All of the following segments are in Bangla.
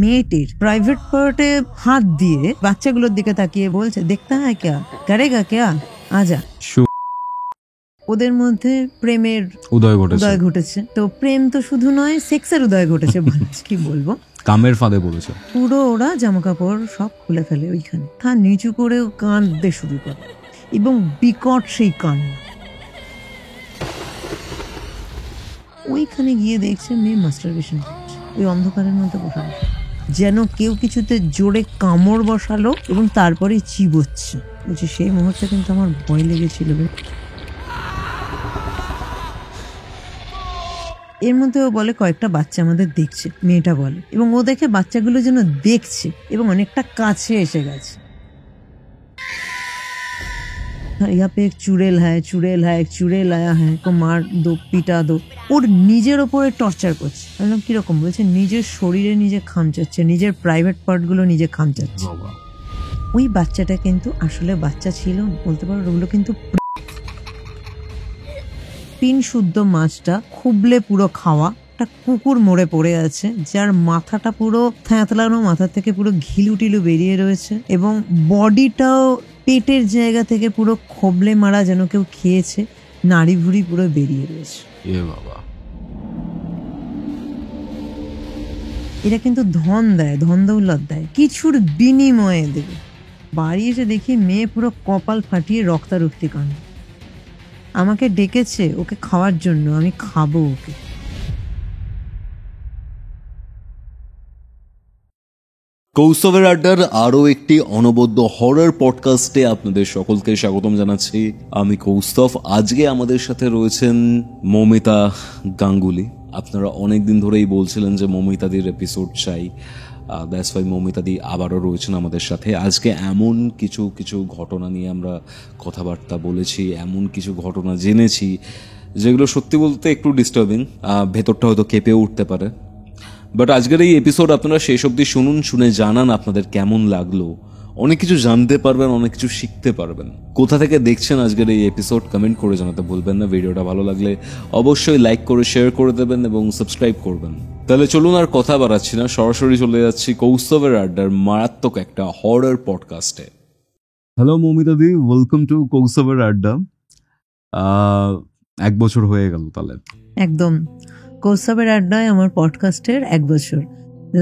মেয়েটির প্রাইভেট পার্টে হাত দিয়ে বাচ্চাগুলোর দিকে তাকিয়ে বলছে, দেখতা হ্যাঁ ক্যা করেগা ক্যা আজা। ওদের মধ্যে প্রেমের উদয় ঘটেছে। তো প্রেম তো শুধু নয়, সেক্সের উদয় ঘটেছে। কি বলবো, কামের ফাঁদে পড়েছে পুরো। ওরা জামা কাপড় সব খুলে ফেলে ওইখানে, তা নিচু করে কাঁদতে শুরু করে, এবং বিকট সেই কান্না। ওইখানে গিয়ে দেখছে মেয়ে মাস্টারবেশন করছে ওই অন্ধকারের মধ্যে বসানো, যেন কেউ কিছুতে জোরে কামড় বসালো এবং তারপরে চিবোচ্ছে। বলছি সেই মুহূর্তে কিন্তু আমার ভয় লেগেছিল। এর মধ্যেও বলে কয়েকটা বাচ্চা আমাদের দেখছে, মেয়েটা বলে, এবং ও দেখে বাচ্চাগুলো যেন দেখছে এবং অনেকটা কাছে এসে গেছে। यहाँ पे एक चुड़ैल है, एक चुड़ैल आया है, को मार दो, পিটা দো। ওর নিজের ওপরে টর্চার করছে। বললাম কিরকম? বলছে নিজের শরীরে নিজে খামচাচ্ছে, নিজের প্রাইভেট পার্টগুলো নিজে খামচাচ্ছে। ওই বাচ্চাটা কিন্তু আসলে বাচ্চা ছিল, বলতে পারো ওগুলো কিন্তু পিন শুদ্ধ মাছটা খুবলে পুরো খাওয়া একটা কুকুর মরে পড়ে আছে, যার মাথাটা পুরো থ্যাঁতলানো, মাথা থেকে পুরো ঘিলু টিলু বেরিয়ে রয়েছে, এবং বডিটাও পেটের জায়গা থেকে পুরো খোবলে মারা, যেন কেউ খেয়েছে, নাড়ি ভুড়ি পুরো বেরিয়ে রয়েছে। এরা কিন্তু ধন দেয়, ধন দৌলত দেয়, কিছুর বিনিময়ে দেবে। বাড়ি এসে দেখি মেয়ে পুরো কপাল ফাটিয়ে রক্তারক্তি কাণ্ড। আমাকে ডেকেছে ওকে খাওয়ার জন্য, আমি খাবো ওকে। কৌস্তবের আড্ডার আরও একটি অনবদ্য হরর পডকাস্টে আপনাদের সকলকে স্বাগতম জানাচ্ছি। আমি কৌস্তব। আজকে আমাদের সাথে রয়েছেন মৌমিতা গাঙ্গুলি। আপনারা অনেকদিন ধরেই বলছিলেন যে মৌমিতাদির এপিসোড চাই, দ্যাটস ওয়াই মৌমিতাদি আবারও রয়েছেন আমাদের সাথে। আজকে এমন কিছু কিছু ঘটনা নিয়ে আমরা কথাবার্তা বলেছি, এমন কিছু ঘটনা জেনেছি যেগুলো সত্যি বলতে একটু ডিস্টার্বিং, ভেতরটা হয়তো কেঁপে উঠতে পারে। বাট আজকের এই এপিসোড আপনারা শেষ অবধি শুনুন, শুনে জানান আপনাদের কেমন লাগলো। অনেক কিছু জানতে পারবেন, অনেক কিছু শিখতে পারবেন। কোথা থেকে দেখছেন আজকের এই এপিসোড কমেন্ট করে জানাতে ভুলবেন না। ভিডিওটা ভালো লাগলে অবশ্যই লাইক করে শেয়ার করে দেবেন এবং সাবস্ক্রাইব করবেন। তাহলে চলুন আর কথা বাড়াচ্ছি না, সরাসরি চলে যাচ্ছি কৌস্তবের আড্ডার মারাত্মক একটা হরর পডকাস্টে। হ্যালো মৌমিতাদি, ওয়েলকাম টু কৌস্তবের আড্ডা। 1 বছর হয়ে গেল তাহলে। একদম, কৌস্তবের আড্ডায় আমার পডকাস্টের 1 বছর।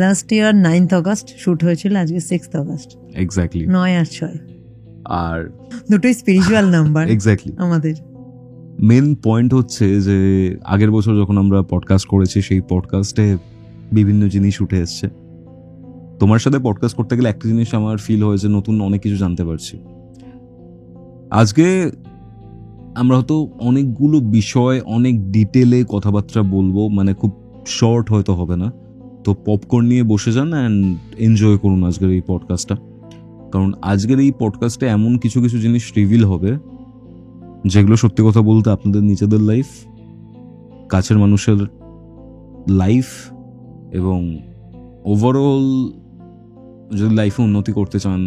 Last year 9th August shoot হয়েছিল, আজকে 6th অগস্ট। এক্স্যাক্টলি 9 আর 6, আর দুটোই স্পিরিচুয়াল নাম্বার। এক্স্যাক্টলি। আমাদের মেন পয়েন্ট হচ্ছে যে আগের বছর যখন আমরা পডকাস্ট করেছি, সেই পডকাস্টে বিভিন্ন জিনিস উঠে এসছে। তোমার সাথে পডকাস্ট করতে গেলে একটা জিনিস আমার ফিল হয়েছে, নতুন অনেক কিছু জানতে পারছি। আজকে আমরা হয়তো অনেকগুলো বিষয় অনেক ডিটেলে কথাবার্তা বলবো, মানে খুব শর্ট হয়তো হবে না। তো পপকর্ন নিয়ে বসে যান অ্যান্ড এনজয় করুন আজকের এই পডকাস্টটা। কারণ আজকের এই পডকাস্টে এমন কিছু কিছু জিনিস রিভিল হবে যেগুলো সত্যি কথা বলতে আপনাদের নিজেদের লাইফ, কাছের মানুষের লাইফ এবং ওভারঅল যদি লাইফে উন্নতি করতে চান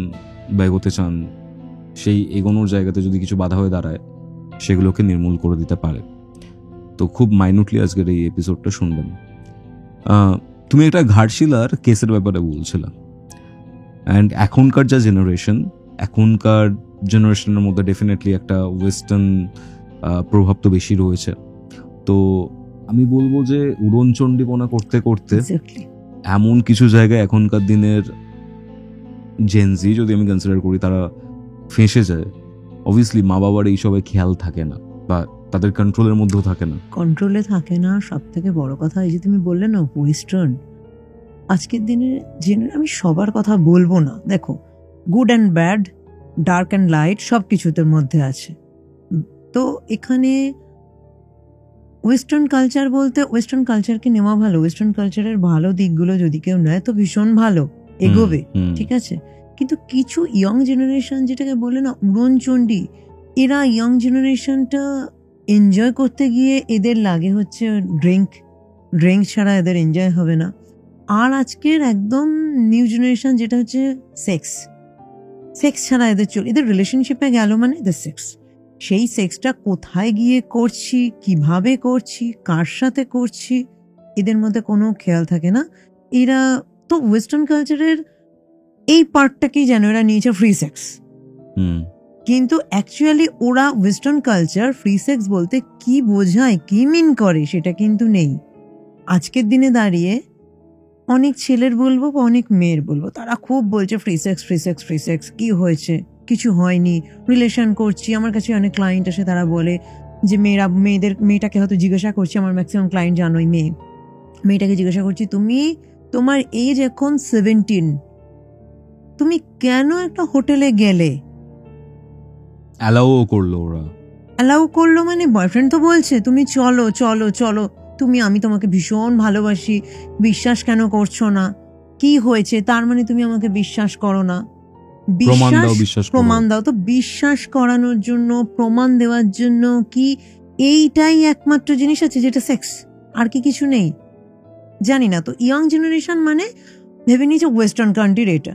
বা এগোতে চান, সেই এগোনোর জায়গাতে যদি কিছু বাধা হয়ে দাঁড়ায়, সেগুলোকে নির্মূল করে দিতে পারে। তো খুব মাইনুটলি আজকের এই এপিসোডটা শুনবেন। তুমি একটা ঘাটশিলার কেসের ব্যাপারে বলছিলা, অ্যান্ড এখনকার যা এখনকার জেনারেশনের মধ্যে ডেফিনেটলি একটা ওয়েস্টার্ন প্রভাব তো বেশি রয়েছে। তো আমি বলবো যে উড়নচণ্ডীপনা করতে করতে এমন কিছু জায়গায় এখনকার দিনের জেনজি, যদি আমি কনসিডার করি, তারা ফেঁসে যায়। অবভিয়াসলি মা বাবার এইসবে খেয়াল থাকে না বা তাদের কন্ট্রোলের মধ্যেও থাকে না। কন্ট্রোলে থাকে না। সব থেকে বড় কথা, এই যে তুমি বললে না ওয়েস্টার্ন, আজকের দিনে আমি সবার কথা বলবো না। দেখো, good and bad, dark and light সব কিছুদের মধ্যে আছে। তো এখানে ওয়েস্টার্ন কালচার বলতে, ওয়েস্টার্ন কালচারকে নেওয়া ভালো, ওয়েস্টার্ন কালচারের ভালো দিকগুলো যদি কেউ নেয় তো ভীষণ ভালো, এগোবে, ঠিক আছে। কিন্তু কিছু ইয়ং জেনারেশন, যেটাকে বলে না উড়নচণ্ডী, এরা ইয়ং জেনারেশনটা এনজয় করতে গিয়ে এদের লাগে হচ্ছে ড্রিঙ্ক ছাড়া এদের এনজয় হবে না। আর আজকের একদম নিউ জেনারেশন যেটা হচ্ছে সেক্স ছাড়া এদের রিলেশনশিপে গেল মানে এদের সেক্স। সেই সেক্সটা কোথায় গিয়ে করছি, কিভাবে করছি, কার সাথে করছি, এদের মধ্যে কোনো খেয়াল থাকে না। এরা তো ওয়েস্টার্ন কালচারের এই পার্টটাকেই যেন এরা নিয়েছে ফ্রি সেক্স, কিন্তু অ্যাকচুয়ালি ওরা ওয়েস্টার্ন কালচার ফ্রি সেক্স বলতে কি বোঝায়, কি মিন করে সেটা কিন্তু নেই। আজকের দিনে দাঁড়িয়ে অনেক ছেলের বলবো বা অনেক মেয়ের বলবো, তারা খুব বলছে free sex free sex free sex, কি হয়েছে, কিছু হয়নি, রিলেশন করছি। আমার কাছে অনেক ক্লায়েন্ট আসে, তারা বলে যে মেয়েটাকে হয়তো জিজ্ঞাসা করছি, আমার ম্যাক্সিমাম ক্লায়েন্ট জানোই মেয়েটাকে জিজ্ঞাসা করছি, তোমার এজ এখন 17, তুমি কেন একটা হোটেলে গেলে? অ্যালাউ করলো ওরা, অ্যালাউ করলো মানে বয়ফ্রেন্ড তো বলছে তুমি চলো চলো চলো, আমি তোমাকে ভীষণ ভালোবাসি, বিশ্বাস কেন করছো না, কি হয়েছে, তার মানে তুমি আমাকে বিশ্বাস করো না? প্রমাণ দাও। তো বিশ্বাস করানোর জন্য, প্রমাণ দেওয়ার জন্য কি এইটাই একমাত্র জিনিস আছে যেটা সেক্স, আর কি কিছু নেই? জানি না। তো ইয়াং জেনারেশন মানে ভেবে নিয়েছে ওয়েস্টার্ন কান্ট্রির এটা,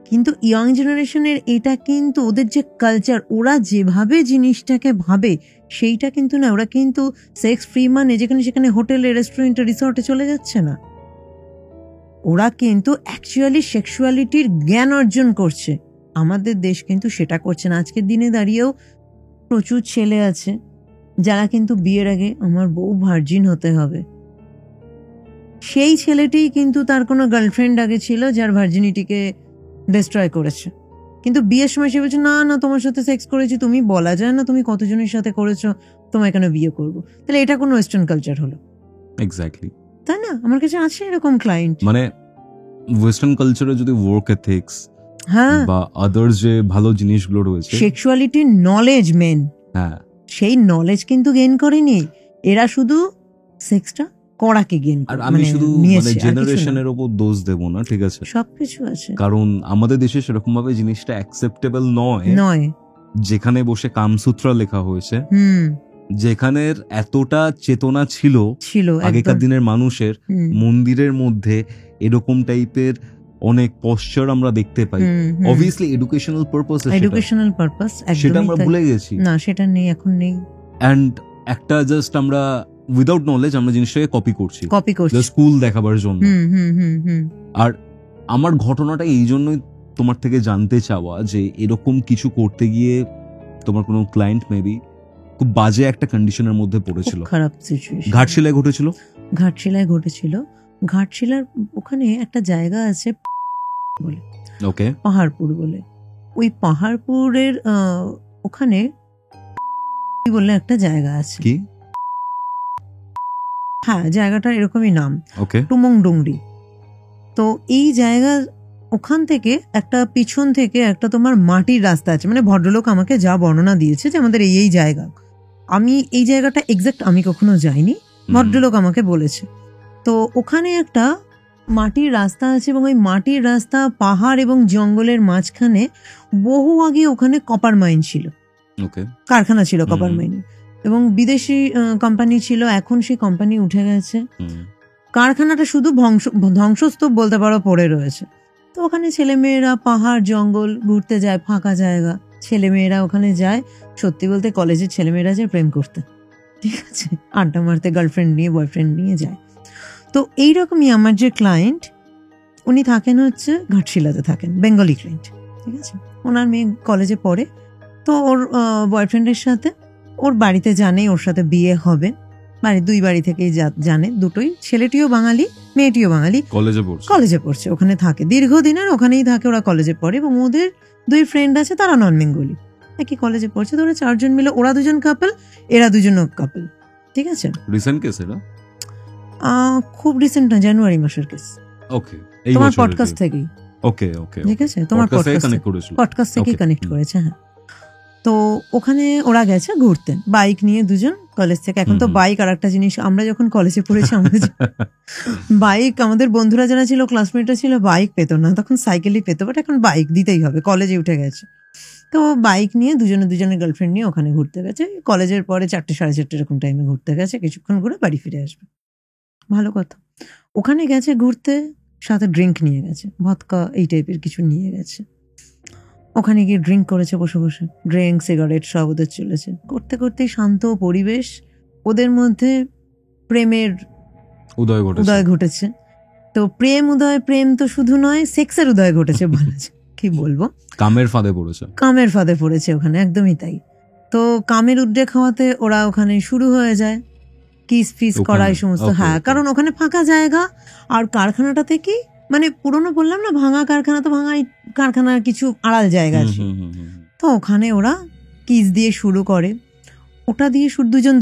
কিন্তু ইয়াং জেনারেশনের এটা কিন্তু ওদের যে কালচার, ওরা যেভাবে জিনিসটাকে ভাবে সেইটা কিন্তু না। ওরা কিন্তু সেক্স ফ্রি মানে যেখানে সেখানে হোটেলে, রেস্টুরেন্টে, রিসর্টে চলে যাচ্ছে না। ওরা কিন্তু অ্যাকচুয়ালি সেক্সুয়ালিটির জ্ঞান অর্জন করছে। আমাদের দেশ কিন্তু সেটা করছে না। আজকের দিনে দাঁড়িয়েও প্রচুর ছেলে আছে যারা কিন্তু বিয়ের আগে আমার বউ ভার্জিন হতে হবে, সেই ছেলেটিই কিন্তু তার কোনো গার্লফ্রেন্ড আগে ছিল যার ভার্জিনিটিকে ডিস্ট্রয় করেছে, কিন্তু বিয়ের সময় সে বলছে না না তোমার সাথে সেক্স করেছি, তুমি বলা যায় না তুমি কতজনের সাথে করেছো, তোমায় কেন বিয়ে করবো? তাহলে এটা কোনো ওয়েস্টার্ন কালচার হলো? এক্স্যাক্টলি, তাই না? আমার কাছে আছে এরকম ক্লায়েন্ট। মানে ওয়েস্টার্ন কালচারে যদি ওয়ার্ক এথিক্স বা আদার্স যে ভালো জিনিসগুলো রয়েছে, সেক্সুয়ালিটির নলেজ মেন, সেই নলেজ কিন্তু গেইন করেনি এরা, শুধু সেক্সটা করাকে গেইন করে। আর আমি শুধু জেনারেশনের উপর দোষ দেব না, ঠিক আছে, সবকিছু আছে, কারণ আমাদের দেশে সেরকম ভাবে জিনিসটা অ্যাকসেপ্টেবল নয়। যেখানে বসে কামসূত্র লেখা হয়েছে, যেখানের এতটা চেতনা ছিল আগেকার দিনের মানুষের, মন্দিরের মধ্যে এরকম টাইপের অনেক পশ্চার আমরা দেখতে পাই। অবভিয়াসলি এডুকেশনাল পারপাস, সেটা আমরা ভুলে গেছি। না, সেটা নেই, এখন নেই। এন্ড একটা জাস্ট আমরা উইদাউট নলেজ আমরা জিনিসটাকে কপি করছি স্কুল দেখাবার জন্য। আর আমার ঘটনাটা এই জন্যই তোমার থেকে জানতে চাওয়া যে এরকম কিছু করতে গিয়ে তোমার কোনো ক্লায়েন্ট মেবি খুব বাজে একটা কন্ডিশনের মধ্যে পড়েছিল, খারাপ সিচুয়েশন। ঘাটশিলায় ঘটেছিল। ঘাটশিলার ওখানে একটা জায়গা আছে বলে, ওকে, পাহাড়পুর বলে। ওই পাহাড়পুরের ওখানে বলে একটা জায়গা আছে, কি? হ্যাঁ, জায়গাটার এরকমই নাম, টুমংডুংরি। তো এই জায়গা, ওখান থেকে একটা পিছন থেকে একটা তোমার মাটির রাস্তা আছে, মানে ভদ্রলোক আমাকে যা বর্ণনা দিয়েছে যে আমাদের এই জায়গা, আমি এই জায়গাটা এক্সাক্ট আমি কখনো যাইনি, ভদ্রলোক আমাকে বলেছে। তো ওখানে একটা মাটির রাস্তা আছে, এবং ওই মাটির রাস্তা পাহাড় এবং জঙ্গলের মাঝখানে বহু আগে ওখানে কপার মাইন ছিল, কারখানা ছিল কপার মাইন, এবং বিদেশি কোম্পানি ছিল। এখন সেই কোম্পানি উঠে গেছে, কারখানাটা শুধু ধ্বংসস্তূপ বলতে পারো পড়ে রয়েছে। তো ওখানে ছেলেমেয়েরা পাহাড় জঙ্গল ঘুরতে যায়, ফাঁকা জায়গা, ছেলেমেয়েরা ওখানে যায়। সত্যি বলতে কলেজের ছেলেমেয়েরা যায় প্রেম করতে, ঠিক আছে, আড্ডা মারতে, গার্লফ্রেন্ড নিয়ে বয়ফ্রেন্ড নিয়ে যায়। তো এইরকমই আমার যে ক্লায়েন্ট, উনি থাকেন হচ্ছে ঘাটশিলাতে থাকেন, বেঙ্গলি ক্লায়েন্ট, ঠিক আছে। ওনার মেয়ে কলেজে পড়ে, তো ওর বয়ফ্রেন্ডের সাথে ওর বাড়িতে জানেই ওর সাথে বিয়ে হবে, দুই বাড়ি থেকেই জানে, দুটোই, ছেলেটিও বাঙালি মেয়েটিও বাঙালি, কলেজে পড়ছে, ওখানে থাকে দীর্ঘদিনের, ওখানেই থাকে, ওরা কলেজে পড়ে, এবং ওদের দুই ফ্রেন্ড আছে, তারা নন বেঙ্গলি, একই কলেজে পড়ছে। তো ওরা চারজন মিলে, ওরা দুজন কাপল, এরা দুজন কাপল, ঠিক আছে। রিসেন্ট কেস এটা? খুব রিসেন্ট না, জানুয়ারি মাসের কেস। ওকে, তোমার পডকাস্ট থেকেই। ওকে, ঠিক আছে, তোমার পডকাস্ট থেকেই কানেক্ট করেছে। হ্যাঁ, তো ওখানে ওরা গেছে ঘুরতে বাইক নিয়ে, দুজন কলেজ থেকে। এখন তো বাইক আর একটা জিনিস, আমরা যখন কলেজে পড়েছি আমাদের বাইক, আমাদের বন্ধুরা যারা ছিল, ক্লাসমেটরা ছিল, বাইক পেত না, তখন সাইকেলই পেত, বাট এখন বাইক দিতেই হবে, কলেজে উঠে গেছে। তো বাইক নিয়ে দুজনের গার্লফ্রেন্ড নিয়ে ওখানে ঘুরতে গেছে, কলেজের পরে 4টে 4:30 এরকম টাইমে ঘুরতে গেছে, কিছুক্ষণ ঘুরে বাড়ি ফিরে আসবে, ভালো কথা। ওখানে গেছে ঘুরতে, সাথে ড্রিঙ্ক নিয়ে গেছে, ভদকা এই টাইপের কিছু নিয়ে গেছে। ওখানে গিয়ে ড্রিঙ্ক করেছে, বসে বসে ড্রিঙ্ক, সিগারেট সব ওদের চলেছে। করতে করতেই শান্ত পরিবেশ, ওদের মধ্যে প্রেমের উদয় ঘটেছে। তো প্রেম তো শুধু নয়, সেক্সের উদয় ঘটেছে বলা যায়, কি বলবো, কামের ফাঁদে পড়েছে ওখানে, একদমই তাই। তো কামের উদ্রেক হওয়াতে ওরা ওখানে শুরু হয়ে যায় কিস ফিস করা এই সমস্ত। হ্যাঁ, কারণ ওখানে ফাঁকা জায়গা, আর কারখানাটা থেকে মানে পুরোনো বললাম না ভাঙা কারখানা, তো ভাঙা কারখানার কিছু আড়াল জায়গা আছে, তো ওখানে ওরা কিস দিয়ে শুরু করে। ওটা দিয়ে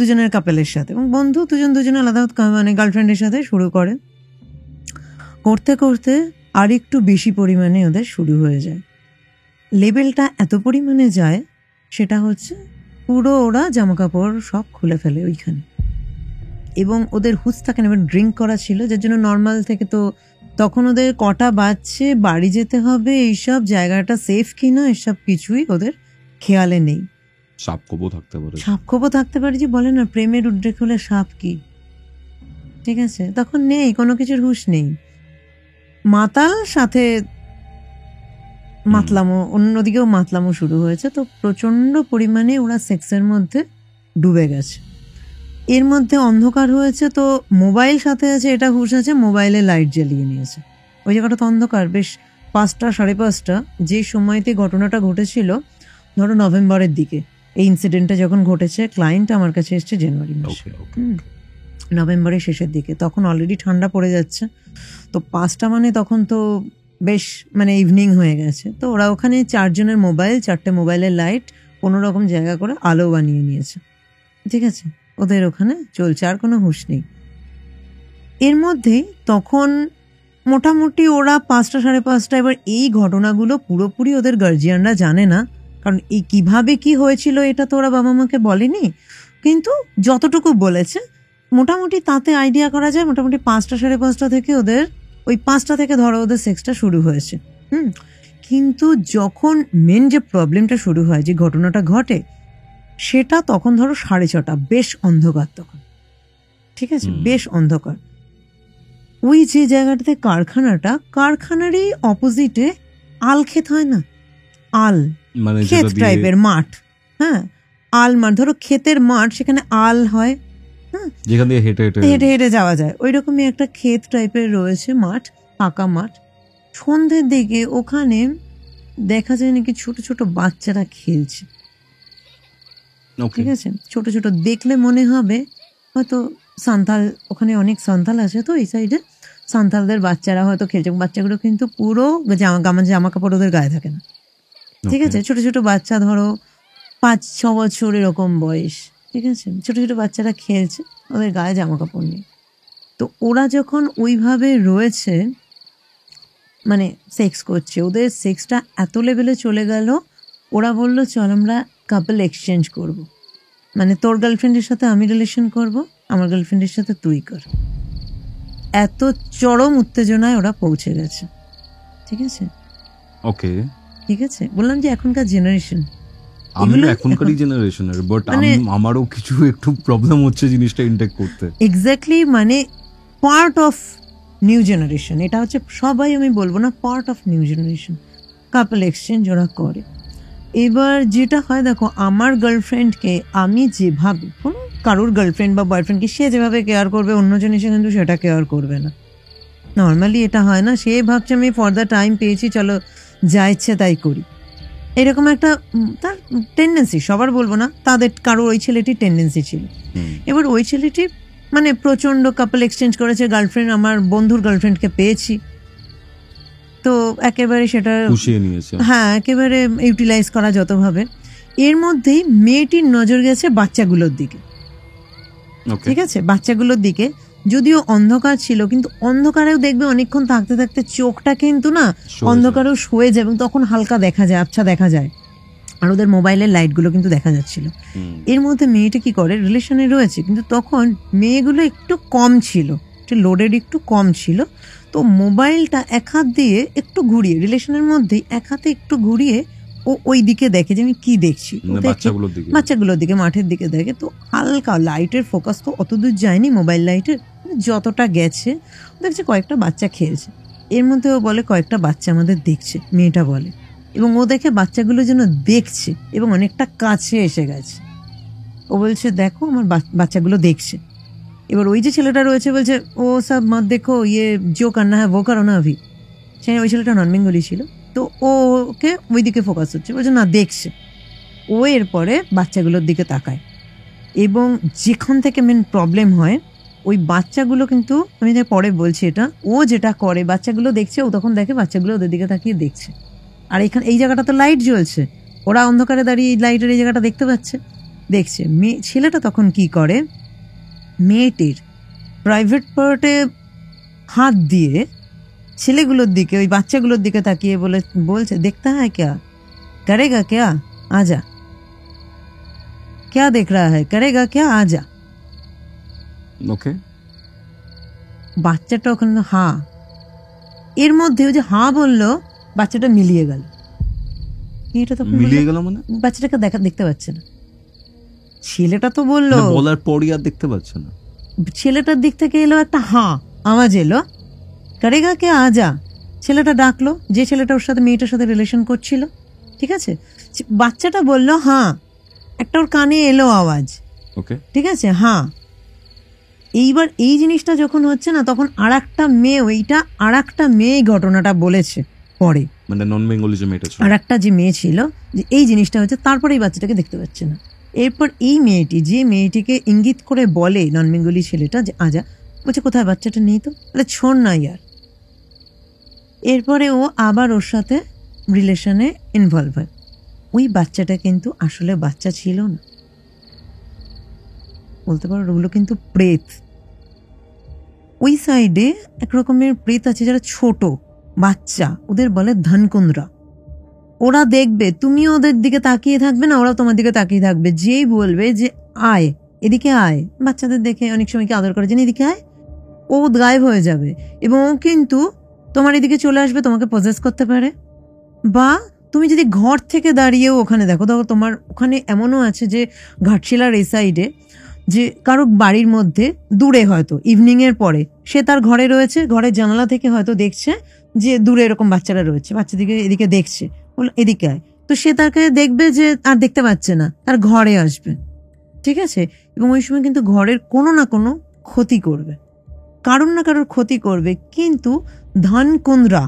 দুজনের কাপেলের সাথে এবং বন্ধু দুজনে আলাদা মানে গার্লফ্রেন্ডের সাথে শুরু করে। করতে করতে আর একটু বেশি পরিমাণে ওদের শুরু হয়ে যায়, লেভেলটা এত পরিমাণে যায়, সেটা হচ্ছে পুরো ওরা জামা কাপড় সব খুলে ফেলে ওইখানে। এবং ওদের হুঁশ থাকে না, ড্রিঙ্ক করা ছিল, যার জন্য নর্মাল থেকে তো তখন ওদের কটা বাজছে, বাড়ি যেতে হবে, এইসব জায়গাটা সেফ কিনা এসব কিছুই ওদের খেয়ালে নেই। সাপখোপও থাকতে পারে, যে বলে না প্রেমের উদ্রেক হলে সাপ কি, ঠিক আছে, তখন নেই, কোনো কিছুর হুঁশ নেই। মাতাল সাথে মাতলামো, অন্যদিকেও মাতলামো শুরু হয়েছে। তো প্রচন্ড পরিমাণে ওরা সেক্সের মধ্যে ডুবে গেছে। এর মধ্যে অন্ধকার হয়েছে, তো মোবাইল সাথে আছে, এটা হুঁশ আছে, মোবাইলে লাইট জ্বালিয়ে নিয়েছে। ওই জায়গাটা তো অন্ধকার, বেশ 5টা 5:30, যে সময়তে ঘটনাটা ঘটেছিল, ধরো নভেম্বরের দিকে এই ইনসিডেন্টটা যখন ঘটেছে, ক্লায়েন্ট আমার কাছে এসছে জানুয়ারি মাসে, নভেম্বরের শেষের দিকে, তখন অলরেডি ঠান্ডা পড়ে যাচ্ছে। তো 5টা মানে তখন তো বেশ মানে ইভিনিং হয়ে গেছে। তো ওরা ওখানে 4 জনের মোবাইল, 4টে মোবাইলের লাইট কোনো রকম জায়গা করে আলো বানিয়ে নিয়েছে, ঠিক আছে, ওদের ওখানে চলছে, আর কোনো হুঁশ নেই। এর মধ্যেই তখন মোটামুটি ওরা 5টা 5:30, এবার এই ঘটনাগুলো পুরোপুরি ওদের গার্জিয়ানরা জানে না, কারণ এই কিভাবে কি হয়েছিল এটা তো ওরা বাবা মাকে বলেনি, কিন্তু যতটুকু বলেছে মোটামুটি তাতে আইডিয়া করা যায়, মোটামুটি 5টা 5:30 থেকে ওদের ওই 5টা থেকে ধরো ওদের সেক্সটা শুরু হয়েছে। কিন্তু যখন মেন যে প্রবলেমটা শুরু হয়, যে ঘটনাটা ঘটে, সেটা তখন ধরো 6:30, বেশ অন্ধকার তখন, ঠিক আছে, বেশ অন্ধকার। ওই যে জায়গাটাতে কারখানারই অপোজিটে আল ক্ষেত হয় না, আল মানে ক্ষেত টাইপের মাঠ, হ্যাঁ, আল মাঠ, ধরো ক্ষেতের মাঠ, সেখানে আল হয়, হ্যাঁ, যেখান দিয়ে হেঁটে হেঁটে যাওয়া যায়, ওই রকমই একটা ক্ষেত টাইপের রয়েছে মাঠ, ফাঁকা মাঠ। সন্ধ্যের দিকে ওখানে দেখা যায় নাকি ছোট ছোট বাচ্চারা খেলছে, ঠিক আছে, ছোট ছোট, দেখলে মনে হবে হয়তো সান্তাল, ওখানে অনেক সান্তাল আছে, তো এই সাইডে সান্তালদের বাচ্চারা হয়তো খেলছে। বাচ্চাগুলো কিন্তু পুরো জামা কাপড় ওদের গায়ে থাকে না, ঠিক আছে, ছোট ছোট বাচ্চা, ধরো 5-6 বছর এরকম বয়স, ঠিক আছে, ছোট ছোট বাচ্চারা খেলছে, ওদের গায়ে জামা কাপড় নেই। তো ওরা যখন ওইভাবে রয়েছে, মানে সেক্স করছে, ওদের সেক্সটা এত লেভেলে চলে গেল, ওরা বললো চল আমরা কাপল এক্সচেঞ্জ করব, মানে তোর গার্লফ্রেন্ডের সাথে আমি রিলেশন করব, আমার গার্লফ্রেন্ডের সাথে তুই কর। এত চরম উত্তেজনায় ওরা পৌঁছে গেছে, ঠিক আছে, ওকে, ঠিক আছে, বললাম যে এখনকার জেনারেশন, এখনকারই জেনারেশনের, বাট আমারও কিছু একটু প্রবলেম হচ্ছে জিনিসটা ইনটেক করতে। এক্স্যাক্টলি, মানে পার্ট অফ নিউ জেনারেশন, এটা হচ্ছে, সবাই আমি বলবো না, part of new generation, couple exchange ওরা করে। এবার যেটা হয়, দেখো, আমার গার্লফ্রেন্ডকে আমি যেভাবে, কোনো কারোর গার্লফ্রেন্ড বা বয়ফ্রেন্ডকে সে যেভাবে কেয়ার করবে, অন্যজন এসে কিন্তু সেটা কেয়ার করবে না, নর্মালি এটা হয় না। সে ভাবছে আমি ফর দ্য টাইম পেয়েছি, চলো যা ইচ্ছে তাই করি, এরকম একটা তার টেন্ডেন্সি, সবার বলবো না, তাদের কারোর ওই ছেলেটির টেন্ডেন্সি ছিল। এবার ওই ছেলেটি মানে প্রচন্ড কাপল এক্সচেঞ্জ করেছে, গার্লফ্রেন্ড, আমার বন্ধুর গার্লফ্রেন্ডকে পেয়েছি, তো একেবারে সেটা হ্যাঁ একেবারে ইউটিলাইজ করা যতভাবে। এর মধ্যেই মেয়েটির নজর গেছে বাচ্চাগুলোর দিকে, ঠিক আছে, বাচ্চাগুলোর দিকে, যদিও অন্ধকার ছিল, কিন্তু অন্ধকারেও দেখবে অনেকক্ষণ থাকতে থাকতে চোখটা কিন্তু না অন্ধকারেও শুয়ে যায়, এবং তখন হালকা দেখা যায়, আচ্ছা দেখা যায়, আর ওদের মোবাইলের লাইটগুলো কিন্তু দেখা যাচ্ছিল। এর মধ্যে মেয়েটা কি করে, রিলেশনে রয়েছে, কিন্তু তখন মেয়েগুলো একটু কম ছিল, লোডেড একটু কম ছিল, তো মোবাইলটা এক হাত দিয়ে একটু ঘুরিয়ে, রিলেশনের মধ্যেই এক হাতে একটু ঘুরিয়ে ও ওই দিকে দেখে যে আমি কি দেখছি, বাচ্চাগুলোর দিকে, মাঠের দিকে দেখে। তো হালকা লাইটের ফোকাস তো অত দূর যায়নি মোবাইল লাইটের, যতটা গেছে দেখছে কয়েকটা বাচ্চা খেলছে। এর মধ্যে ও বলে কয়েকটা বাচ্চা আমাদের দেখছে, মেয়েটা বলে, এবং ও দেখে বাচ্চাগুলো যেন দেখছে এবং অনেকটা কাছে এসে গেছে। ও বলছে দেখো আমার বাচ্চাগুলো দেখছে। এবার ওই যে ছেলেটা রয়েছে বলছে ও সব মত দেখো ইয়ে জো করনা হ্যাঁ ও করো না অভি। সেই ওই ছেলেটা নন বেঙ্গলি ছিল, তো ওকে ওই দিকে ফোকাস হচ্ছে, বলছে না দেখছে। ও এরপরে বাচ্চাগুলোর দিকে তাকায়, এবং যেখান থেকে মেন প্রবলেম হয় ওই বাচ্চাগুলো কিন্তু, আমি পরে বলছি এটা, ও যেটা করে বাচ্চাগুলো দেখছে, ও তখন দেখে বাচ্চাগুলো ওদের দিকে তাকিয়ে দেখছে। আর এখানে এই জায়গাটা তো লাইট জ্বলছে, ওরা অন্ধকারে দাঁড়িয়ে এই লাইটের এই জায়গাটা দেখতে পাচ্ছে, দেখছে। ছেলেটা তখন কি করে, মেয়েটির প্রাইভেট পার্টে হাত দিয়ে ছেলেগুলোর দিকে, ওই বাচ্চাগুলোর দিকে তাকিয়ে বলছে দেখতা হ্যায় ক্যা করেগা ক্যা আজা, क्या देख रहा है करेगा क्या आजा। ওকে, বাচ্চাটা ওখানে হ্যাঁ, এর মধ্যে ওই যে হ্যাঁ বললো বাচ্চাটা মিলিয়ে গেল। এটা তখন মিলিয়ে গেল মানে বাচ্চাটাকে দেখতে পাচ্ছে না। ছেলেটা তো বললো, বলার পরই আর দেখতে পাচ্ছে না। ছেলেটার দিক থেকে এলো একটা হ্যাঁ আওয়াজ এলো, করেগা কে আজা। ছেলেটা ডাকলো, যে ছেলেটা ওর সাথে মেয়েটার সাথে রিলেশন করছিল, ঠিক আছে। বাচ্চাটা বললো হ্যাঁ, একটা ওর কানে এলো আওয়াজ, ওকে, ঠিক আছে হ্যাঁ। এইবার এই জিনিসটা যখন হচ্ছে না, তখন আর একটা মেয়ে, ওইটা আর একটা মেয়ে ঘটনাটা বলেছে পরে, মানে নন বেঙ্গলি যে মেয়েটা ছিল, আর একটা যে মেয়ে ছিল, যে এই জিনিসটা হচ্ছে, তারপরে এই বাচ্চাটাকে দেখতে পাচ্ছে না। এরপর এই মেয়েটি, যে মেয়েটিকে ইঙ্গিত করে বলে নন বেঙ্গলি ছেলেটা যে আজা, বলছে কোথায় বাচ্চাটা নেই তো, বলে ছোড় না ইয়ার। এরপরে ও আবার ওর সাথে রিলেশনে ইনভলভ হয়। ওই বাচ্চাটা কিন্তু আসলে বাচ্চা ছিল না, বলতে পারো ওগুলো কিন্তু প্রেত। ওই সাইডে একরকমের প্রেত আছে যারা ছোট বাচ্চা, ওদের বলে ধনকুন্দ্রা। ওরা দেখবে, তুমিও ওদের দিকে তাকিয়ে থাকবে না, ওরা তোমার দিকে তাকিয়ে থাকবে। যেই বলবে যে আয় এদিকে আয়, বাচ্চাদের দেখে অনেক সময় কি আদর করে যে এদিকে আয়, ও গায়েব হয়ে যাবে, এবং ও কিন্তু তোমার এদিকে চলে আসবে, তোমাকে পজেস করতে পারে। বা তুমি যদি ঘর থেকে দাঁড়িয়েও ওখানে দেখো, তোমার ওখানে এমনও আছে যে ঘাটশিলার এই সাইডে, যে কারো বাড়ির মধ্যে দূরে হয়তো ইভিনিং এর পরে সে তার ঘরে রয়েছে, ঘরের জানালা থেকে হয়তো দেখছে যে দূরে এরকম বাচ্চারা রয়েছে, বাচ্চাদিকে এদিকে দেখছে, বললো এদিকে আয়, তো সে তাকে দেখবে যে আর দেখতে পাচ্ছে না, তার ঘরে আসবে, ঠিক আছে। এবং ওই সময় কিন্তু ঘরের কোনো না কোনো ক্ষতি করবে, কারোর না কারোর ক্ষতি করবে। কিন্তু ধন কুন্দ্রা,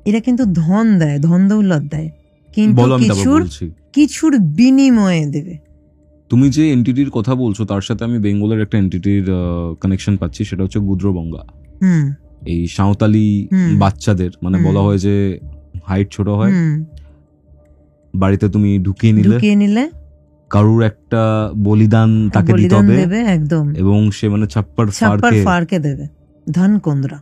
এরা কিন্তু ধন দেয়, ধন দৌলত দেয়, কিন্তু কিছুর বিনিময়ে দেবে। তুমি যে এন্টিটির কথা বলছো তার সাথে আমি বেঙ্গলের একটা এন্টিটির কানেকশন পাচ্ছি, সেটা হচ্ছে গুদ্রবঙ্গা। এই সাঁওতালি বাচ্চাদের, মানে বলা হয় যে হাইট ছোট হয়, বাড়িতে তুমি ঢুকিয়ে নিলে কারুর একটা বলিদান তাকে দিতে হবে একদম, এবং সে মানে ছাপ্পার ফারকে দেবে। ধন কুন্দ্রা,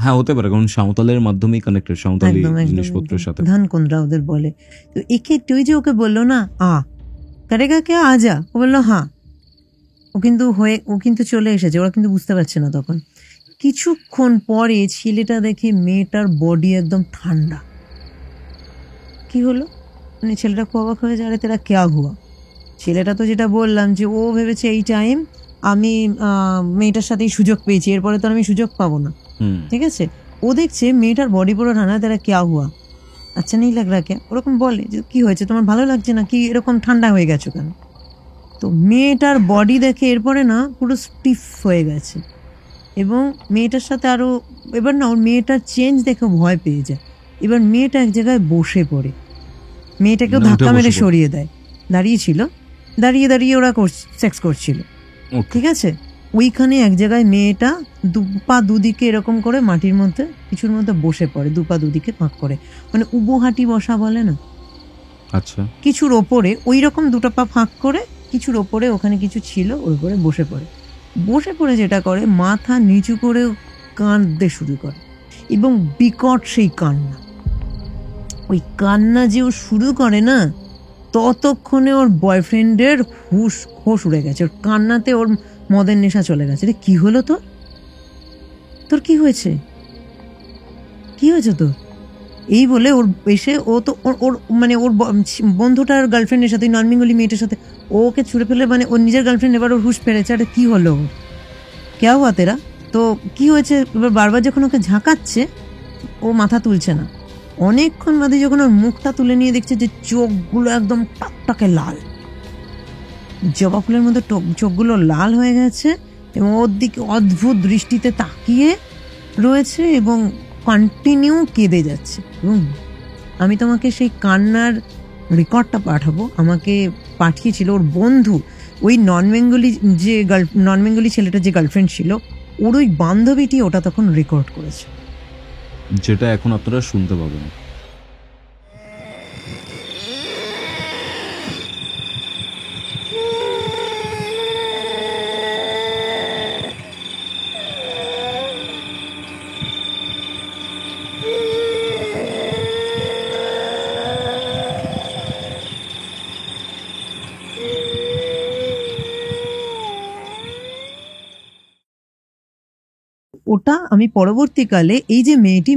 হ্যাঁ হতে পারে, কারণ সাঁওতালের মাধ্যমেই কানেক্টেড, সাঁওতালি জিনিসপত্রের সাথে ধন কুন্দ্রা ওদের বলে। তো একে তুই যে ওকে বললো না করেগা কে আজা, ও বললো হ্যাঁ, ও কিন্তু চলে এসেছে, ওরা কিন্তু বুঝতে পারছে না। তখন কিছুক্ষণ পরে ছেলেটা দেখে মেয়েটার বডি একদম ঠান্ডা। কি হলো, মানে ছেলেটা খুব অবাক হয়ে যায়, আরে তেরা ক্যা হুয়া। ছেলেটা তো যেটা বললাম যে ও ভেবেছে এই টাইম আমি মেয়েটার সাথেই সুযোগ পেয়েছি, এরপরে তো আমি সুযোগ পাবো না, ঠিক আছে। ও দেখছে মেয়েটার বডি পুরো ঠান্ডা, তেরা ক্যা হুয়া, আচ্ছা নেই লাগ রা কে, ওরকম বলে যে কি হয়েছে তোমার, ভালো লাগছে না কি, এরকম ঠান্ডা হয়ে গেছো কেন। তো মেয়েটার বডি দেখে এরপরে না পুরো স্টিফ হয়ে গেছে, এবং মেয়েটার সাথে আরো, এবার না ওর মেয়েটার চেঞ্জ দেখে ভয় পেয়ে যায়। এবার মেয়েটা এক জায়গায় বসে পড়ে, মেয়েটাকেও ধাক্কা মেরে সরিয়ে দেয়, দাঁড়িয়েছিল, দাঁড়িয়ে দাঁড়িয়ে ওরা সেক্স করছিল, ঠিক আছে। ওইখানে এক জায়গায় মেয়েটা দুপা দুদিকে এরকম করে মাটির মধ্যে কিছুর মধ্যে বসে পড়ে, দুপা দুদিকে ফাঁক করে, মানে উবোহাটি বসা বলে না, আচ্ছা, কিছুর ওপরে ওই রকম দুটো পা ফাঁক করে কিছুর ওপরে, ওখানে কিছু ছিল ওর উপরে বসে পড়ে। বসে পড়ে যেটা করে, মাথা নিচু করে কাঁদতে শুরু করে, এবং বিকট সেই কান্না। ওই কান্না যে ও শুরু করে না, ততক্ষণে ওর বয়ফ্রেন্ডের হোশ উড়ে গেছে, ওর কান্নাতে ওর মদের নেশা চলে গেছে। রে কি হলো তোর কি হয়েছে, কি হয়েছে তোর, এই বলে ওর এসে, ও তো ওর মানে ওর বন্ধুটার গার্লফ্রেন্ডের সাথে, নন বেঙ্গলি মেয়েটার সাথে ওকে ছুড়ে ফেলে, মানে ওর নিজের গার্লফ্রেন্ড এবার ওর হুশ ফেরেছে, আরে কি হলো, কেয়া হুয়া তেরা, তো কি হয়েছে। এবার বারবার যখন ওকে ঝাঁকাচ্ছে, ও মাথা তুলছে না। অনেকক্ষণ বাদে যখন ওর মুখটা তুলে নিয়ে দেখছে যে চোখগুলো একদম টকটকে লাল, জবা ফুলের মধ্যে চোখগুলো লাল হয়ে গেছে, এবং ওর দিকে অদ্ভুত দৃষ্টিতে তাকিয়ে রয়েছে এবং কন্টিনিউ কেঁদে যাচ্ছে। এবং আমি তোমাকে সেই কান্নার রেকর্ডটা পাঠাবো, আমাকে পাঠিয়েছিল ওর বন্ধু, ওই নন বেঙ্গলি ছেলেটা যে গার্লফ্রেন্ড ছিল, ওর ওই বান্ধবীটি ওটা তখন রেকর্ড করেছে, যেটা এখন আপনারা শুনতে পাবেন। ওটা আমি পরবর্তীকালে এই যে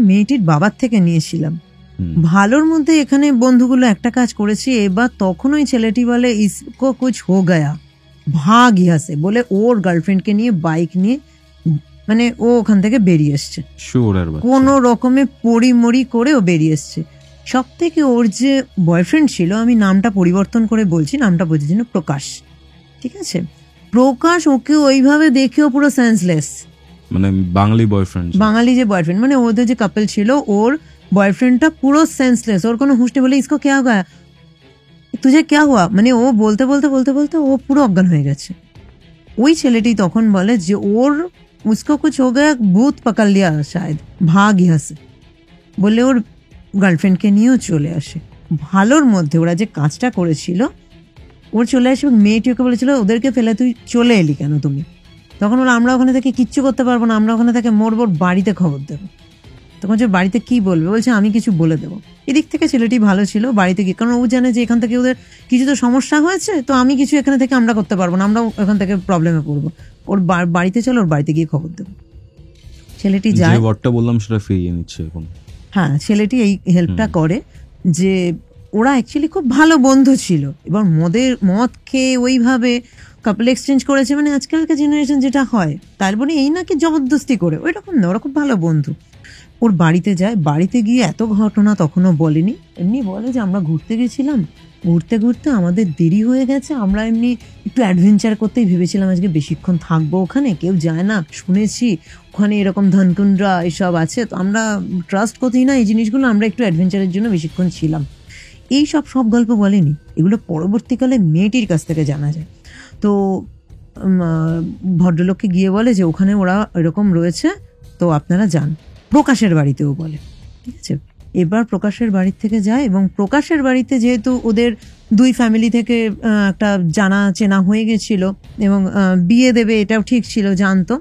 মেয়েটির বাবার থেকে নিয়েছিলাম। ভালোর মধ্যে এখানে বন্ধুগুলো একটা কাজ করেছে, এবার তখন ওই ছেলেটি বলে ইসকো কুছ হো গয়া, ভাগ ইয়াসে বলে ওর গার্লফ্রেন্ডকে নিয়ে বাইক নিয়ে মানে ও ওখান থেকে বেরিয়ে এসছে, কোনো রকমে পড়িমড়ি করে ও বেরিয়ে এসছে। সব থেকে ওর যে বয়ফ্রেন্ড ছিল, আমি নামটা পরিবর্তন করে বলছি, নামটা বোঝার জন্য প্রকাশ, ঠিক আছে, প্রকাশ ওকে ওইভাবে দেখেও পুরো সেন্সলেস, মানে বাঙালি যে বয়ফ্রেন্ড মানে ওদের যে কাপল ছিল, ওর বয়ফ্রেন্ডটা পুরো সেন্সলেস, ওর কোনো হুঁশ নেই, বলে ইসকো ক্যা হুয়া, তুঝে ক্যা হুয়া, মানে ও বলতে বলতে বলতে বলতে ও পুরো অজ্ঞান হয়ে গেছে। ওই ছেলেটি তখন বলে যে ওর উসকো কুছ হো গয়া, ভূত পাকড় লিয়া শায়দ, ভাগ ইহা সে বলে ওর গার্লফ্রেন্ডকে নিয়েও চলে আসে। ভালোর মধ্যে ওরা যে কাজটা করেছিল, ওর চলে আসে, মেয়েটি ওকে বলেছিল ওদেরকে ফেলে তুই চলে এলি কেন তুমি, তখন বলে আমরা ওখানে থেকে কিচ্ছু করতে পারবো না, আমরা ওখানে থেকে মরবো, বাড়িতে খবর দেবো। তখন যে বাড়িতে কি বলবে, বলছে আমি কিছু বলে দেবো। এদিক থেকে ছেলেটি ভালো ছিল, বাড়িতে গিয়ে, কারণ ও জানে যে এখান থেকে ওদের কিছু তো সমস্যা হয়েছে, তো আমি কিছু এখানে থেকে আমরা করতে পারবো না, আমরা এখান থেকে প্রবলেমে পড়বো, ওর বাড়িতে চলো, ওর বাড়িতে গিয়ে খবর দেবো। ছেলেটি যায়, বললাম সেটা ফিরিয়ে নিচ্ছে এখন। হ্যাঁ, ছেলেটি এই হেল্পটা করে যে ওরা অ্যাকচুয়ালি খুব ভালো বন্ধু ছিল, এবার মদ খেয়ে ওইভাবে কাপল এক্সচেঞ্জ করেছে, মানে আজকালকার জেনারেশন যেটা হয়, তার মানে এই নাকি জবরদস্তি করে, ওই রকম না, ওরা খুব ভালো বন্ধু। ওর বাড়িতে যায়, বাড়িতে গিয়ে এত ঘটনা তখনও বলেনি, এমনি বলে যে আমরা ঘুরতে গেছিলাম, ঘুরতে ঘুরতে আমাদের দেরি হয়ে গেছে, আমরা এমনি একটু অ্যাডভেঞ্চার করতেই ভেবেছিলাম আজকে বেশিক্ষণ থাকবো ওখানে, কেউ যায় না, শুনেছি ওখানে এরকম ধনকুন্ডরা এসব আছে, তো আমরা ট্রাস্ট করতেই না এই জিনিসগুলো, আমরা একটু অ্যাডভেঞ্চারের জন্য বেশিক্ষণ ছিলাম। এই সব গল্প বলেনি, এগুলো পরবর্তীকালে মেয়েটির কাছ থেকে জানা যায়। তো ভদ্রলোককে গিয়ে বলে যে ওখানে ওরা এরকম রয়েছে, তো আপনারা যান। প্রকাশের বাড়িতেও বলে, ঠিক আছে। এবার প্রকাশের বাড়ির থেকে যায়, এবং প্রকাশের বাড়িতে যেহেতু ওদের দুই ফ্যামিলি থেকে একটা জানা চেনা হয়ে গেছিল এবং বিয়ে দেবে এটাও ঠিক ছিল, জানতো,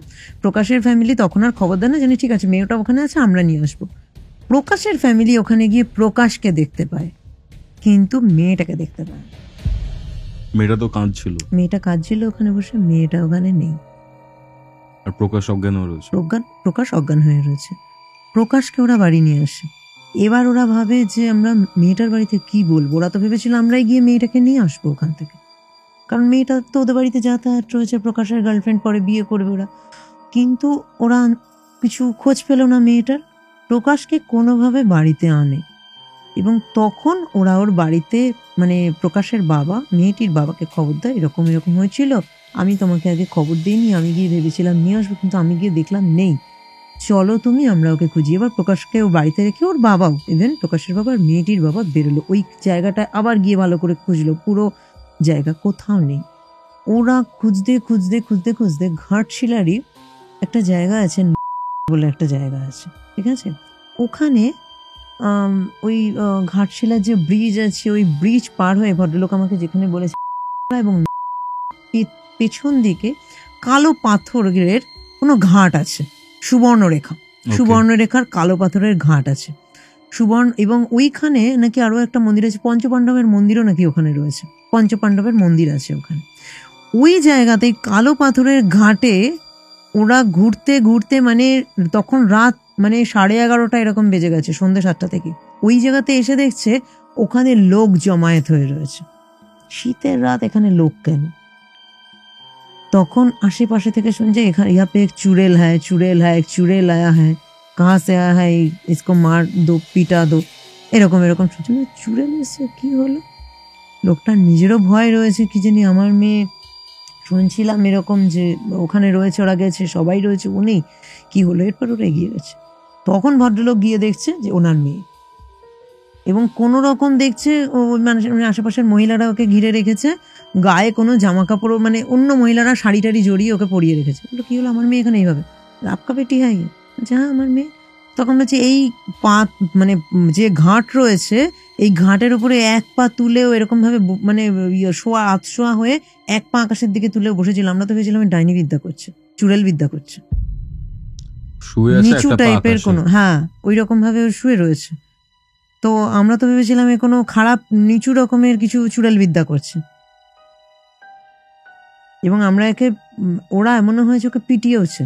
প্রকাশের ফ্যামিলি তখন আর খবর দেয় না, জানি ঠিক আছে মেয়েটা ওখানে আছে, আমরা নিয়ে আসবো। প্রকাশের ফ্যামিলি ওখানে গিয়ে প্রকাশকে দেখতে পায়, কিন্তু মেয়েটাকে দেখতে পায়। মেয়েটা তো কাঁদছিল, মেয়েটা কাঁদছিল ওখানে বসে, মেয়েটা ওখানে নেই, আর প্রকাশ অজ্ঞান হয়ে রয়েছে। প্রকাশ অজ্ঞান হয়ে রয়েছে। প্রকাশকে ওরা বাড়ি নিয়ে আসে। এবার ওরা ভাবে যে আমরা মেয়েটার বাড়িতে কি বলবো, ওরা তো ভেবেছিল আমরাই গিয়ে মেয়েটাকে নিয়ে আসবো ওখান থেকে, কারণ মেয়েটা তো ওদের বাড়িতে যাতায়াত রয়েছে, প্রকাশের গার্লফ্রেন্ড পরে বিয়ে করবে ওরা। কিন্তু ওরা কিছু খোঁজ পেল না মেয়েটার। প্রকাশকে কোনোভাবে বাড়িতে আনে, এবং তখন ওরা ওর বাড়িতে, মানে প্রকাশের বাবা মেয়েটির বাবাকে খবর দেয়, এরকম এরকম হয়েছিল, আমি তোমাকে আগে খবর দিইনি, আমি গিয়ে ভেবেছিলাম নিয়ে আসবো, কিন্তু আমি গিয়ে দেখলাম নেই, চলো তুমি, আমরা ওকে খুঁজি। এবার প্রকাশকে ও বাড়িতে রেখে ওর বাবাও, ইভেন প্রকাশের বাবা আর মেয়েটির বাবা বেরোলো, ওই জায়গাটায় আবার গিয়ে ভালো করে খুঁজলো, পুরো জায়গা কোথাও নেই। ওরা খুঁজতে খুঁজতে খুঁজতে খুঁজতে ঘাটশিলারই একটা জায়গা আছে বলে একটা জায়গা আছে, ঠিক আছে, ওখানে ওই ঘাটশিলার যে ব্রিজ আছে, ওই ব্রিজ পার হয়ে ভদ্রলোক আমাকে যেখানে বলেছে, এবং পেছন দিকে কালো পাথরের কোনো ঘাট আছে, সুবর্ণরেখার কালো পাথরের ঘাট আছে, এবং ওইখানে নাকি আরো একটা মন্দির আছে, পঞ্চপাণ্ডবের মন্দিরও নাকি ওখানে রয়েছে, পঞ্চপাণ্ডবের মন্দির আছে ওখানে। ওই জায়গাতে কালো পাথরের ঘাটে ওরা ঘুরতে ঘুরতে, মানে তখন রাত মানে 11:30 এরকম বেজে গেছে, সন্ধ্যে 7টা থেকে, ওই জায়গাতে এসে দেখছে ওখানে লোক জমায়েত হয়ে রয়েছে। শীতের রাত, এখানে লোক কেন? তখন আশেপাশে থেকে শুনছে এখানে ইয়া পে চুড়েল হ্যায়, চুড়েল আয়া হ্যায়, কাহা সে আয়া হ্যায়, ইসকো মার দো, পিটা দো, এরকম এরকম শুনছে। চুড়েল এসে কি হলো? লোকটার নিজেরও ভয় রয়েছে, কি জানি আমার মেয়ে শুনছিলাম এরকম যে ওখানে রয়েছে, ওরা গেছে, সবাই রয়েছে, ও নেই, কি হলো? এরপর ওরা এগিয়ে গেছে। তখন ভদ্রলোক গিয়ে দেখছে যে ওনার মেয়ে, এবং কোনো রকম দেখছে ও মানে আশেপাশের মহিলারা ওকে ঘিরে রেখেছে, গায়ে কোনো জামা কাপড়, মানে অন্য মহিলারা শাড়ি টাড়ি জড়িয়ে ওকে পরিয়ে রেখেছে। বললো কি হলো? আমার মেয়ে এখানে এইভাবে আপকা বেটি হয়? হ্যাঁ আমার মেয়ে। তখন বলছে এই পা, মানে যে ঘাট রয়েছে এই ঘাটের উপরে এক পা তুলেও এরকম ভাবে মানে শোয়া আতশোয়া হয়ে এক পা আকাশের দিকে তুলেও বসেছিল। আমরা তো ভেবেছিলাম ডাইনি বিদ্যা করছে, চুড়েল বিদ্যা করছে, নিচু টাইপের কোনো, হ্যাঁ ওই রকম ভাবে শুয়ে রয়েছে। তো আমরা তো ভেবেছিলাম এ কোনো খারাপ নিচু রকমের কিছু চুড়েল বিদ্যা করছে, এবং আমরা একে, ওরা এমনও হয়েছে ওকে পিটিয়েওছে,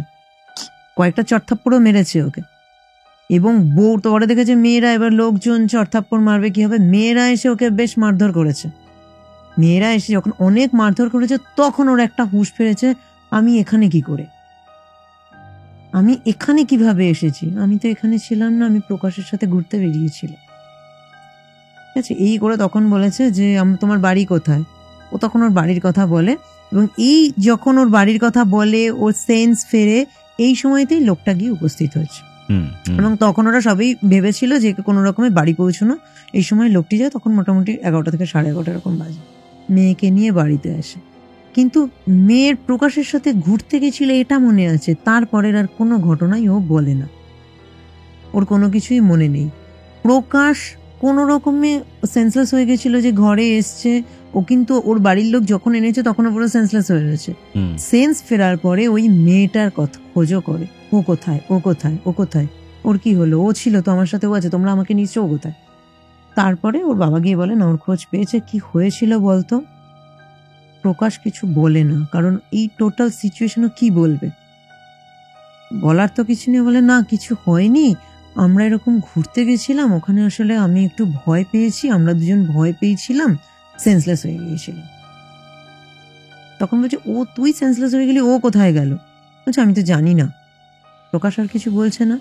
কয়েকটা চড়থাপ্পড়ও মেরেছে ওকে। এবং বউ তো ওরা দেখেছে মেয়েরা, এবার লোকজন চড়থাপ্পড় মারবে কি হবে, মেয়েরা এসে ওকে বেশ মারধর করেছে। মেয়েরা এসে যখন অনেক মারধর করেছে তখন ওর একটা হুঁশ ফিরেছে, আমি এখানে কি করে, আমি এখানে কিভাবে এসেছি, আমি তো এখানে ছিলাম না, আমি প্রকাশের সাথে ঘুরতে বেরিয়েছিলাম। ঠিক আছে, এই করে তখন বলেছে যে তোমার বাড়ি কোথায়। ও তখন ওর বাড়ির কথা বলে, এবং এই যখন ওর বাড়ির কথা বলে ওর সেন্স ফেরে, এই সময়তেই লোকটা গিয়ে উপস্থিত হয়েছে। এবং তখন ওরা সবাই ভেবেছিল যে কোনো রকমের বাড়ি পৌঁছানো। এই সময় লোকটি যায়, তখন মোটামুটি 11টা থেকে 11:30 এরকম বাজে। মেয়েকে নিয়ে বাড়িতে আসে, কিন্তু মেয়ের প্রকাশের সাথে ঘুরতে গেছিল এটা মনে আছে, তারপরের আর কোনো ঘটনাই ও বলে না, ওর কোনো কিছুই মনে নেই। প্রকাশ কোনো রকমে সেন্সলেস হয়ে গেছিল যে ঘরে এসছে ও, কিন্তু ওর বাড়ির লোক যখন এনেছে তখন পুরো সেন্সলেস হয়ে রয়েছে। সেন্স ফেরার পরে ওই মেয়েটার কথা খোঁজও করে, ও কোথায়, ও কোথায়, ও কোথায়, ওর কি হলো, ও ছিল তো আমার সাথে, ও আছে, তোমরা আমাকে নিশ্চয়, ও কোথায়। তারপরে ওর বাবা গিয়ে বলে না ওর খোঁজ পেয়েছে, কি হয়েছিল বলতো। প্রকাশ কিছু বলে না, কারণ এই টোটাল সিচুয়েশনও কি বলবে, বলার তো কিছু নেই। বলে না কিছু হয়নি, আমরা এরকম ঘুরতে গেছিলাম, ওখানে আসলে আমি একটু ভয় পেয়েছি, আমরা দুজন ভয় পেয়েছিলাম, সেন্সলেস হয়ে গিয়েছিলাম। তখন বলছে ও তুই সেন্সলেস হয়ে গেলি, ও কোথায় গেল? বলছে আমি তো জানি না। প্রকাশ আর কিছু বলছে না।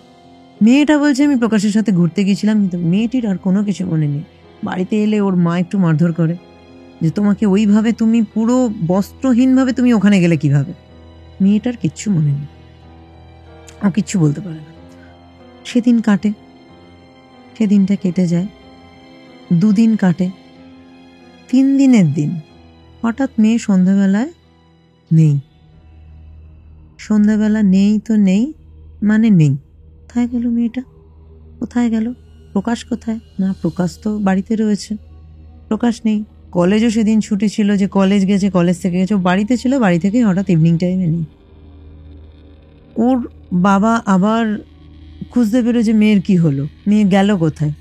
মেয়েটা বলছে আমি প্রকাশের সাথে ঘুরতে গেছিলাম, কিন্তু মেয়েটির আর কোনো কিছু মনে নেই। বাড়িতে এলে ওর মা একটু মারধর করে যে তোমাকে ওইভাবে, তুমি পুরো বস্ত্রহীনভাবে তুমি ওখানে গেলে কিভাবে। মেয়েটার কিচ্ছু মনে নেই, ও কিচ্ছু বলতে পারে না। সেদিন কাটে, সেদিনটা কেটে যায়, 2 দিন কাটে, 3 দিনের দিন হঠাৎ মেয়ে সন্ধ্যাবেলায় নেই। সন্ধ্যাবেলা নেই তো নেই, মানে নেই। কোথায় গেল মেয়েটা, কোথায় গেল? প্রকাশ কোথায়? না প্রকাশ তো বাড়িতে রয়েছে, প্রকাশ নেই। কলেজও সেদিন ছুটি ছিল, যে কলেজ গেছে, কলেজ থেকে গেছে, বাড়িতে ছিল, বাড়ি থেকে হঠাৎ ইভিনিং টাইমে নেই। ওর বাবা আবার খুঁজতে পেরেছে মেয়ের কি হলো, মেয়ে গেল কোথায়।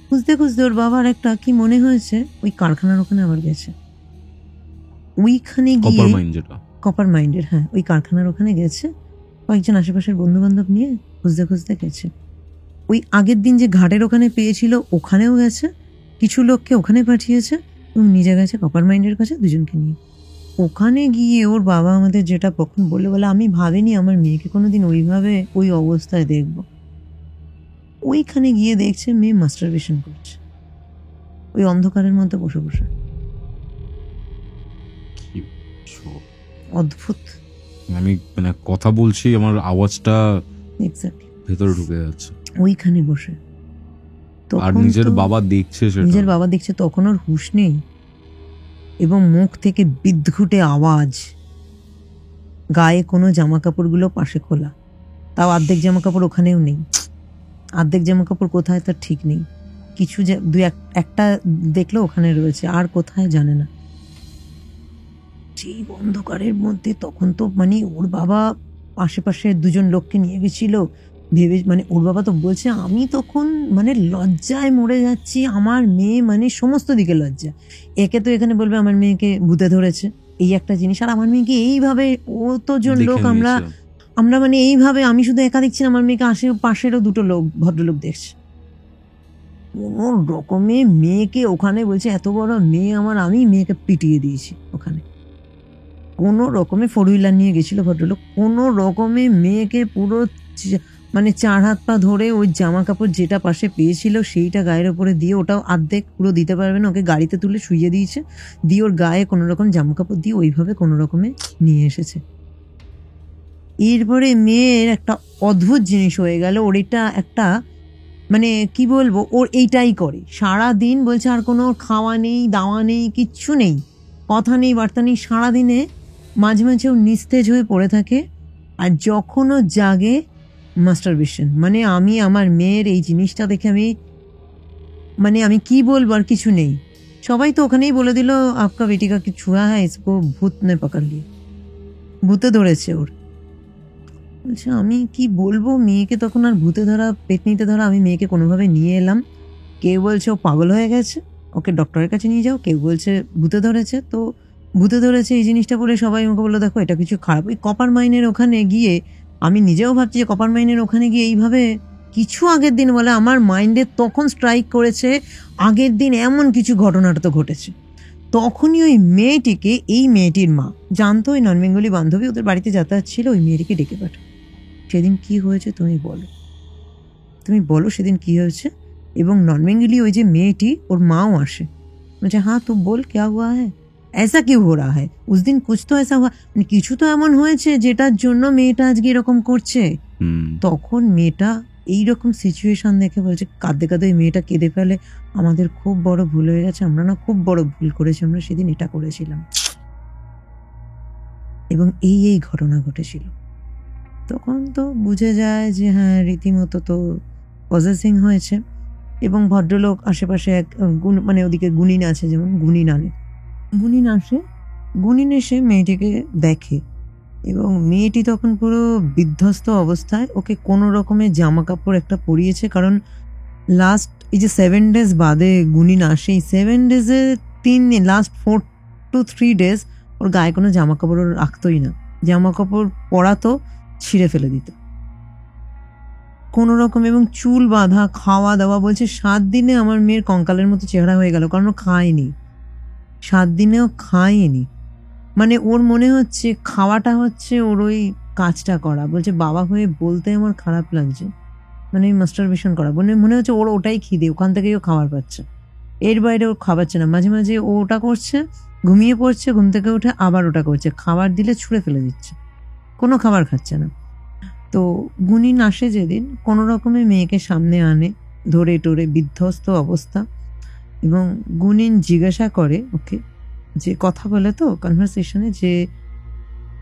খুঁজতে খুঁজতে ওর বাবার একটা কি মনে হয়েছে, ওই কারখানার ওখানে আবার গেছে। ওইখানে গিয়ে কপার মাইন্ডের, হ্যাঁ ওই কারখানার ওখানে গেছে, কয়েকজন আশেপাশের বন্ধু বান্ধব নিয়ে খুঁজতে খুঁজতে গেছে। ওই আগের দিন যে ঘাটের ওখানে পেয়েছিল ওখানেও গেছে, কিছু লোককে ওখানে পাঠিয়েছে, এবং নিজে গেছে কপার মাইন্ডের কাছে 2জনকে নিয়ে। ওখানে গিয়ে ওর বাবা আমাদের যেটা কখন বলে আমি ভাবিনি আমার মেয়েকে কোনোদিন ওইভাবে ওই অবস্থায় দেখব। ওইখানে গিয়ে দেখছে মেয়ে মাস্টারবেশন করছে, ওই অন্ধকারের মধ্যে বসে বসে। অদ্ভুত। আমি মানে কথা বলছি, আমার আওয়াজটা ভেতরে ঢুকে যাচ্ছে। ওইখানে বসে, আর নিজের বাবা দেখছে, নিজের বাবা দেখছে, তখন ওর হুঁশ নেই, এবং মুখ থেকে বিদ্ঘুটে আওয়াজ, গায়ে কোনো জামা কাপড়গুলো পাশে খোলা, তাও অর্ধেক জামা কাপড় ওখানেও নেই, অর্ধেক জামা কাপড় কোথায় তার ঠিক নেই, কিছু একটা দেখলো ওখানে রয়েছে, আর কোথায় জানে না। সেই অন্ধকারের মধ্যে তখন তো মানে ওর বাবা আশেপাশে 2জন লোককে নিয়ে গেছিল, ভেবে মানে ওর বাবা তো বলছে আমি তখন মানে লজ্জায় মরে যাচ্ছি, আমার মেয়ে মানে সমস্ত দিকে লজ্জা। একে তো এখানে বলবে আমার মেয়েকে ভূতে ধরেছে, এই একটা জিনিস, আর আমার মেয়েকে এইভাবে, ও তো জন লোক, আমরা মানে এইভাবে, আমি শুধু একা দেখছি না, আমার মেয়েকে পাশেরও 2টো লোক, ভদ্রলোক দেখছে। কোনো রকমে মেয়েকে ওখানে বলছে এত বড় মেয়ে আমার, আমি মেয়েকে পিটিয়ে দিয়েছি ওখানে। কোনো রকমে 4 হুইলার নিয়ে গেছিল ভদ্রলোক, কোনো রকমে মেয়েকে পুরো মানে 4 হাত পা ধরে ওই জামা কাপড় যেটা পাশে পেয়েছিল সেইটা গায়ের ওপরে দিয়ে, ওটাও অর্ধেক পুরো দিতে পারবে না, ওকে গাড়িতে তুলে শুইয়ে দিয়েছে, দিয়ে ওর গায়ে কোনো রকম জামা কাপড় দিয়ে ওইভাবে কোনো রকমে নিয়ে এসেছে। এরপরে মেয়ের একটা অদ্ভুত জিনিস হয়ে গেল, ওর এটা একটা মানে কি বলবো, ওর এইটাই করে সারাদিন, বলছে আর কোনো খাওয়া নেই দাওয়া নেই, কিচ্ছু নেই, কথা নেই বার্তা নেই, সারাদিনে মাঝে মাঝে ও নিস্তেজ হয়ে পড়ে থাকে। আর যখনও জাগে মাস্টারবেশন। মানে আমি আমার মেয়ের এই জিনিসটা দেখে আমি কি বলবো, আর কিছু নেই। সবাই তো ওখানেই বলে দিল আপকা বেটি কা কি ছুয়া হ্যাঁ, ইসকো ভূত নে পাকড় লিয়ে, ভূতে ধরেছে ওর। বলছে আমি কি বলবো মেয়েকে, তখন আর ভূতে ধরা পেতনিতে ধরা, আমি মেয়েকে কোনোভাবে নিয়ে এলাম। কেউ বলছে ও পাগল হয়ে গেছে, ওকে ডক্টরের কাছে নিয়ে যাও, কেউ বলছে ভূতে ধরেছে। তো ভূতে ধরেছে এই জিনিসটা বলে সবাই আমাকে বললো দেখো এটা কিছু খারাপ। ওই কপার মাইনের ওখানে গিয়ে আমি নিজেও ভাবছি যে কপার মাইনের ওখানে গিয়ে এইভাবে কিছু আগের দিন বলে আমার মাইন্ডে তখন স্ট্রাইক করেছে, আগের দিন এমন কিছু ঘটনাটা তো ঘটেছে। তখনই ওই মেয়েটিকে, এই মেয়েটির মা জানতো, ওই নন বেঙ্গলি বান্ধবী ওদের বাড়িতে যাতায়াত ছিল, ওই মেয়েটিকে ডেকে পাঠায়। সেদিন কি হয়েছে তুমি বলো সেদিন কি হয়েছে। এবং নন বেঙ্গলি ওই যে মেয়েটি, ওর মাও আসে, বলছে হ্যাঁ তো বল ক্যা হুয়া হ্যায়, ऐसा क्यों हो रहा है, उस दिन कुछ तो ऐसा हुआ, মানে কিছু তো এমন হয়েছে যেটার জন্য মেয়েটা আজকে এরকম করছে। তখন মেয়েটা এইরকম সিচুয়েশন দেখে বলছে, কাঁদতে কাঁদতে মেয়েটা কেঁদে ফেলে, আমাদের খুব বড় ভুল হয়ে গেছে, আমরা না খুব বড় ভুল করেছি, আমরা সেদিন এটা করেছিলাম এবং এই ঘটনা ঘটেছিল। তখন তো বুঝে যায় যে হ্যাঁ রীতিমতো তো পজেসিং হয়েছে। এবং ভদ্রলোক আশেপাশে এক মানে ওদিকে গুণিন আছে, যেমন গুণিন এসে মেয়েটিকে দেখে এবং মেয়েটি তখন পুরো বিধ্বস্ত অবস্থায়। ওকে কোনো রকমের জামা কাপড় একটা পরিয়েছে, কারণ লাস্ট এই যে 7 days বাদে গুণিন আসে, এই 7 days-এ লাস্ট 4 to 3 days ওর গায়ে কোনো জামা কাপড় ওর রাখতোই না, জামা কাপড় পরাতো ছিঁড়ে ফেলে দিত কোনো রকম। এবং চুল বাঁধা, খাওয়া দাওয়া, বলছে 7 দিনে আমার মেয়ের কঙ্কালের মতো চেহারা হয়ে গেল, কারণ ও খায়নি 7 দিনেও খায়নি। মানে ওর মনে হচ্ছে খাওয়াটা হচ্ছে ওর ওই কাজটা করা। বলছে বাবা হয়ে বলতে আমার খারাপ লাগছে, মানে মাস্টারবেশন করা, মনে হচ্ছে ওর ওটাই খিদে, ওখান থেকেই ও খাবার পাচ্ছে, এর বাইরে ও খাওয়াচ্ছে না। মাঝে মাঝে ও ওটা করছে, ঘুমিয়ে পড়ছে, ঘুম থেকে উঠে আবার ওটা করছে, খাবার দিলে ছুঁড়ে ফেলে দিচ্ছে, কোনো খাবার খাচ্ছে না। তো গুণিন আসে যেদিন, কোনো রকমে মেয়েকে সামনে আনে, ধরে টোরে বিধ্বস্ত অবস্থা। এবং গুণিন জিজ্ঞাসা করে ওকে, যে কথা বলে তো কনভারসেশনে, যে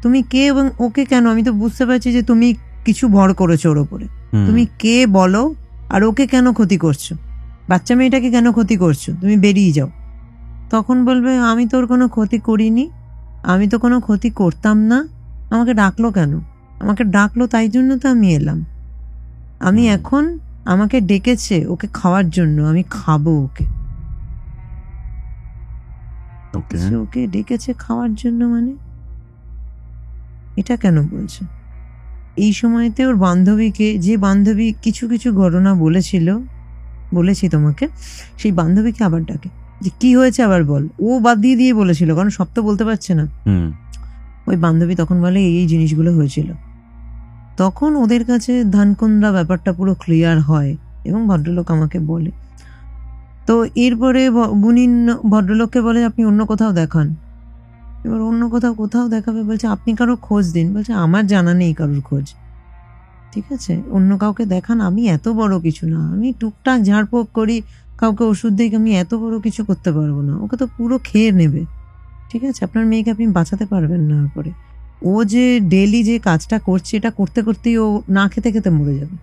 তুমি কে এবং ওকে কেন, আমি তো বুঝতে পারছি যে তুমি কিছু ভর করেছো ওর ওপরে, তুমি কে বলো, আর ওকে কেন ক্ষতি করছো, বাচ্চা মেয়েটাকে কেন ক্ষতি করছো, তুমি বেরিয়ে যাও। তখন বলবে আমি তোর কোনো ক্ষতি করিনি, আমি তো কোনো ক্ষতি করতাম না, আমাকে ডাকলো কেন, আমাকে ডাকলো তাই জন্য তো আমি এলাম, আমি এখন আমাকে ডেকেছে ওকে খাওয়ার জন্য, আমি খাবো ওকে। ওকে ডেকেছে খাওয়ার জন্য, মানে এটা কেন বলছে? এই সময়তে ওর বান্ধবীকে, যে বান্ধবী কিছু কিছু ঘটনা বলেছি তোমাকে, সেই বান্ধবীকে আবার ডাকে, যে কি হয়েছে আবার বল। ও বাদ দিয়ে বলেছিল, কারণ সব তো বলতে পারছে না। ওই বান্ধবী তখন বলে এই জিনিসগুলো হয়েছিল। তখন ওদের কাছে ধানকুন্ডা ব্যাপারটা পুরো ক্লিয়ার হয় এবং ভদ্রলোক আমাকে বলে। তো এরপরে গুণিন ভদ্রলোককে বলে আপনি অন্য কোথাও দেখান। এবার অন্য কোথাও দেখাবে, বলছে আপনি কারো খোঁজ দিন। বলছে আমার জানা নেই কারোর খোঁজ, ঠিক আছে অন্য কাউকে দেখান, আমি এত বড় কিছু না, আমি টুকটাক ঝাড়পোক করি, কাউকে ওষুধ দিই, আমি এত বড় কিছু করতে পারবো না, ওকে তো পুরো খেয়ে নেবে, ঠিক আছে আপনার মেয়েকে আপনি বাঁচাতে পারবেন না। পরে ও যে ডেলি যে কাজটা করছে, এটা করতে করতেই ও না খেতে খেতে মরে যাবে,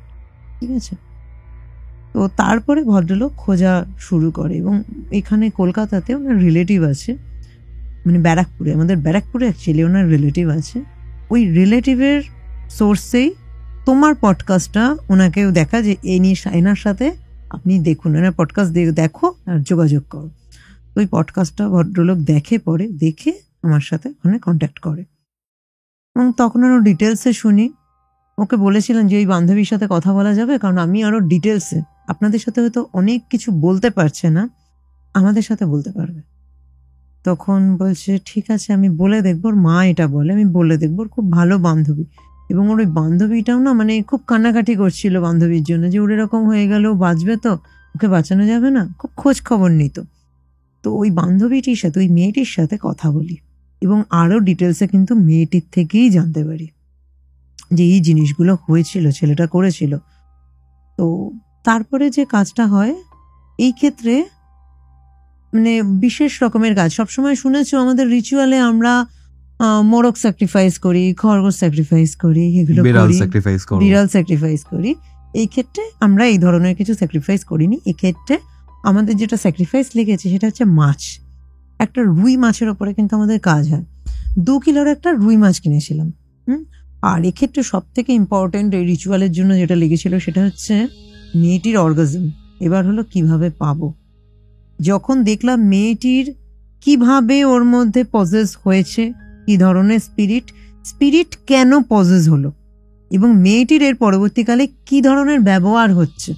ঠিক আছে। তো তারপরে ভদ্রলোক খোঁজা শুরু করে এবং এখানে কলকাতাতে ওনার রিলেটিভ আছে, মানে ব্যারাকপুরে, আমাদের ব্যারাকপুরে অ্যাকচুয়ালি ওনার রিলেটিভ আছে। ওই রিলেটিভের সোর্সেই তোমার পডকাস্টটা ওনাকেও দেখা, যে এনার সাথে আপনি দেখুন, এনার পডকাস্ট দেখো আর যোগাযোগ করো। ওই পডকাস্টটা ভদ্রলোক দেখে আমার সাথে ওখানে কন্ট্যাক্ট করে এবং তখন আরও ডিটেলসে শুনি। ওকে বলেছিলেন যে ওই বান্ধবীর সাথে কথা বলা যাবে, কারণ আমি আরও ডিটেলসে আপনাদের সাথে হয়তো অনেক কিছু বলতে পারছে না, আমাদের সাথে বলতে পারবে। তখন বলছে ঠিক আছে আমি বলে দেখবো, ওর মা এটা বলে আমি বলে দেখবো, খুব ভালো বান্ধবী, এবং ওর ওই বান্ধবীটাও না মানে খুব কান্নাকাটি করছিল বান্ধবীর জন্য, যে ওর এরকম হয়ে গেল, বাঁচবে তো, ওকে বাঁচানো যাবে না, খুব খোঁজ খবর নিত। তো ওই বান্ধবীটির সাথে, ওই মেয়েটির সাথে কথা বলি এবং আরো ডিটেলসে কিন্তু মেয়েটির থেকেই জানতে পারি যে এই জিনিসগুলো হয়েছিল, ছেলেটা করেছিল। তো তারপরে যে কাজটা হয় এই ক্ষেত্রে মানে বিশেষ রকমের কাজ। সবসময় শুনেছো আমাদের রিচুয়ালে আমরা মোরগ স্যাক্রিফাইস করি, খরগোশ স্যাক্রিফাইস করি, এগুলো বিড়াল স্যাক্রিফাইস করি। এই ক্ষেত্রে আমরা এই ধরনের কিছু স্যাক্রিফাইস করিনি। এক্ষেত্রে আমাদের যেটা স্যাক্রিফাইস লেগেছে সেটা হচ্ছে মাছ। একটা রুই মাছের ওপরে কিন্তু আমাদের কাজ হয়। 2 কিলোর একটা রুই মাছ কিনেছিলাম। আর এক্ষেত্রে সব থেকে ইম্পর্টেন্ট এই রিচুয়ালের জন্য যেটা লেগেছিল সেটা হচ্ছে মেয়েটির অর্গাজম। এবার হলো কিভাবে পাবো। যখন দেখলাম মেয়েটির কিভাবে ওর মধ্যে পজেস হয়েছে, কি ধরনের স্পিরিট কেন পজেস হলো, এবং মেয়েটির এর পরবর্তীকালে কি ধরনের ব্যবহার হচ্ছে।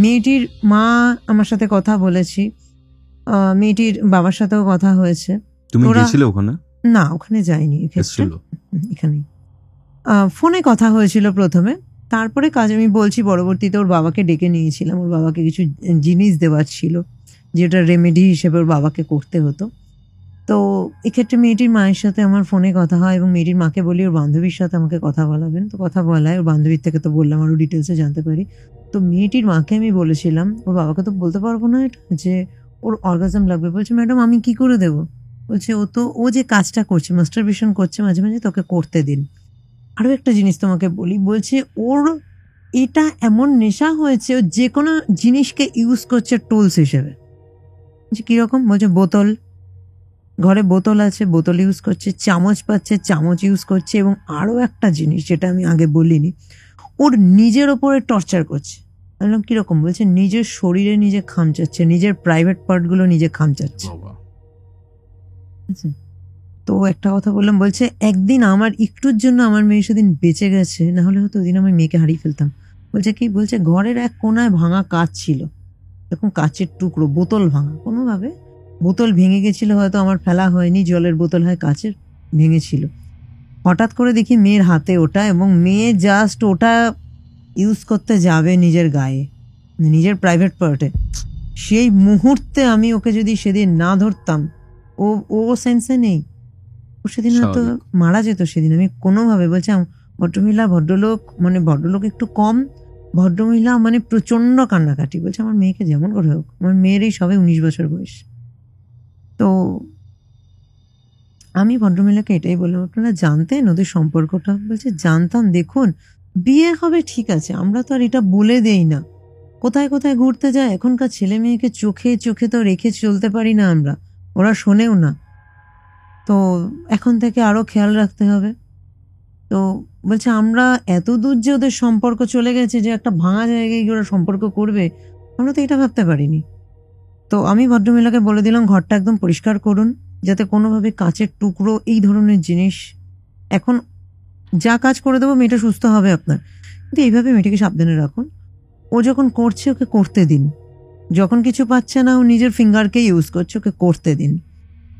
মেয়েটির মা আমার সাথে কথা বলেছি, মেয়েটির বাবার সাথেও কথা হয়েছে। তুমি গেছিলে ওখানে? না, ওখানে যাইনি, এখানে ফোনে কথা হয়েছিল প্রথমে, তারপরে কাজ আমি বলছি পরবর্তীতে ওর বাবাকে ডেকে নিয়েছিলাম। ওর বাবাকে কিছু জিনিস দেওয়ার ছিল যেটা রেমেডি হিসেবে ওর বাবাকে করতে হতো। তো এক্ষেত্রে মেয়েটির মায়ের সাথে আমার ফোনে কথা হয় এবং মেয়েটির মাকে বলি ওর বান্ধবীর সাথে আমাকে কথা বলাবেন। তো কথা বলায় ওর বান্ধবীর থেকে তো বললাম আরও ডিটেলসে জানতে পারি। তো মেয়েটির মাকে আমি বলেছিলাম, ওর বাবাকে তো বলতে পারবো না এটা, যে ওর অর্গাজম লাগবে। বলছে ম্যাডাম আমি কি করে দেবো? বলছে ও যে কাজটা করছে, মাস্টারবেশন করছে মাঝে মাঝে, তোকে করতে দিন। আরও একটা জিনিস তোমাকে বলি, বলছে ওর এটা এমন নেশা হয়েছে, ও যে কোনো জিনিসকে ইউজ করছে টুলস হিসেবে। কিরকম? বলছে বোতল, ঘরে বোতল আছে, বোতল ইউজ করছে, চামচ পাচ্ছে, চামচ ইউজ করছে, এবং আরও একটা জিনিস যেটা আমি আগে বলিনি, ওর নিজের ওপরে টর্চার করছে। বললাম কিরকম? বলছে নিজের শরীরে নিজে খামচাচ্ছে, নিজের প্রাইভেট পার্টগুলো নিজে খামচাচ্ছে। তো একটা কথা বললাম, বলছে একদিন আমার একটুর জন্য আমার মেয়ে সেদিন বেঁচে গেছে, না হলে হয়তো ওদিন আমার মেয়েকে হারিয়ে ফেলতাম। বলছে কি? বলছে ঘরের এক কোনায় ভাঙা কাঁচ ছিল, এরকম কাঁচের টুকরো, বোতল ভাঙা, কোনোভাবে বোতল ভেঙে গেছিল, হয়তো আমার ফেলা হয়নি, জলের বোতল হয় কাঁচের, ভেঙেছিল। হঠাৎ করে দেখি মেয়ের হাতে ওটা, এবং মেয়ে জাস্ট ওটা ইউজ করতে যাবে নিজের গায়ে, নিজের প্রাইভেট পার্টে। সেই মুহূর্তে আমি ওকে যদি সেদিন না ধরতাম, ও সেন্সে নেই, ও সেদিন হয়তো মারা যেত সেদিন। আমি কোনোভাবে, বলছে ভদ্রমহিলা, ভদ্রলোক, মানে ভদ্রলোক একটু কম, ভদ্রমহিলা মানে প্রচন্ড কান্নাকাটি। বলছে আমার মেয়েকে যেমন করে হোক, আমার মেয়ের এই সবে 19 বছর বয়স। তো আমি ভদ্রমহিলাকে এটাই বললাম, আপনারা জানতেন ওদের সম্পর্কটা? বলছে জানতাম। দেখুন, বিয়ে হবে ঠিক আছে, আমরা তো আর এটা বলে দেই না। কোথায় কোথায় ঘুরতে যায় এখনকার ছেলে মেয়েকে, চোখে চোখে তো রেখে চলতে পারি না আমরা, ওরা শোনেও না। তো এখন থেকে আরো খেয়াল রাখতে হবে। তো বলছে আমরা এত দূর যে ওদের সম্পর্ক চলে গেছে, যে একটা ভাঙা জায়গায় গিয়ে ওরা সম্পর্ক করবে, আমরা তো এটা ভাবতে পারিনি। তো আমি ভদ্রমহিলাকে বলে দিলাম ঘরটা একদম পরিষ্কার করুন, যাতে কোনোভাবে কাঁচের টুকরো, এই ধরনের জিনিস, এখন যা কাজ করে দেবো মেয়েটা সুস্থ হবে আপনার, কিন্তু এইভাবে মেয়েটাকে সাবধানে রাখুন। ও যখন করছে ওকে করতে দিন, যখন কিছু পাচ্ছে না ও নিজের ফিঙ্গারকে ইউজ করছে, ওকে করতে দিন।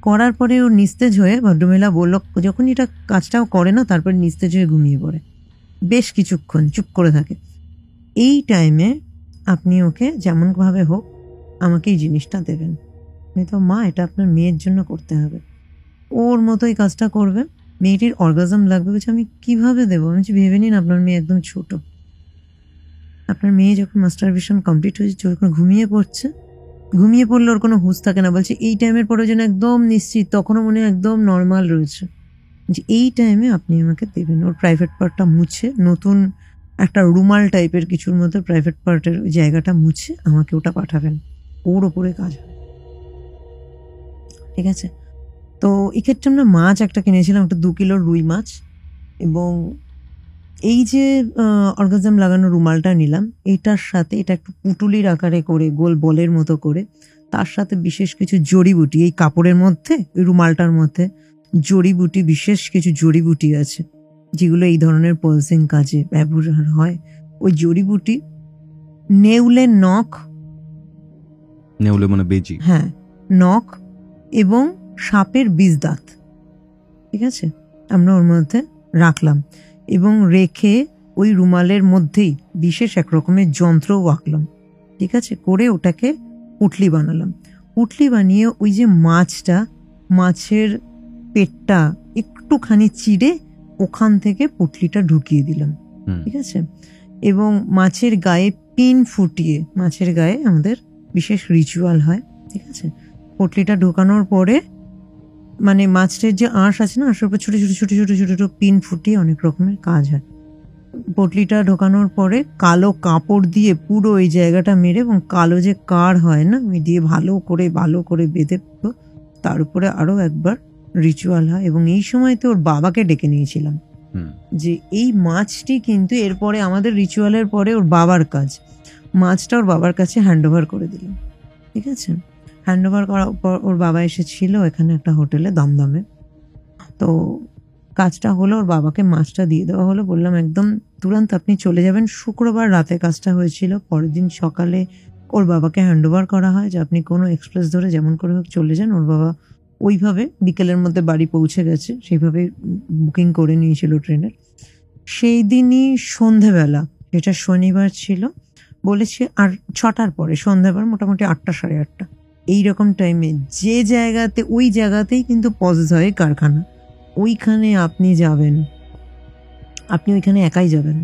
করার পরে ও নিস্তেজ হয়ে, ভদ্রমহিলা বলল, যখন এটা কাজটাও করে না তারপরে নিস্তেজ হয়ে ঘুমিয়ে পড়ে, বেশ কিছুক্ষণ চুপ করে থাকে। এই টাইমে আপনি ওকে যেমনভাবে হোক আমাকে এই জিনিসটা দেবেন। আমি তো মা, এটা আপনার মেয়ের জন্য করতে হবে, ওর মতোই কাজটা করবে, মেয়েটির অর্গাজম লাগবে। বলছে আমি কিভাবে দেবো? আমি ভেবে নিন আপনার মেয়ে একদম ছোট, আপনার মেয়ে যখন মাস্টারবেশন কমপ্লিট হয়েছে, যখন ঘুমিয়ে পড়লে ওর কোনো হুঁশ থাকে না। বলছে এই টাইমের পরে যেন একদম নিশ্চিত, তখনও মনে একদম নর্মাল রয়েছে, যে এই টাইমে আপনি আমাকে দেবেন। ওর প্রাইভেট পার্টটা মুছে, নতুন একটা রুমাল টাইপের কিছুর মধ্যে প্রাইভেট পার্টের জায়গাটা মুছে আমাকে ওটা পাঠাবেন, ওর ওপরে কাজ হবে। ঠিক আছে? তো এক্ষেত্রে আমরা মাছ একটা কিনেছিলাম, একটা 2 কিলোর রুই মাছ, এবং এই যে অর্গাজম লাগানো রুমালটা নিলাম, এটার সাথে এটা একটু পুটুলির আকারে করে, গোল বলের মতো করে, তার সাথে বিশেষ কিছু জড়িবুটি, এই কাপড়ের মধ্যে, ওই রুমালটার মধ্যে জড়িবুটি, বিশেষ কিছু জড়িবুটি আছে যেগুলো এই ধরনের পলসিং কাজে ব্যবহার হয়। ওই জড়িবুটি, নেউলের নখ, নেউলে মানে বেজি, হ্যাঁ, নখ, এবং সাপের বীজ দাঁত, ঠিক আছে, আমরা ওর মধ্যে রাখলাম। এবং রেখে ওই রুমালের মধ্যেই বিশেষ এক রকমের যন্ত্রও আঁকলাম, ঠিক আছে, করে ওটাকে পুঁটলি বানালাম। পুঁটলি বানিয়ে ওই যে মাছের পেটটা একটুখানি চিড়ে ওখান থেকে পুঁটলিটা ঢুকিয়ে দিলাম, ঠিক আছে, এবং মাছের গায়ে পিন ফুটিয়ে, মাছের গায়ে আমাদের বিশেষ রিচুয়াল হয়, ঠিক আছে, পুঁটলিটা ঢোকানোর পরে মানে মাছের যে আঁশ আছে না, আঁশের উপর ছোট ছোট ছোট ছোট ছোট ছোট পিন ফুটিয়ে অনেক রকমের কাজ হয়। পুঁটলিটা ঢোকানোর পরে কালো কাপড় দিয়ে পুরো ওই জায়গাটা মেরে, এবং কালো যে কার হয় না, ওই দিয়ে ভালো করে বেঁধে পুরো তার উপরে আরো একবার রিচুয়াল হয়। এবং এই সময় তো ওর বাবাকে ডেকে নিয়েছিলাম যে এই মাছটি কিন্তু এরপরে আমাদের রিচুয়ালের পরে ওর বাবার কাজ, মাছটা ওর বাবার কাছে হ্যান্ড ওভার করে দিলাম, ঠিক আছে। হ্যান্ড ওভার করার পর ওর বাবা এসেছিল এখানে একটা হোটেলে দমদমে, তো কাজটা হলো, ওর বাবাকে মাছটা দিয়ে দেওয়া হলো, বললাম একদম তুরন্ত আপনি চলে যাবেন। শুক্রবার রাতে কাজটা হয়েছিল, পরের দিন সকালে ওর বাবাকে হ্যান্ড ওভার করা হয় যে আপনি কোনো এক্সপ্রেস ধরে যেমন করে হোক চলে যান। ওর বাবা ওইভাবে বিকেলের মধ্যে বাড়ি পৌঁছে গেছে, সেইভাবে বুকিং করে নিয়েছিল ট্রেনের। সেই দিনই সন্ধেবেলা, যেটা শনিবার ছিল, বলেছে আর 6টার পরে, সন্ধ্যাবার মোটামুটি 8টা সাড়ে 8টা এইরকম টাইমে যে জায়গাতে, ওই জায়গাতেই কিন্তু পজেস হয় কারখানা, ওইখানে আপনি যাবেন, আপনি ওইখানে একাই যাবেন,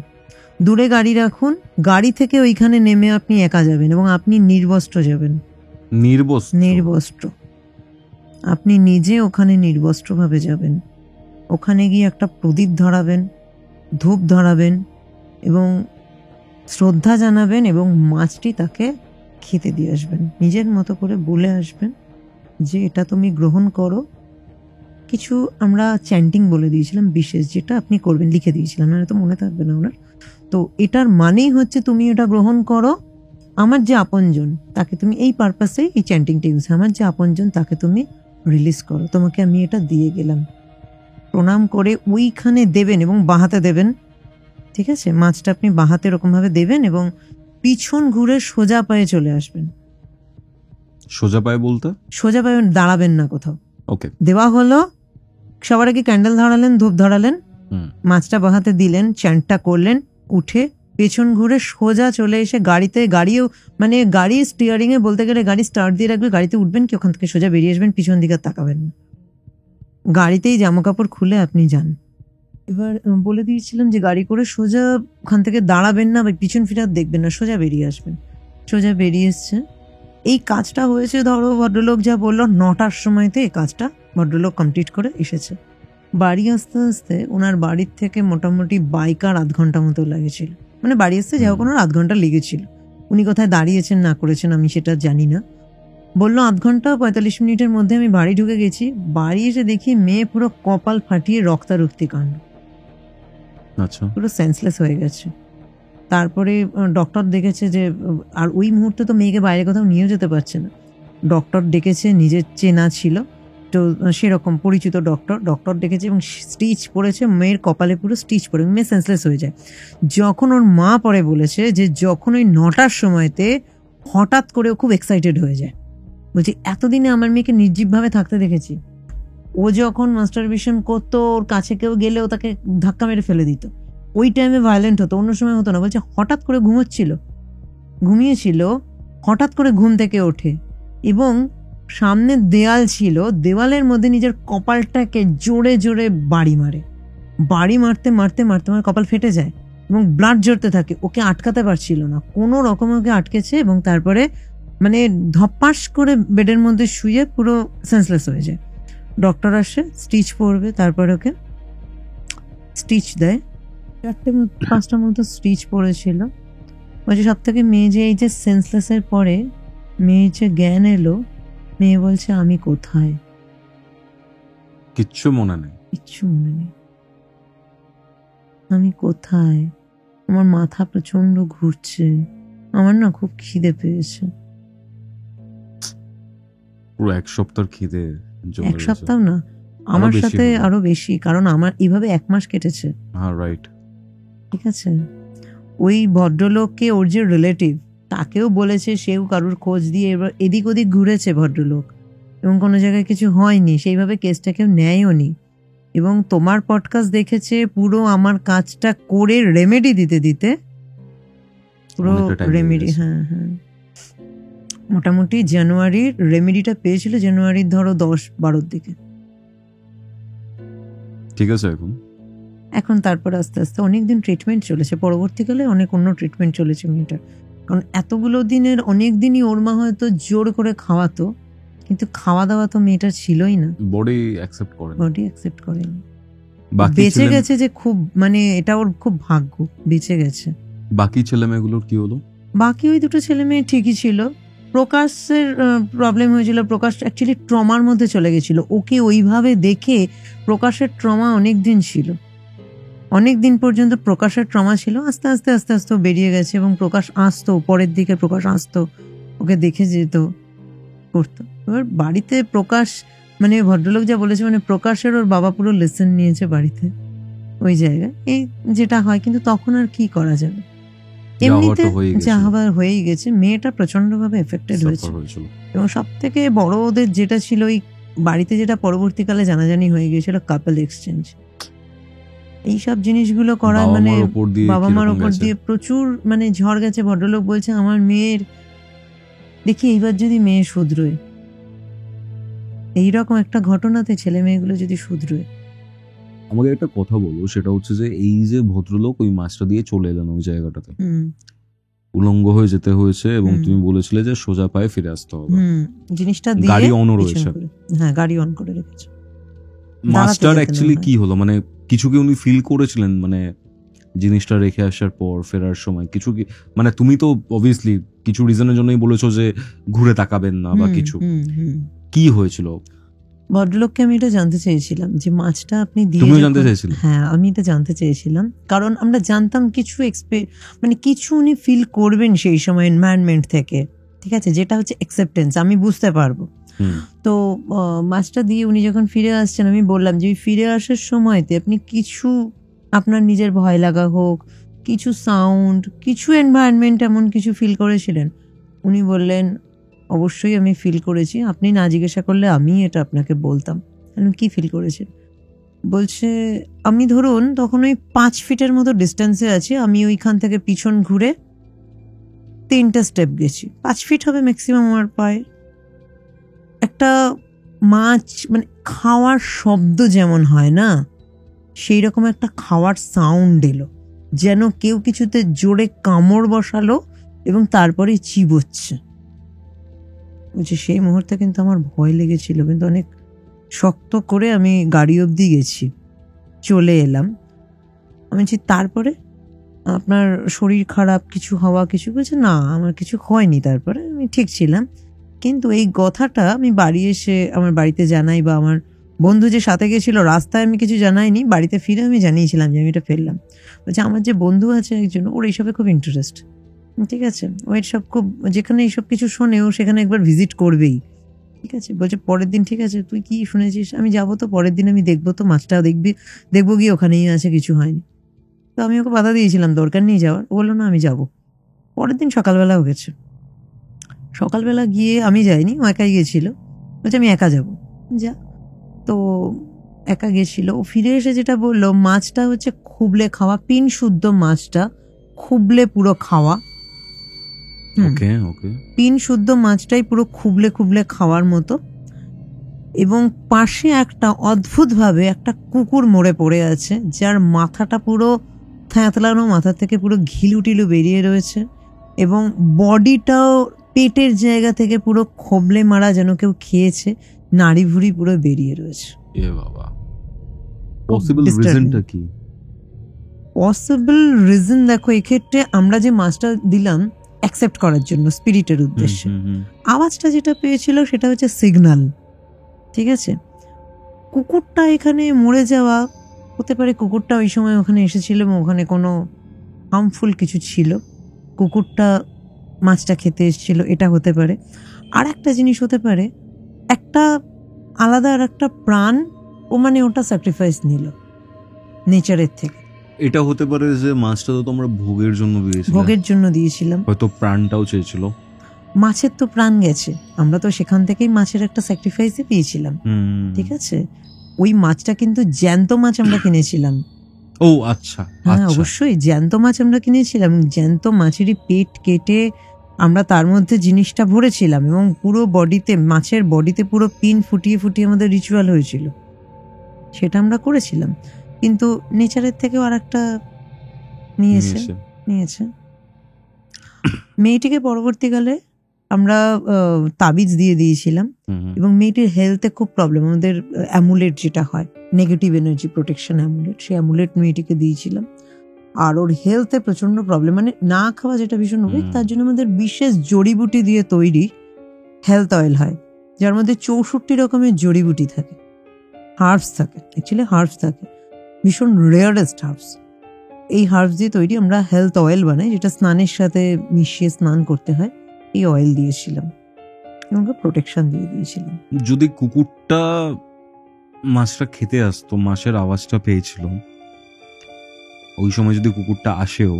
দূরে গাড়ি রাখুন, গাড়ি থেকে ওইখানে নেমে আপনি একা যাবেন এবং আপনি নির্বস্ত্র যাবেন। নির্বস্ত্র আপনি নিজে ওখানে নির্বস্ত্রভাবে যাবেন। ওখানে গিয়ে একটা প্রদীপ ধরাবেন, ধূপ ধরাবেন এবং শ্রদ্ধা জানাবেন, এবং মাছটি তাকে খেতে দিয়ে আসবেন, নিজের মতো করে বলে আসবেন যে এটা তুমি গ্রহণ করো। কিছু আমরা চ্যান্টিং বলে দিয়েছিলাম বিশেষ, যেটা আপনি করবেন, লিখে দিয়েছিলাম, না তো মনে থাকবে না ওনার। তো এটার মানেই হচ্ছে তুমি এটা গ্রহণ করো, আমার যে আপনজন তাকে তুমি, এই পারপাসে এই চ্যান্টিংটা ইউজ, আমার যে আপনজন তাকে তুমি রিলিজ করো, তোমাকে আমি এটা দিয়ে গেলাম। প্রণাম করে ওইখানে দেবেন এবং বাঁহাতে দেবেন, ঠিক আছে, মাছটা আপনি বাঁহাতে এরকমভাবে দেবেন এবং পিছন ঘুরে সোজা পায়ে চলে আসবেন। সোজা পায়ে বলতে? সোজা পায়ে দাঁড়াবেন না কোথাও। ওকে, দেওয়া হলো, সবার আগে ক্যান্ডেল ধরালেন, ধূপ ধরালেন, মাছটা বাঁহাতে দিলেন, চ্যান্টটা করলেন, উঠে পেছন ঘুরে সোজা চলে এসে গাড়িও মানে গাড়ি স্টিয়ারিং এ বলতে গেলে গাড়ি স্টার্ট দিয়ে রাখবে, গাড়িতে উঠবেন কি ওখান থেকে সোজা বেরিয়ে আসবেন, পিছন দিকে তাকাবেন না, গাড়িতেই জামা কাপড় খুলে আপনি যান। এবার বলে দিয়েছিলাম যে গাড়ি করে সোজা ওখান থেকে দাঁড়াবেন না বা পিছন ফিরাত দেখবেন না, সোজা বেরিয়ে আসবেন। সোজা বেরিয়ে এসছে। এই কাজটা হয়েছে ধরো ভদ্রলোক যা বললো 9টার সময়তে এই কাজটা ভদ্রলোক কমপ্লিট করে এসেছে। বাড়ি আসতে আসতে ওনার বাড়ির থেকে মোটামুটি বাইকার 8 ঘন্টা মতো লেগেছিল, মানে বাড়ি আসতে যাও কোনো 8 ঘন্টা লেগেছিল। উনি কোথায় দাঁড়িয়েছেন না করেছেন আমি সেটা জানি না, বললো 8 ঘন্টা 45 মিনিটের মধ্যে আমি বাড়ি ঢুকে গেছি। বাড়ি এসে দেখি মেয়ে পুরো কপাল ফাটিয়ে রক্তারক্তি কাণ্ড, পুরো সেন্সলেস হয়ে গেছে। তারপরে ডক্টর দেখেছে যে, আর ওই মুহূর্তে তো মেয়েকে বাইরে কোথাও নিয়েও যেতে পারছে না, ডক্টর ডেকেছে, নিজের চেনা ছিল তো সেরকম পরিচিত ডক্টর ডেকেছে এবং স্টিচ পড়েছে মেয়ের কপালে, পুরো স্টিচ পড়ে মেয়ে সেন্সলেস হয়ে যায়। যখন ওর মা পরে বলেছে যে যখন ওই 9টার সময়তে হঠাৎ করে খুব এক্সাইটেড হয়ে যায়, বলছি এতদিনে আমার মেয়েকে নির্জীবভাবে থাকতে দেখেছি, ও যখন মাস্টারবেশন করতো ওর কাছে কেউ গেলেও তাকে ধাক্কা মেরে ফেলে দিত, ওই টাইমে ভায়োলেন্ট হতো, অন্য সময় হতো না। বলছে হঠাৎ করে ঘুমিয়েছিল, হঠাৎ করে ঘুম থেকে ওঠে এবং সামনে দেওয়াল ছিল, দেওয়ালের মধ্যে নিজের কপালটাকে জোরে জোরে বাড়ি মারতে আমার কপাল ফেটে যায় এবং ব্লাড ঝরতে থাকে। ওকে আটকাতে পারছিল না, কোনো রকমে ওকে আটকেছে এবং তারপরে মানে ধপাস করে বেডের মধ্যে শুয়ে পুরো সেন্সলেস হয়ে যায়। ডক্টর আসে, স্টিচ পড়বে, তারপরে ওকে স্টিচ দেয়, 4-5টা মতো স্টিচ পড়েছিল। বলছে সব থেকে মেয়ে যে এই যে সেন্সলেসের পরে মেয়ের যে জ্ঞান এলো, মেয়ে বলছে আমি কোথায়, কিচ্ছু মনে নেই, আমি কোথায়, আমার মাথা প্রচন্ড ঘুরছে, আমার না খুব খিদে পেয়েছে। পুরো 1 সপ্তাহ খিদে। 1 সপ্তাহ না, আমার সাথে আরো বেশি, কারণ আমার এইভাবে 1 মাস কেটেছে। হ্যাঁ রাইট, ঠিক আছে। ওই ভদ্রলোককে ওর যে রিলেটিভ তাকেও বলেছে, সেও কারোর খোঁজ দিয়ে এবার এদিক ওদিক ঘুরেছে ভদ্রলোক এবং কোনো জায়গায় কিছু হয়নি, সেইভাবে কেসটা কেউ নেয়ও নি। এবং তোমার পডকাস্ট দেখেছে পুরো আমার কাজটা করে রেমেডি দিতে দিতে পুরো রেমেডি। হ্যাঁ হ্যাঁ, মোটামুটি জানুয়ারির রেমেডিটা পেয়েছিল জানুয়ারির ধরো 10-12 দিকে। ঠিক আছে, এখন তারপর আস্তে আস্তে অনেকদিন ট্রিটমেন্ট চলেছে, পরবর্তীকালে অনেক অন্য ট্রিটমেন্ট চলেছে মেয়েটার। কারণ এতগুলো দিনের অনেক দিনই ওর মা হয়তো জোর করে খাওয়াতো, কিন্তু খাওয়া দাওয়া তো মেয়েটার ছিলই না, বডি অ্যাকসেপ্ট করেনি। বেঁচে গেছে যে খুব, মানে এটা ওর খুব ভাগ্য, বেঁচে গেছে। বাকি ছেলে মেয়েগুলোর কি হলো? বাকি ওই দুটো ছেলে মেয়ে ঠিকই ছিল। প্রকাশের প্রবলেম হয়েছিল, প্রকাশ অ্যাকচুয়ালি ট্রমার মধ্যে চলে গেছিল। ওকে ওইভাবে দেখে প্রকাশের ট্রমা অনেক দিন ছিল, অনেক দিন পর্যন্ত প্রকাশের ট্রমা ছিল। আস্তে আস্তে আস্তে আস্তে বেরিয়ে গেছে এবং প্রকাশ আসতো, পরের দিকে প্রকাশ আসতো, ওকে দেখে যেত, করতো। এবার বাড়িতে প্রকাশ, মানে ভদ্রলোক যা বলেছে, মানে প্রকাশের ওর বাবা পুরো লেসন নিয়েছে বাড়িতে ওই জায়গায়, এই যেটা হয়। কিন্তু তখন আর কি করা যাবে, এমনিতে যা হবার হয়েই গেছে। মেয়েটা প্রচন্ড ভাবে এফেক্টেড হয়েছে এবং সব থেকে বড় ওদের যেটা ছিল ওই বাড়িতে, যেটা পরবর্তীকালে জানাজানি হয়ে গিয়েছিল, কাপল এক্সচেঞ্জ। এইসব জিনিসগুলো করা, মানে বাবা মার ওপর দিয়ে প্রচুর মানে ঝড় গেছে। ভদ্রলোক বলছে আমার মেয়ের, দেখি এইবার যদি মেয়ে শুধরোয়, এইরকম একটা ঘটনাতে ছেলে মেয়েগুলো যদি শুধরোয়। আমাকে একটা কথা বলো, সেটা হচ্ছে যে এই যে ভদ্রলোক ওই মাছটা দিয়ে চলে এলেন ওই জায়গাটাতে, উলঙ্গ হয়ে যেতে হয়েছে এবং তুমি বলেছিলে যে সোজা পায়ে ফিরে আসতে হবে, জিনিসটা দিয়ে গাড়ি অন রয়েছে। হ্যাঁ, গাড়ি অন করে রেখেছে। মাছটার অ্যাকচুয়ালি কি হলো, মানে কিছু কি উনি ফিল করেছিলেন, মানে জিনিসটা রেখে আসার পর ফেরার সময় কিছু কি, মানে তুমি তো অবভিয়াসলি কিছু রিজনের জন্যই বলেছো যে ঘুরে তাকাবেন না বা কিছু, কি হয়েছিল? ভদ্রলোককে আমি এটা জানতে চেয়েছিলাম যে মাছটা আপনি দিয়ে, তুমিও জানতে চেয়েছিলে? হ্যাঁ, আমি এটা জানতে চেয়েছিলাম, কারণ আমরা জানতাম কিছু মানে কিছু উনি ফিল করবেন সেই সময় এনভায়রনমেন্ট থেকে, ঠিক আছে, যেটা হচ্ছে অ্যাকসেপ্টেন্স, আমি বুঝতে পারবো। তো মাছটা দিয়ে উনি যখন ফিরে আসছেন, আমি বললাম যে ফিরে আসার সময়তে আপনি কিছু আপনার নিজের ভয় লাগা হোক, কিছু সাউন্ড, কিছু এনভায়রনমেন্ট এমন কিছু ফিল করেছিলেন? উনি বললেন অবশ্যই আমি ফিল করেছি, আপনি না জিজ্ঞাসা করলে আমি এটা আপনাকে বলতাম। কি ফিল করেছেন? বলছে আমি ধরুন তখন ওই 5 ফিটের মতো ডিস্টেন্সে আছি, আমি ওইখান থেকে পিছন ঘুরে 3টা স্টেপ গেছি, 5 ফিট হবে ম্যাক্সিমাম আমার পায়ে। একটা মাছ মানে খাওয়ার শব্দ যেমন হয় না, সেই রকম একটা খাওয়ার সাউন্ড এলো, যেন কেউ কিছুতে জোরে কামড় বসালো এবং তারপরে চিবোচ্ছে। বলছে সেই মুহূর্তে কিন্তু আমার ভয় লেগেছিল, কিন্তু অনেক শক্ত করে আমি গাড়ি অবধি গেছি, চলে এলাম। আমি বলছি তারপরে আপনার শরীর খারাপ কিছু হওয়া কিছু? বলছে না, আমার কিছু হয়নি, তারপরে আমি ঠিক ছিলাম। কিন্তু এই কথাটা আমি বাড়ি এসে আমার বাড়িতে জানাই, বা আমার বন্ধু যে সাথে গেছিল রাস্তায় আমি কিছু জানাইনি, বাড়িতে ফিরে আমি জানিয়েছিলাম যে আমি এটা ফেললাম। বলছে আমার যে বন্ধু আছে একজন, ওর এইসবে খুব ইন্টারেস্ট, ঠিক আছে, ও এসব খুব, যেখানে এইসব কিছু শোনে ও সেখানে একবার ভিজিট করবেই, ঠিক আছে। বলছে পরের দিন ঠিক আছে তুই কি শুনেছিস? আমি যাবো তো, পরের দিন আমি দেখবো তো মাছটা, দেখবো গিয়ে ওখানেই আছে, কিছু হয়নি। তো আমি ওকে বাধা দিয়েছিলাম দরকার নেই যাওয়ার, ও বললো না আমি যাবো। পরের দিন সকালবেলাও গেছে, সকালবেলা গিয়ে আমি যাইনি, ও একাই গেছিল। বলছে আমি একা যাবো, যা। তো একা গেছিল, ও ফিরে এসে যেটা বললো, মাছটা হচ্ছে খুবলে খাওয়া, পিন শুদ্ধ মাছটা খুবলে পুরো খাওয়া, পিন শুদ্ধ মাছটাই পুরো খুবলে খুবলে খাওয়ার মতো। এবং পাশে একটা অদ্ভুতভাবে একটা কুকুর মরে পড়ে আছে, যার মাথাটা পুরো থ্যাঁতলানো, মাথা থেকে পুরো ঘিলুটিলু বেরিয়ে রয়েছে, এবং বডিটাও পেটের জায়গা থেকে পুরো খোবলে মারা, যেন কেউ খেয়েছে, নাড়ি ভুড়ি পুরো বেরিয়ে রয়েছে। পসিবল রিজন দেখো, এক্ষেত্রে আমরা যে মাছটা দিলাম অ্যাকসেপ্ট করার জন্য স্পিরিটের উদ্দেশ্যে, আওয়াজটা যেটা পেয়েছিল সেটা হচ্ছে সিগন্যাল, ঠিক আছে। কুকুরটা এখানে মরে যাওয়া হতে পারে, কুকুরটা ওই সময় ওখানে এসেছিল এবং ওখানে কোনো হার্মফুল কিছু ছিল, কুকুরটা মাছটা খেতে এসেছিল, এটা হতে পারে। আর একটা জিনিস হতে পারে, একটা আলাদা আর একটা প্রাণ, ও মানে ওটা স্যাক্রিফাইস নিল নেচারের থেকে। এটা হতে পারে যে মাছটা তো তোমরা ভোগের জন্য দিয়েছিলে, ভোগের জন্য দিয়েছিলাম, হয়তো প্রাণটাও চেয়েছিল। মাছের তো প্রাণ গেছে, আমরা তো সেখান থেকেই মাছের একটা স্যাক্রিফাইসই পেয়েছিলাম, ঠিক আছে। ওই মাছটা কিন্তু জ্যান্ত মাছ আমরা কিনেছিলাম। ও আচ্ছা, হ্যাঁ অবশ্যই জ্যান্ত মাছ আমরা কিনেছিলাম, জ্যান্ত মাছেরই পেট কেটে আমরা তার মধ্যে জিনিসটা ভরেছিলাম এবং পুরো বডিতে, মাছের বডিতে পুরো পিন ফুটিয়ে ফুটিয়ে আমাদের রিচুয়াল হয়েছিল, সেটা আমরা করেছিলাম। কিন্তু নেচারের থেকেও আর একটা নিয়েছে। মেয়েটিকে পরবর্তীকালে আমরা তাবিজ দিয়ে দিয়েছিলাম এবং মেয়েটির হেলথে খুব প্রবলেম, আমাদের অ্যামুলেট যেটা হয় নেগেটিভ এনার্জি প্রোটেকশন অ্যামুলেট, সেই অ্যামুলেট মেয়েটিকে দিয়েছিলাম। আর ওর হেলথে প্রচন্ড প্রবলেম, মানে না খাওয়া যেটা ভীষণ উইক, তার জন্য আমাদের বিশেষ জড়িবুটি দিয়ে তৈরি হেলথ অয়েল হয়, যার মধ্যে 64 রকমের জড়িবুটি থাকে, হার্বস থাকে, অ্যাকচুয়ালি হার্বস থাকে, ভীষণ রেয়ারেস্ট হার্বস। এই হার্বস দিয়ে তৈরি আমরা হেলথ অয়েল বানাই, যেটা স্নানের সাথে মিশিয়ে স্নান করতে হয়। এই অয়েল দিয়েছিলাম এবং প্রোটেকশন দিয়ে দিয়েছিলাম। যদি কুকুরটা মাছটা খেতে আসতো, মাছের আওয়াজটা পেয়েছিল, ওই সময় যদি কুকুরটা আসেও,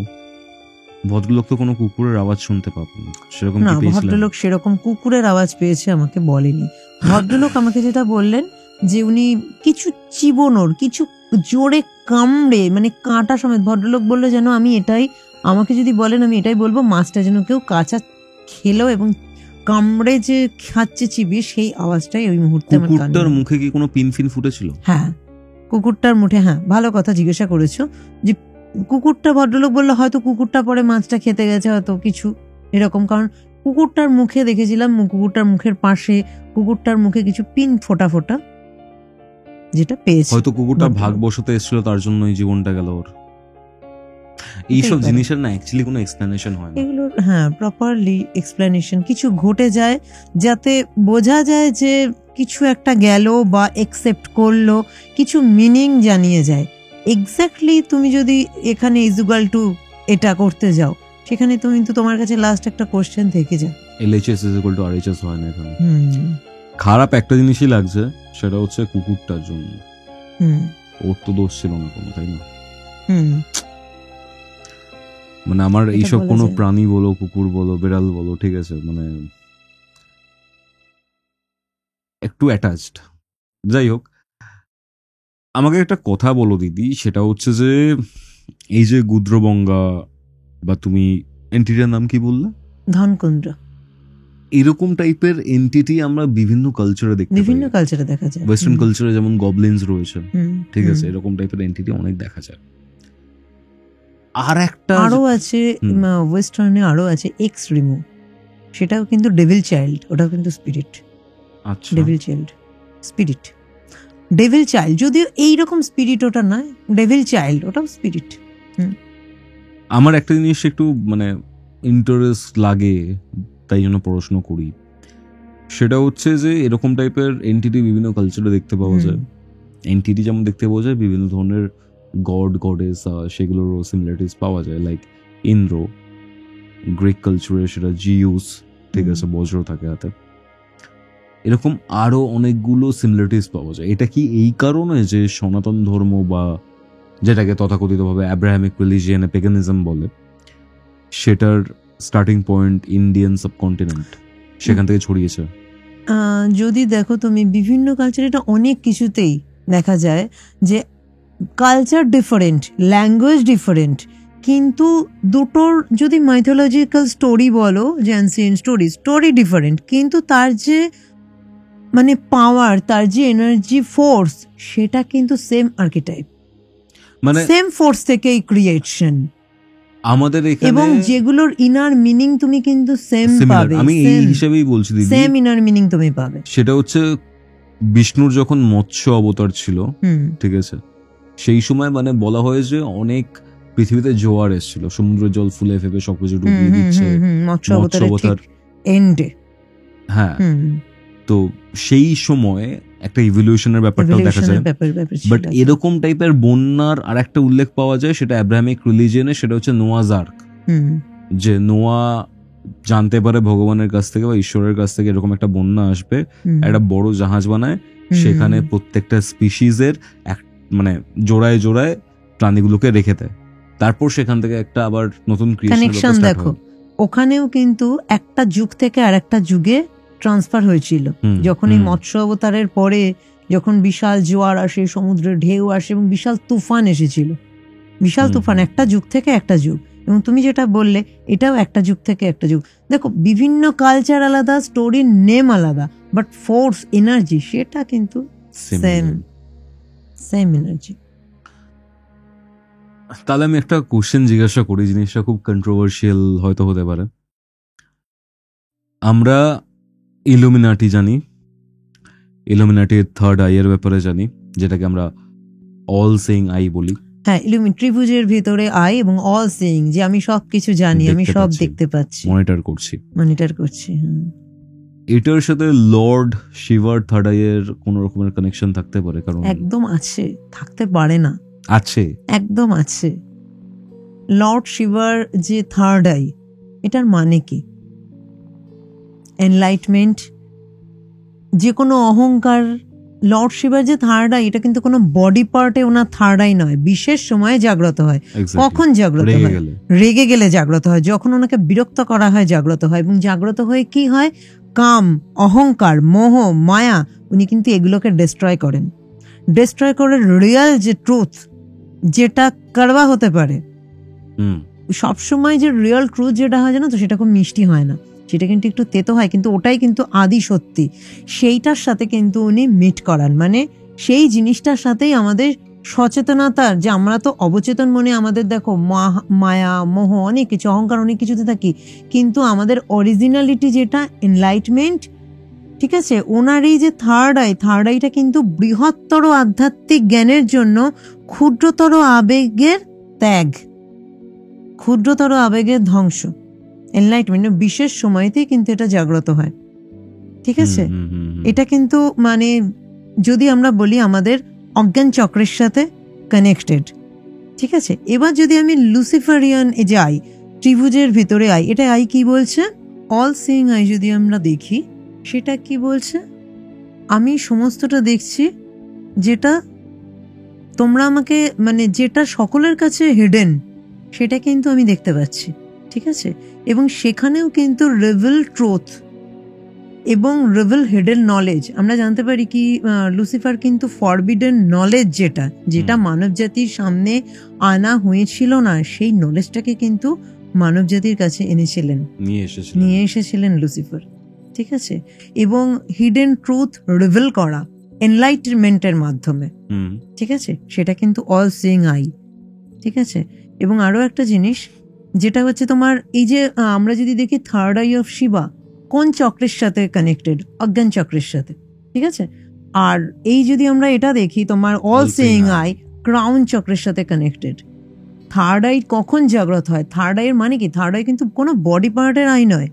ভদ্রলোক তো কোনো কুকুরের আওয়াজ শুনতে পাবেন না, সেরকম না ভদ্রলোক সেরকম কুকুরের আওয়াজ পেয়েছে আমাকে বলেনি। ভদ্রলোক আমাকে যেটা বললেন যে উনি কিছু চিবোনোর, কিছু জোরে কামড়ে, মানে কাঁটা সমেত, ভদ্রলোক বললো যেন আমি এটাই, আমাকে যদি বলেন আমি এটাই বলবো, মাছটা যেন কেউ কাঁচা খেলো এবং কামড়ে যে খাচ্ছে চিবিয়ে, সেই আওয়াজটাই ওই মুহূর্তে আমার কানে। কুকুরটার মুখে কি কোনো পিন ফিন ফুটেছিল? হ্যাঁ কুকুরটার মুখে, হ্যাঁ ভালো কথা জিজ্ঞাসা করেছো, যে কুকুরটা, ভদ্রলোক বললো হয়তো কুকুরটা পরে মাছটা খেতে গেছে, হয়তো কিছু এরকম, কারণ কুকুরটার মুখে দেখেছিলাম, কুকুরটার মুখের পাশে, কুকুরটার মুখে কিছু পিন ফোটা ফোটা, যেটা পেয়েছে। হয়তো কুকুরটা ভাগবশত এসেছিল, তার জন্যই জীবনটা গেল ওর। এইসব জিনিসের না অ্যাকচুয়ালি কোনো এক্সপ্লেনেশন হয় না এগুলোর, হ্যাঁ প্রপারলি এক্সপ্লেনেশন কিছু ঘটে যায়, যাতে বোঝা যায় যে কিছু একটা গেল বা একসেপ্ট করলো, কিছু মিনিং জানিয়ে যায়। এক্স্যাক্টলি তুমি যদি এখানে ইজুগাল টু এটা করতে যাও, সেখানে তুমি কিন্তু তোমার কাছে লাস্ট একটা কোশ্চেন থেকে যায়। LHS ইকুয়াল টু RHS হয় না এখানে। খারাপ একটা জিনিসই লাগছে, সেটা হচ্ছে কুকুরটার জন্য। ওর তো দোষ ছিল না কোনো, তাই না? মানে আমার এইসব কোনো প্রাণী বলো, কুকুর বলো, বিড়াল বলো, ঠিক আছে, মানে একটু অ্যাটাচড। যাই হোক, আমাকে একটা কথা বলো দিদি, সেটা হচ্ছে যে এই যে গুদ্রবঙ্গা বা তুমি এন্টিটির নাম কি বললে? ধনকুন্দ্র। এরকম টাইপের এন্টিটি আমরা বিভিন্ন কালচারে দেখতে পাই, বিভিন্ন কালচারে দেখা যায়। ওয়েস্টার্ন কালচারে যেমন গবলিনস রয়েছে, ঠিক আছে, এরকম টাইপের এন্টিটি অনেক দেখা যায়। আর একটা আরো আছে ওয়েস্টার্নে, আরো আছে এক্স রিমু, সেটাও কিন্তু ডেভিল চাইল্ড, ওটাও কিন্তু স্পিরিট। আচ্ছা, devil child spirit, devil child, যদিও এইরকম স্পিরিট ওটা নয়, ডেভিল চাইল্ড ওটাও স্পিরিট। আমার একটা জিনিস একটু মানে ইন্টারেস্ট লাগে, তাই জন্য পড়াশোনা করি, সেটা হচ্ছে যে এরকম টাইপের এন্টিটি বিভিন্ন কালচারে দেখতে পাওয়া যায়। এন্টিটি যেমন দেখতে পাওয়া যায়, বিভিন্ন ধরনের গড গডেস সেগুলোরও সিমিলারিটিস পাওয়া যায়। লাইক ইন্দ্র, গ্রিক কালচারে সেটা জিউস, ঠিক আছে, বজ্র থাকে হাতে, এরকম আরো অনেকগুলো সিমিলারিটিস পাওয়া যায়। এটা কি এই কারণে যে সনাতন ধর্ম বা যেটাকে তথাকথিতভাবে অ্যাব্রাহামিক রিলিজিয়ানে পেগানিজম বলে, সেটার স্টার্টিং পয়েন্ট ইন্ডিয়ান সাবকন্টিনেন্ট, সেখান থেকে ছড়িয়েছে? যদি দেখো তুমি বিভিন্ন কালচারে, এটা অনেক কিছুতেই দেখা যায় যে কালচার ডিফারেন্ট, ল্যাঙ্গুয়েজ ডিফারেন্ট, কিন্তু দুটোর যদি মাইথোলজিক্যাল স্টোরি বলো, যে অ্যানসিয়েন্ট স্টোরি ডিফারেন্ট, কিন্তু তার যে মানে পাওয়ার, তার যে এনার্জি ফোর্স, সেটা কিন্তু সেম আর্কিটাইপ, মানে সেম ফোর্স থেকেই ক্রিয়েশন আমাদের এখানে, এবং যেগুলোর ইনার মিনিং তুমি কিন্তু সেম পাবে। আমি এই হিসেবেই বলছি দিদি, সেম ইনার মিনিং তুমি পাবে। সেটা হচ্ছে বিষ্ণুর যখন মৎস্য অবতার ছিল, ঠিক আছে, সেই সময় মানে বলা হয় যে অনেক পৃথিবীতে জোয়ার এসেছিল, সমুদ্রের জল ফুলে ফেপে সবকিছু ডুবিয়ে দিচ্ছে মৎস্য অবতার এন্ডে। হ্যাঁ, তো সেই সময় একটা ইভলিউশনের ব্যাপারটাও দেখা যায়। বাট এরকম টাইপের বন্যার আর একটা উল্লেখ পাওয়া যায়, সেটা অ্যাব্রাহামিক রিলিজিয়নে, সেটা হচ্ছে নোয়াজ আর্ক। যে নোয়া জানতে পারে ভগবানের কাছ থেকে বা ঈশ্বরের কাছ থেকে এরকম একটা বন্যা আসবে, একটা বড় জাহাজ বানায়, সেখানে প্রত্যেকটা স্পিসিসের মানে জোড়ায় জোড়ায় প্রাণীগুলোকে রেখে দেয়, তারপর সেখান থেকে একটা আবার নতুন কানেকশন। দেখো ওখানেও কিন্তু একটা যুগ থেকে আর একটা যুগে ট্রান্সফার হয়েছিল। যখন এই মৎস্য অবতারের পরে যখন বিশাল জোয়ার আসে, সমুদ্রের ঢেউ আসে এবং বিশাল তুফান এসেছিল, বিশাল তুফান, একটা যুগ থেকে একটা যুগ। এবং তুমি যেটা বললে এটাও একটা যুগ থেকে একটা যুগ। দেখো বিভিন্ন কালচার আলাদা, স্টোরির নেম আলাদা, বাট ফোর্স, এনার্জি সেটা কিন্তু সেম এনার্জি। তাহলে আমি একটা কোশ্চেন জিজ্ঞাসা করি, জিনিসটা খুব কন্ট্রোভার্সিয়াল হয়তো হতে পারে। আমরা ইলুমিনাটি জানি, ইলুমিনাটির থার্ড আই এর ব্যাপারে জানি, যেটাকে আমরা অল সিইং আই বলি। হ্যাঁ, ত্রিভুজের ভিতরে আই এবং অল সিইং, যে আমি সবকিছু জানি, আমি সব দেখতে পাচ্ছি, মনিটর করছি। এটার সাথে লর্ড শিভার থার্ড আই এর কোন রকমের কানেকশন থাকতে পারে? কারণ একদম আছে, থাকতে পারে না, আছে, একদম আছে। লর্ড শিভার যে থার্ড আই, এটার মানে কি? এনলাইটমেন্ট, যে কোনো অহংকার। লর্ড শিভার যে থার্ড আই, এটা কিন্তু কোনো বডি পার্টে ওনার থার্ড আই নয়, বিশেষ সময়ে জাগ্রত হয়। কখন জাগ্রত হয়? রেগে গেলে জাগ্রত হয়, যখন ওনাকে বিরক্ত করা হয় জাগ্রত হয়। এবং জাগ্রত হয়ে কি হয়? কাম, অহংকার, মোহ, মায়া, উনি কিন্তু এগুলোকে ডিস্ট্রয় করেন। ডিস্ট্রয় করে রিয়েল যে ট্রুথ, যেটা করবা হতে পারে, সবসময় যে রিয়েল ট্রুথ যেটা হয় জানো তো, সেটা খুব মিষ্টি হয় না, সেটা কিন্তু একটু তেতো হয়, কিন্তু ওটাই কিন্তু আদি সত্যি। সেইটার সাথে কিন্তু উনি মিট করান, মানে সেই জিনিসটার সাথেই আমাদের সচেতনতার, যে আমরা তো অবচেতন মনে আমাদের দেখো মায়া, মোহ, অনেক কিছু, অহংকার, অনেক কিছুতে থাকি, কিন্তু আমাদের অরিজিনালিটি যেটা এনলাইটমেন্ট, ঠিক আছে, ওনার এই যে থার্ড আইটা কিন্তু বৃহত্তর আধ্যাত্মিক জ্ঞানের জন্য ক্ষুদ্রতর আবেগের ত্যাগ, ক্ষুদ্রতর আবেগের ধ্বংস। এনলাইটমেন্ট বিশেষ সময়তেই কিন্তু এটা জাগ্রত হয়, ঠিক আছে। এটা কিন্তু মানে যদি আমরা বলি আমাদের অজ্ঞান চক্রের সাথে কানেক্টেড, ঠিক আছে। এবার যদি আমি লুসিফারিয়ান এই যে আই, ত্রিভুজের ভিতরে আই, এটা আই কি বলছে? অল সিইং আই যদি আমরা দেখি, সেটা কি বলছে? আমি সমস্তটা দেখছি, যেটা তোমরা আমাকে, মানে যেটা সকলের কাছে হিডেন, সেটা কিন্তু আমি দেখতে পাচ্ছি, ঠিক আছে। এবং সেখানেও কিন্তু রিভিল ট্রুথ এবং রিভিল হিডেন নলেজ আমরা জানতে পারি কি, লুসিফার কিন্তু ফরবিডেন নলেজ, যেটা মানব জাতির সামনে আনা হয়েছিল না, সেই নলেজটাকে কিন্তু মানব জাতির কাছে এনেছিলেন, নিয়ে এসেছিলেন লুসিফার, ঠিক আছে। এবং হিডেন ট্রুথ রিভিল করা এনলাইটমেন্টের মাধ্যমে, ঠিক আছে, সেটা কিন্তু অল সিইং আই, ঠিক আছে। এবং আরো একটা জিনিস যেটা হচ্ছে তোমার এই যে আমরা যদি দেখি থার্ড আই অফ শিবা কোন চক্রের সাথে কানেক্টেড? অজ্ঞান চক্রের সাথে, ঠিক আছে। আর এই যদি আমরা এটা দেখি তোমার অল সিইং আই ক্রাউন চক্রের সাথে কানেক্টেড। থার্ড আই কখন জাগ্রত হয়? থার্ড আই এর মানে কি? থার্ড আই কিন্তু কোনো বডি পার্টের আই নয়,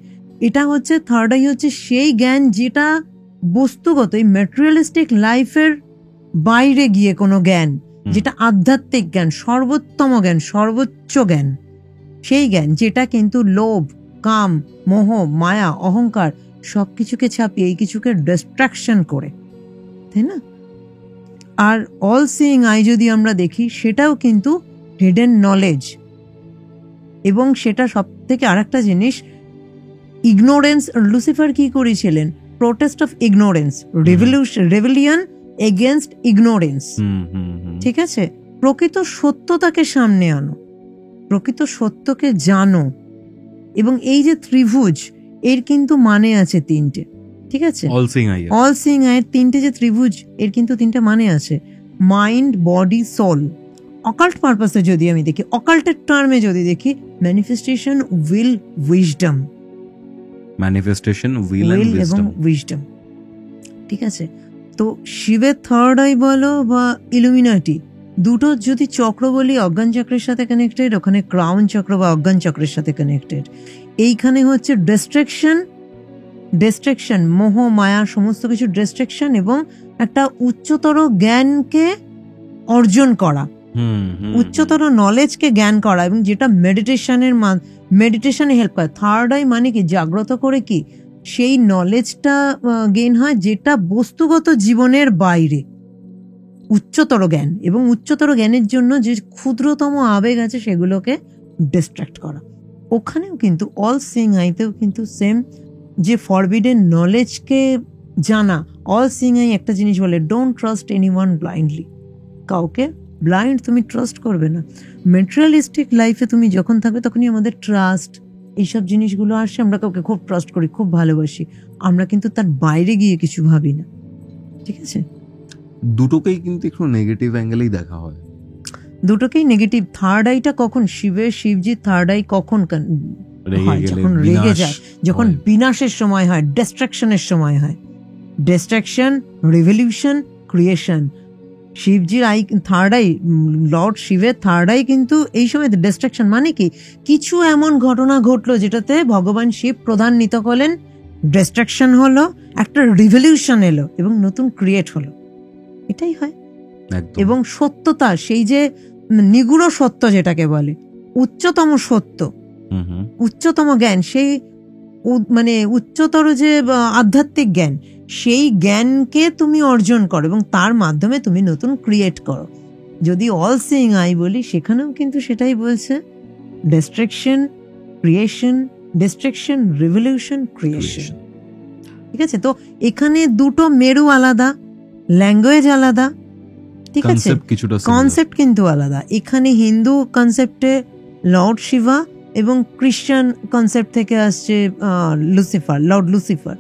এটা হচ্ছে থার্ড আই হচ্ছে সেই জ্ঞান যেটা বস্তুগত, এই ম্যাটেরিয়ালিস্টিক লাইফের বাইরে গিয়ে কোনো জ্ঞান, যেটা আধ্যাত্মিক জ্ঞান, সর্বোত্তম জ্ঞান, সর্বোচ্চ জ্ঞান, সেই জ্ঞান যেটা কিন্তু লোভ, কাম, মোহ, মায়া, অহংকার সবকিছুকে ছাপিয়ে এই কিছুকে ডিস্ট্রাকশন করে, তাই না? আর অল সিইং আই যদি আমরা দেখি, সেটাও কিন্তু হিডেন নলেজ। এবং সেটা সব থেকে আর একটা জিনিস, ইগনোরেন্স। লুসিফার কি করেছিলেন? Protest of ignorance, revolution against ignorance, ঠিক আছে। প্রকৃত সত্যতাকে সামনে আনো, প্রকৃত সত্যকে জানো। এবং এই যে ত্রিভুজ, এর কিন্তু মানে আছে তিনটে, ঠিক আছে। অল সিইং আই এর তিনটে যে ত্রিভুজ, এর কিন্তু তিনটে মানে আছে, মাইন্ড, বডি, সোল। অকাল্ট পারপাসে যদি আমি দেখি, অকাল্টের টার্মে যদি দেখি, ম্যানিফেস্টেশন, উইল, উইজডম, এবং উইজডম, ঠিক আছে। তো শিবের থার্ড আই বলো বা ইলুমিনাটি, দুটো যদি চক্র বলি অজ্ঞান চক্রের সাথে কানেক্টেড, ওখানে ক্রাউন চক্র বা অজ্ঞান চক্রের সাথে কানেক্টেড। এইখানে হচ্ছে ডিস্ট্রাকশন, মোহ, মায়া, সমস্ত কিছু ডিস্ট্রাকশন, এবং একটা উচ্চতর জ্ঞানকে অর্জন করা, উচ্চতর নলেজকে জ্ঞান করা, এবং যেটা মেডিটেশনে হেল্প করে। থার্ড আই মানে কি? জাগ্রত করে কি সেই নলেজটা গেইন হয় যেটা বস্তুগত জীবনের বাইরে, উচ্চতর জ্ঞান। এবং উচ্চতর জ্ঞানের জন্য যে ক্ষুদ্রতম আবেগ আছে সেগুলোকে ডিস্ট্রাক্ট করা। ওখানেও কিন্তু অল সিইং আইতেও কিন্তু সেম, যে ফরবিডেন নলেজকে জানা, অল সিং আই একটা জিনিস বলে, ডোন্ট ট্রাস্ট এনিওয়ান ব্লাইন্ডলি। কাউকে ব্লাইন্ড তুমি ট্রাস্ট করবে না। মেটেরিয়ালিস্টিক লাইফে তুমি যখন থাকবে তখনই আমাদের ট্রাস্ট এইসব জিনিসগুলো আসে। আমরা কাউকে খুব ট্রাস্ট করি, খুব ভালোবাসি, আমরা কিন্তু তার বাইরে গিয়ে কিছু ভাবি না, ঠিক আছে? দুটোকেই কিন্তু একটু নেগেটিভ অ্যাঙ্গেলেই দেখা হয়, দুটোকেই নেগেটিভ। থার্ড আইটা কখন শিবজির থার্ড আই কখন হয়? যখন রেগে যায়, যখন বিনাশের সময় হয়, ডিস্ট্রাকশনের সময় হয়। Destruction, revolution, creation. শিবজির আই থার্ড আই, লর্ড শিবের থার্ড আই কিন্তু এই সময় ডিস্ট্রাকশন। মানে কি, কিছু এমন ঘটনা ঘটলো যেটাতে ভগবান শিব প্রধান্বিত হলেন, ডিস্ট্রাকশন হলো, একটা রিভলিউশন এলো এবং নতুন ক্রিয়েট হলো। এটাই হয়। এবং সত্যতা, সেই যে নিগুড় সত্য যেটাকে বলে, উচ্চতম সত্য, উচ্চতম জ্ঞান, সেই মানে উচ্চতর যে আধ্যাত্মিক জ্ঞান, সেই জ্ঞানকে তুমি অর্জন করো এবং তার মাধ্যমে তুমি নতুন ক্রিয়েট করো। যদি অল সিইং আই বলি, সেখানেও কিন্তু সেটাই বলছে, destruction, creation, destruction, revolution, creation. ঠিক আছে? তো এখানে দুটো মেরু আলাদা, ল্যাঙ্গুয়েজ আলাদা, ঠিক আছে, কনসেপ্ট কিন্তু আলাদা। এখানে হিন্দু কনসেপ্টে লর্ড শিবা এবং খ্রিস্টান কনসেপ্ট থেকে আসছে লুসিফার, লর্ড লুসিফার।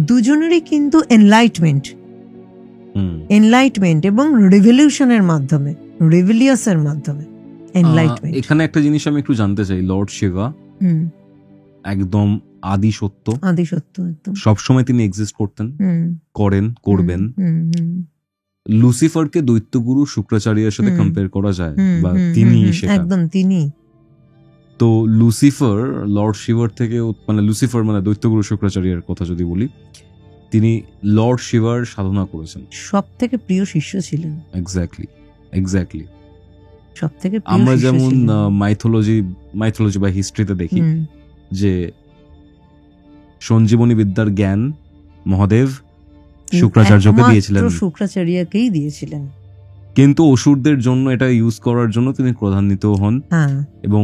দুজনেরই কিন্তু এনলাইটমেন্ট এবং রিভলিউশনের মাধ্যমে, রিভিলিয়াসের মাধ্যমে এনলাইটমেন্ট। এখানে একটা জিনিস আমি একটু জানতে চাই, লর্ড শিবা একদম আদি সত্য, একদম সবসময় তিনি এক্সিস্ট করতেন, করবেন। লুসিফারকে দৈত্যগুরু শুক্রাচার্যের সাথে কম্পেয়ার করা যায়, বা তিনি একদম তিনি। তো লুসিফার লর্ড শিবার থেকে, মানে লুসিফার মানে দৈত্যগুরু শুক্রাচার্যের কথা যদি বলি, তিনি লর্ড শিবার সাধনা করেছেন, সব থেকে প্রিয় শিষ্য ছিলেন। এক্স্যাক্টলি। সব থেকে আমরা যেমন মাইথোলজি বা হিস্ট্রিতে দেখি যে সঞ্জীবনী বিদ্যার জ্ঞান মহাদেব শুক্রাচার্যকে দিয়েছিলেন, কিন্তু অসুরদের জন্য এটা ইউজ করার জন্য তিনি ক্রধান্বিত হন। এবং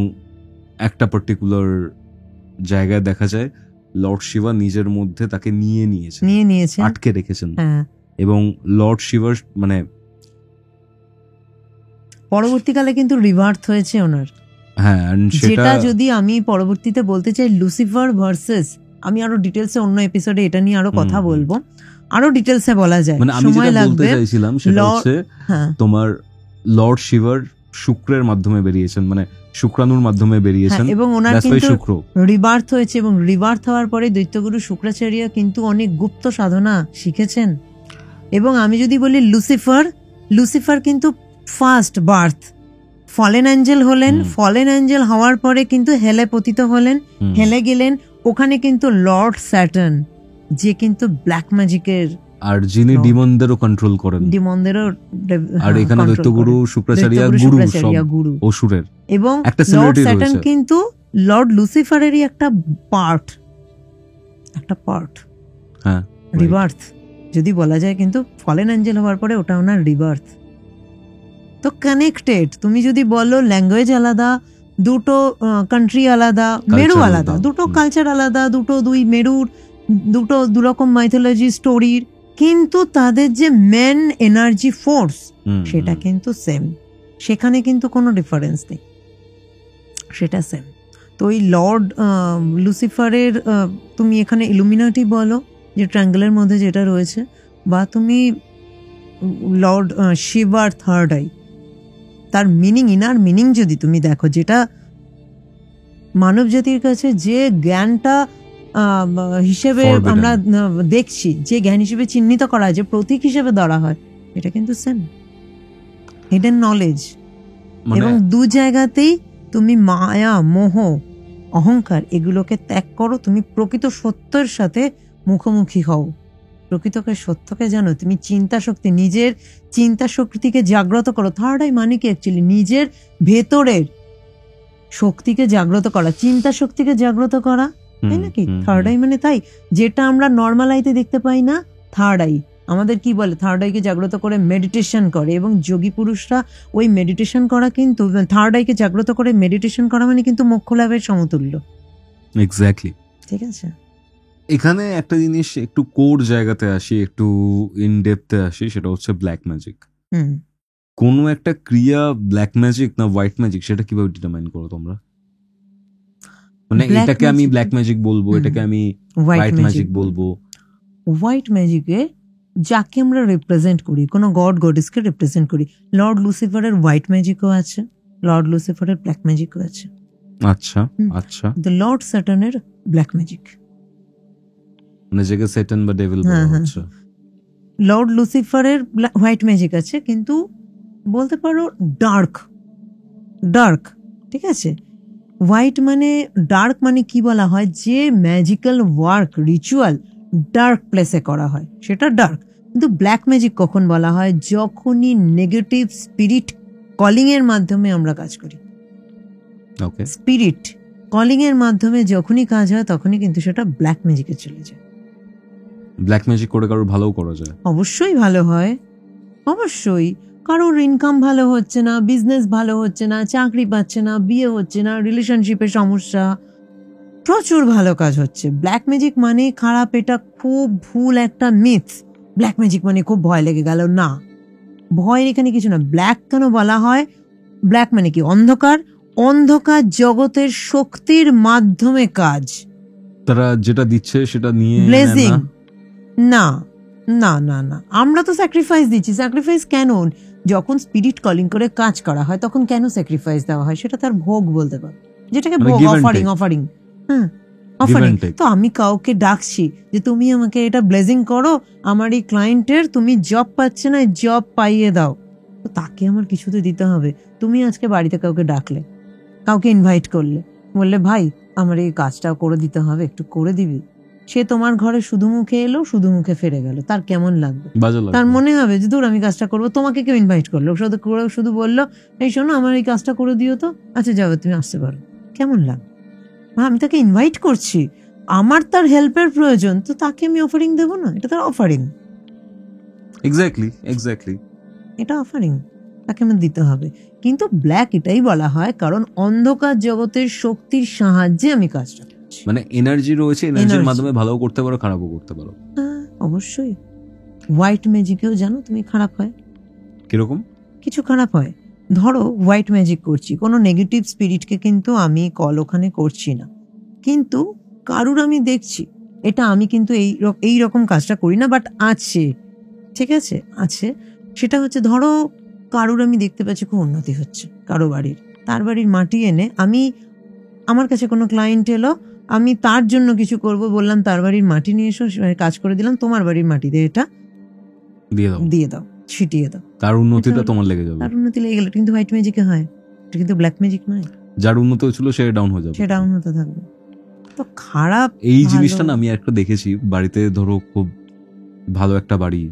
একটা পার্টিকুলার জায়গায় দেখা যায় লর্ড শিবা নিজের মধ্যে তাকে নিয়ে নিয়েছেন, আটকে রেখেছেন। এবং লর্ড শিবার মানে পরবর্তীকালে কিন্তু রিভার্ট হয়েছে ওনার। যেটা যদি আমি পরবর্তীতে বলতে চাই, লুসিফার ভার্সেস, আমি আরো ডিটেলসে অন্য এপিসোডে এটা নিয়ে আরো কথা বলবো, আরো ডিটেলসে বলা যায়, মানে আমি যেটা বলতে চাইছিলাম সেটা হচ্ছে তোমার লর্ড শিবার শুক্রের মাধ্যমে বেরিয়েছেন, মানে শুক্রাণুর মাধ্যমে বেরিয়েছেন, এবং ওনার কিন্তু রিবার্থ হয়েছে। এবং রিবার্থ হওয়ার পরে দৈত্যগুরু শুক্রাচার্য কিন্তু অনেক গুপ্ত সাধনা শিখেছেন। এবং আমি যদি বলি লুসিফার কিন্তু ফার্স্ট বার্থ ফলেন অ্যাঞ্জেল হলেন, ফলেন অ্যাঞ্জেল হওয়ার পরে কিন্তু হেলে পতিত হলেন, হেলে গেলেন। ওখানে কিন্তু লর্ড স্যাটার্ন, যে কিন্তু ব্ল্যাক ম্যাজিকের, আর যিনি ডিমনদেরও কন্ট্রোল করেন, আর এখানে দৈত্যগুরু শুক্রাচার্য গুরু অসুরের। এবং লর্ড স্যাটার্ন কিন্তু লর্ড লুসিফারেরই একটা পার্ট, রিবার্থ যদি বলা যায়। কিন্তু ফলেন অ্যাঞ্জেল হওয়ার পরে ওটা ওনার রিবার্থ। তো কানেক্টেড। তুমি যদি বলো ল্যাঙ্গুয়েজ আলাদা, দুটো কান্ট্রি আলাদা, মেরু আলাদা, দুটো কালচার আলাদা, দুই মেরুর দুরকম মাইথোলজি স্টোরির, কিন্তু তাদের যে মেন এনার্জি ফোর্স সেটা কিন্তু সেম। সেখানে কিন্তু কোনো ডিফারেন্স নেই, সেটা সেম। তো ওই লর্ড লুসিফারের তুমি এখানে ইলুমিনাটি বলো, যে ট্রায়াঙ্গেলের মধ্যে যেটা রয়েছে, বা তুমি লর্ড শিবার থার্ড আই, তার ইনার মিনিং যদি তুমি দেখো, যেটা মানব জাতির কাছে যে জ্ঞানটা হিসেবে আমরা দেখছি, যে জ্ঞান হিসেবে চিহ্নিত করা হয়, যে প্রতীক হিসেবে ধরা হয়, এটা কিন্তু সেম হিডেন নলেজ। এবং দু জায়গাতেই তুমি মায়া, মোহ, অহংকার এগুলোকে ত্যাগ করো, তুমি প্রকৃত সত্যের সাথে মুখোমুখি হও, প্রকৃতকে সত্যকে জানো। তুমি চিন্তা শক্তি, নিজের চিন্তা শক্তিকে জাগ্রত করো। থার্ড আই মানে কি অ্যাকচুয়ালি নিজের ভেতরের শক্তিকে জাগ্রত করা, চিন্তা শক্তিকে জাগ্রত করা, তাই নাকি? থার্ড আই মানে তাই, যেটা আমরা নর্মাল আইতে দেখতে পাই না। থার্ড আই আমাদের কি বলে, থার্ড আইকে জাগ্রত করে মেডিটেশন করে, এবং যোগী পুরুষরা ওই মেডিটেশন করা, কিন্তু থার্ড আইকে জাগ্রত করে মেডিটেশন করা মানে কিন্তু মোক্ষ লাভের সমতুল্য। এক্স্যাক্টলি, ঠিক আছে। এখানে একটা জিনিস একটু কোর জায়গাতে আসি, একটু ইন ডেপথে আসি, সেটা হচ্ছে ব্ল্যাক ম্যাজিক। কোনো একটা ক্রিয়া ব্ল্যাক ম্যাজিক না হোয়াইট ম্যাজিক, সেটা কিভাবে ডিটারমাইন করো তোমরা? মানে এটাকে আমি ব্ল্যাক ম্যাজিক বলবো, এটাকে আমি হোয়াইট ম্যাজিক বলবো। হোয়াইট ম্যাজিকে যাকে আমরা রিপ্রেজেন্ট করি, কোনো গড গডেসকে রিপ্রেজেন্ট করি, লর্ড লুসিফারের হোয়াইট ম্যাজিকও আছে, লর্ড লুসিফারের ব্ল্যাক ম্যাজিকও আছে। আচ্ছা আচ্ছা। দ্য লর্ড স্যাটার্নের ব্ল্যাক ম্যাজিক, মানে যেকে স্যাটার্ন বা ডেভিল বলা হচ্ছে। লর্ড লুসিফারের হোয়াইট ম্যাজিক আছে, কিন্তু বলতে পারো ডার্ক ডার্ক, ঠিক আছে। হোয়াইট মানে ডার্ক, মানে কি বলা হয়, যে ম্যাজিক্যাল ওয়ার্ক রিচুয়াল ডার্ক প্লেসে করা হয় সেটা ডার্ক। কিন্তু ব্ল্যাক ম্যাজিক কখন বলা হয়, যখনই নেগেটিভ স্পিরিট কলিং এর মাধ্যমে আমরা কাজ করি। ওকে, স্পিরিট কলিং এর মাধ্যমে যখনই কাজ হয় তখনই কিন্তু সেটা ব্ল্যাক ম্যাজিকে চলে যায়। ব্ল্যাক ম্যাজিক করে কারোর ভালোও করা যায়? অবশ্যই ভালো হয়, অবশ্যই। কারোর ইনকাম ভালো হচ্ছে না, বিজনেস ভালো হচ্ছে না, চাকরি পাচ্ছে না, বিয়ে হচ্ছে না, রিলেশনশিপের সমস্যা, প্রচুর ভালো কাজ হচ্ছে। ব্ল্যাক ম্যাজিক মানে খারাপ, এটা খুব ভুল একটা মিথ। ব্ল্যাক ম্যাজিক মানে খুব ভয় লেগে গেল, না, ভয়ের এখানে কিছু না। ব্ল্যাক কেন বলা হয়, ব্ল্যাক মানে কি, অন্ধকার, অন্ধকার জগতের শক্তির মাধ্যমে কাজ। তারা যেটা দিচ্ছে সেটা নিয়ে ব্লেজিং, না না না না, আমরা তো স্যাক্রিফাইস দিচ্ছি। স্যাক্রিফাইস কেন, যখন স্পিরিট কলিং করে কাজ করা হয় তখন কেন স্যাক্রিফাইস দেওয়া হয়, সেটা তার ভোগ বলতে পারো, যেটাকে ভোগ, অফারিং, অফারিং। হ্যাঁ, অফারিং। তো আমি কাউকে ডাকছি যে তুমি আমাকে এটা ব্লেজিং করো, আমার এই ক্লায়েন্টের তুমি জব পাচ্ছে না, জব পাইয়ে দাও, তো তাকে আমার কিছুতে দিতে হবে। তুমি আজকে বাড়িতে কাউকে ডাকলে, কাউকে ইনভাইট করলে, বললে ভাই আমার এই কাজটা করে দিতে হবে, একটু করে দিবি, সে তোমার ঘরে শুধু মুখে এলো, শুধু মুখে ফিরে গেল, তার কেমন লাগবে? তার মনে হবে যে দূর, আমি কাজটা করবো, তোমাকে কেউ ইনভাইট করলো, শুধু বললো এই শোনো আমার এই কাজটা করে দিও তো, আচ্ছা যাবে, তুমি আসতে পারো, কেমন লাগবে? আমি তাকে ইনভাইট করছি, আমার তার হেল্পের প্রয়োজন, তো তাকে আমি অফারিং দেবো না? এটা তার অফারিং। এক্স্যাক্টলি এক্স্যাক্টলি, এটা অফারিং, তাকে আমার দিতে হবে। কিন্তু ব্ল্যাক এটাই বলা হয় কারণ অন্ধকার জগতের শক্তির সাহায্যে আমি কাজটা, মানে এনার্জি রয়েছে, এনার্জির মাধ্যমে ভালো করতে পারো, খারাপও করতে পারো। অবশ্যই। হোয়াইট ম্যাজিকেও জানো তুমি খারাপ হয়, কিরকম কিছু খারাপ হয়। ধরো হোয়াইট ম্যাজিক করছি, কোনো নেগেটিভ স্পিরিটকে কিন্তু আমি কল ওখানে করছি না, কিন্তু কারুর আমি দেখছি, এটা আমি কিন্তু এই রকম কাজটা করি না, বাট আছে, ঠিক আছে, আছে। সেটা হচ্ছে ধরো কারুর আমি দেখতে পাচ্ছি খুব উন্নতি হচ্ছে, কারো বাড়ির, তার বাড়ির মাটি এনে আমি, আমার কাছে কোনো ক্লায়েন্ট এলো, আমি তার জন্য কিছু করব, বললাম তার বাড়ির মাটি নিয়ে এসো, কাজ করে দিলাম, তোমার বাড়ির মাটিতে এটা দিয়ে দাও, ছিটিয়ে দাও, তার উন্নতিটা তোমার লেগে যাবে, তার উন্নতি লেগে গেল। কিন্তু হোয়াইট ম্যাজিকে হয়, এটা কিন্তু ব্ল্যাক ম্যাজিক নয়। যার উন্নতি হচ্ছিল সে ডাউন হয়ে যাবে, সে ডাউন হতে থাকবে। তো খারাপ এই জিনিসটা না আমি একটা দেখেছি বাড়িতে, ধরো খুব ভালো একটা বাড়ি,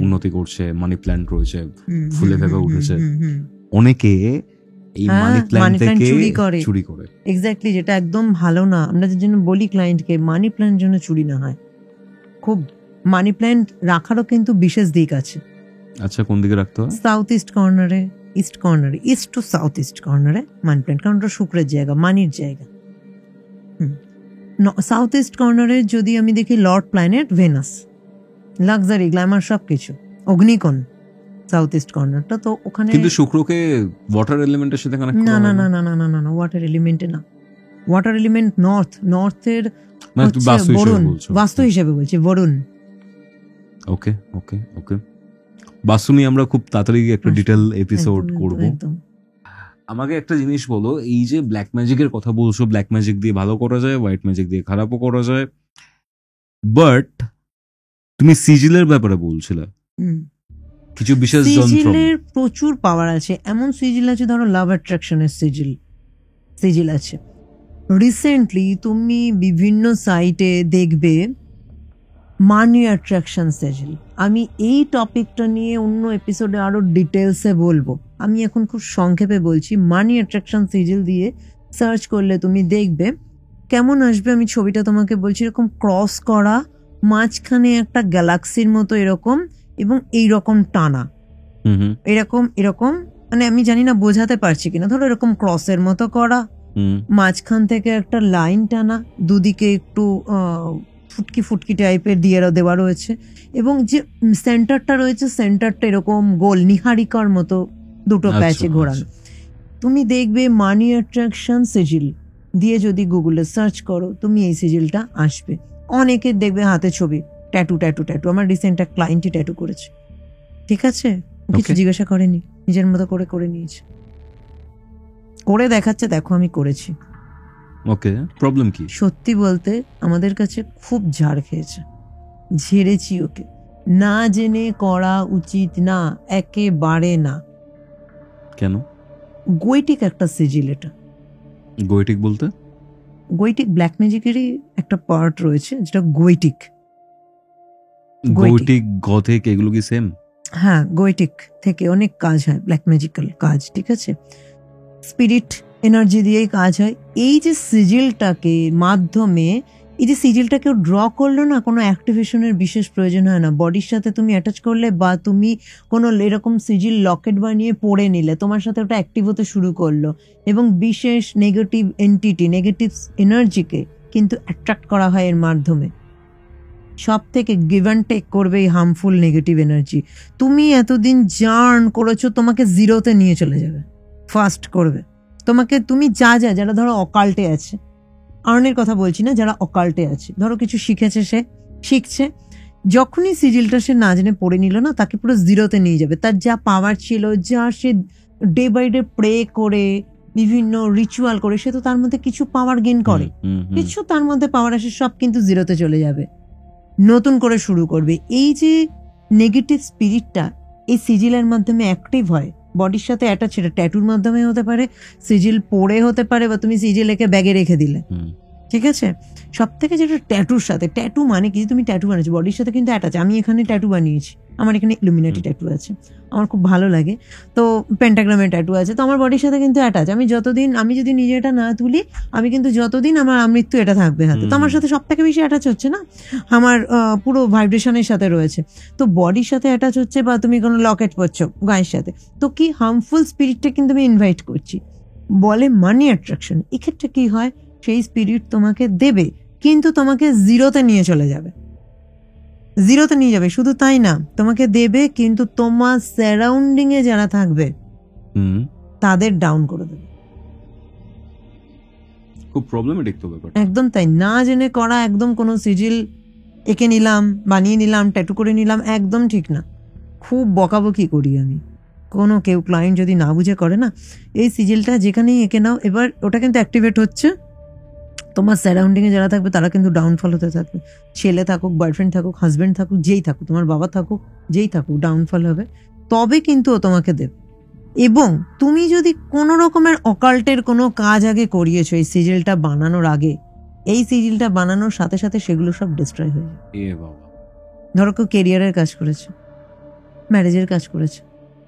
উন্নতি করছে, মানি প্ল্যান্ট রয়েছে, ফুলে ফেপে উঠেছে, অনেকে এই মানি প্ল্যান্ট থেকে চুরি করে। এক্স্যাক্টলি, যেটা একদম ভালো না। আমরা যে জন্য বলি ক্লায়েন্টকে মানি প্ল্যান্ট যেন চুরি না হয়, খুব মানি প্ল্যান্ট রাখারও কিন্তু বিশেষ দিক আছে। আচ্ছা, কোন দিকে রাখতে হয়? সাউথ ইস্ট কর্নারে, ইস্ট কর্নারে, ইস্ট টু সাউথ ইস্ট কর্নারে মানি প্ল্যান্ট, কারণ ওটা শুক্রের জায়গা, মানির জায়গা। সাউথ ইস্ট কর্নারে যদি আমি দেখি lord planet Venus, luxury, glamour, সবকিছু, অগ্নিকোণ, সাউথ ইস্ট কর্নারটা, তো ওখানে কিন্তু শুক্রকে ওয়াটার এলিমেন্টের সাথে কানেক্ট না না না না না না না, ওয়াটার এলিমেন্টে না। ওয়াটার এলিমেন্ট নর্থের বরুণ, বাস্তু হিসেবে বলছি, বরুণ। ওকে ওকে ওকে, বাস্তু নিয়ে আমরা খুব তাড়াতাড়ি একটা ডিটেল এপিসোড করব। আমাকে একটা জিনিস বলো, এই যে ব্ল্যাক ম্যাজিকের কথা বলছো, ব্ল্যাক ম্যাজিক দিয়ে ভালো করা যায়, হোয়াইট ম্যাজিক দিয়ে খারাপও করা যায়, বাট তুমি সিজিলের ব্যাপারে বলছিলে, কিছু বিশেষ সিজিলের প্রচুর পাওয়ার আছে। এমন সিজিল আছে, ধরো লাভ অ্যাট্রাকশনের সিজিল আছে। রিসেন্টলি তুমি বিভিন্ন সাইটে দেখবে মানি অ্যাট্রাকশন সিজিল। আমি এই টপিকটা নিয়ে অন্য এপিসোডে আরো ডিটেলসে বলবো, আমি এখন খুব সংক্ষেপে বলছি। মানি অ্যাট্রাকশন সিজিল দিয়ে সার্চ করলে তুমি দেখবে কেমন আসবে। আমি ছবিটা তোমাকে বলছি, এরকম ক্রস করা, মাঝখানে একটা গ্যালাক্সির মতো এরকম, এবং এইরকম টানা, এরকম এরকম, মানে আমি জানি না বোঝাতে পারছি কিনা। ধরো এরকম ক্রসের মতো করা, মাঝখান থেকে একটা লাইন টানা, দুদিকে একটু ফুটকি ফুটকি টাইপের দিয়ে দেওয়া রয়েছে, এবং যে সেন্টারটা রয়েছে সেন্টারটা এরকম গোল নিহারিকার মতো দুটো প্যাচে ঘোরানো। তুমি দেখবে মানি অ্যাট্রাকশন সিজিল দিয়ে যদি গুগলে সার্চ করো তুমি এই সিজিলটা আসবে। অনেকের দেখবে হাতে ছবি ট্যাটু ট্যাটু ট্যাটু। আমার রিসেন্ট এক ক্লায়েন্টই ট্যাটু করেছে, ঠিক আছে, কিছু জিজ্ঞাসা করেনি, নিজের মতো করে করে নিয়েছে, করে দেখাচ্ছে দেখো আমি করেছি। ওকে, প্রবলেম কি? সত্যি বলতে আমাদের কাছে খুব ঝাড় খেয়েছে, ঝেড়েছি ওকে। না জেনে করা উচিত না, একেবারে না। কেন? গৈটিক একটা সিজিল এটা। গৈটিক বলতে? গৈটিক ব্ল্যাক ম্যাজিকেরই একটা পার্ট রয়েছে যেটা গৈটিক। গৈটিক গথিক এগুলো কি সেম? হ্যাঁ, গৈটিক থেকে অনেক কাজ হয়, ব্ল্যাক ম্যাজিক্যাল কাজ, ঠিক আছে, স্পিরিট এনার্জি দিয়েই কাজ হয়। এই যে সিজিলটাকে মাধ্যমে, এই যে সিজিলটা কেউ ড্র করলো না, কোনো অ্যাক্টিভেশনের বিশেষ প্রয়োজন হয় না। বডির সাথে তুমি অ্যাটাচ করলে বা তুমি কোনো এরকম সিজিল লকেট বানিয়ে পরে নিলে তোমার সাথে ওটা অ্যাক্টিভ হতে শুরু করলো, এবং বিশেষ নেগেটিভ এন্টিটি, নেগেটিভ এনার্জিকে কিন্তু অ্যাট্রাক্ট করা হয় এর মাধ্যমে। সব থেকে গিভ অ্যান্ড টেক করবে এই হার্মফুল নেগেটিভ এনার্জি। তুমি এতদিন জার্ন করেছো, তোমাকে জিরোতে নিয়ে চলে যাবে, ফাস্ট করবে তোমাকে। তুমি যারা ধরো অকাল্টে আছে, আর্নের কথা বলছি না, যারা অকাল্টে আছে, ধরো কিছু শিখেছে, সে শিখছে, যখনই সিজিলটা সে না জেনে পড়ে নিল না, তাকে পুরো জিরোতে নিয়ে যাবে। তার যা পাওয়ার ছিল, যা সে ডে বাই ডে প্রে করে বিভিন্ন রিচুয়াল করে, সে তো তার মধ্যে কিছু পাওয়ার গেইন করে, কিছু তার মধ্যে পাওয়ার আসে, সব কিন্তু জিরোতে চলে যাবে, নতুন করে শুরু করবে। এই যে নেগেটিভ স্পিরিটটা এই সিজিলের মাধ্যমে অ্যাক্টিভ হয়, বডির সাথে অ্যাটাচ, সেটা ট্যাটুর মাধ্যমে হতে পারে, সিজিল পরে হতে পারে, বা তুমি সিজিল একে ব্যাগে রেখে দিলে, ঠিক আছে। সব থেকে যেটা ট্যাটুর সাথে, ট্যাটু মানে কি, তুমি ট্যাটু বানিয়েছো বডির সাথে কিন্তু অ্যাটাচ। আমি এখানে ট্যাটু বানিয়েছি, আমার এখানে ইলুমিনাটি ট্যাটু আছে, আমার খুব ভালো লাগে, তো পেন্টাগ্রামের ট্যাটু আছে, তো আমার বডির সাথে কিন্তু অ্যাটাচ। আমি যদি নিজে এটা না তুলি, আমি কিন্তু যতদিন আমার আমৃত্যু এটা থাকবে হাতে, তো আমার সাথে সব থেকে বেশি অ্যাটাচ হচ্ছে না, আমার পুরো ভাইব্রেশনের সাথে রয়েছে, তো বডির সাথে অ্যাটাচ হচ্ছে। বা তুমি কোনো লকেট পরছো গায়ের সাথে, তো কি হার্মফুল স্পিরিটটা কিন্তু আমি ইনভাইট করছি, বলে মানি অ্যাট্রাকশন। এক্ষেত্রে কি হয়, সেই স্পিরিট তোমাকে দেবে কিন্তু তোমাকে জিরোতে নিয়ে চলে যাবে, জিরোতে নিয়ে যাবে। শুধু তাই না, তোমাকে দেবে কিন্তু তোমার সারাউন্ডিং এ যারা থাকবে তাদের ডাউন করে দেবে। খুব প্রবলেমেটিক তো ব্যাপারটা। একদম তাই, না জেনে করা একদম কোনো সিজিল এঁকে নিলাম, বানিয়ে নিলাম, ট্যাটু করে নিলাম, একদম ঠিক না। খুব বকাবকি করি আমি, কোনো কেউ ক্লায়েন্ট যদি না বুঝে করে না, এই সিজিলটা যেখানেই এঁকে নাও, এবার ওটা কিন্তু অ্যাক্টিভেট হচ্ছে, তোমার সারাউন্ডিংয়ে যারা থাকবে তারা কিন্তু ডাউনফল হতে থাকবে। ছেলে থাকুক, বয়ফ্রেন্ড থাকুক, হাজব্যান্ড থাকুক, যেই থাকুক, তোমার বাবা থাকুক, যেই থাকুক, ডাউনফল হবে, তবে কিন্তু ও তোমাকে দেবে। এবং তুমি যদি কোনো রকমের অকাল্টের কোনো কাজ আগে করিয়েছো এই সিজিলটা বানানোর আগে, এই সিজিলটা বানানোর সাথে সাথে সেগুলো সব ডিস্ট্রয় হয়ে যায়। ধরো কেউ কেরিয়ারের কাজ করেছে, ম্যারেজের কাজ করেছে,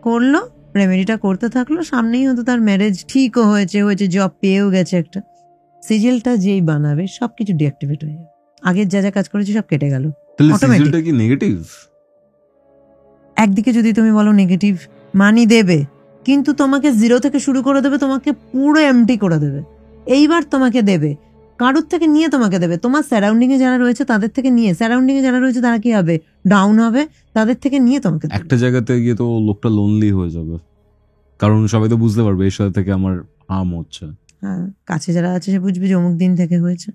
করলো, রেমেডিটা করতে থাকলো, সামনেই হয়তো তার ম্যারেজ ঠিকও হয়েছে, জব পেয়েও গেছে একটা, সিজিলটা যেই বানাবে সবকিছু ডিঅ্যাক্টিভেট হয়ে যাবে, আগের যা যা কাজ করেছে সব কেটে গেল। সিজিলটা কি নেগেটিভ? একদিকে যদি তুমি বলো নেগেটিভ, মানি দেবে কিন্তু তোমাকে জিরো থেকে শুরু করে দেবে, তোমাকে পুরো এমটি করে দেবে। এইবার তোমাকে দেবে, কারোর থেকে নিয়ে তোমাকে দেবে, তোমার সারাউন্ডিং এ যারা রয়েছে তাদের থেকে নিয়ে, সারাউন্ডিং এ যারা রয়েছে তারা কি হবে, ডাউন হবে, তাদের থেকে নিয়ে তোমাকে দেবে। একটা জায়গাতে গিয়ে তো লোকটা লোনলি হয়ে যাবে, কারণ সবাই তো বুঝতে পারবে এর সাথে থেকে আমার হার্ম হচ্ছে। হ্যাঁ, কাছে যারা আছে সে বুঝবে যে অমুক দিন থেকে হয়েছে।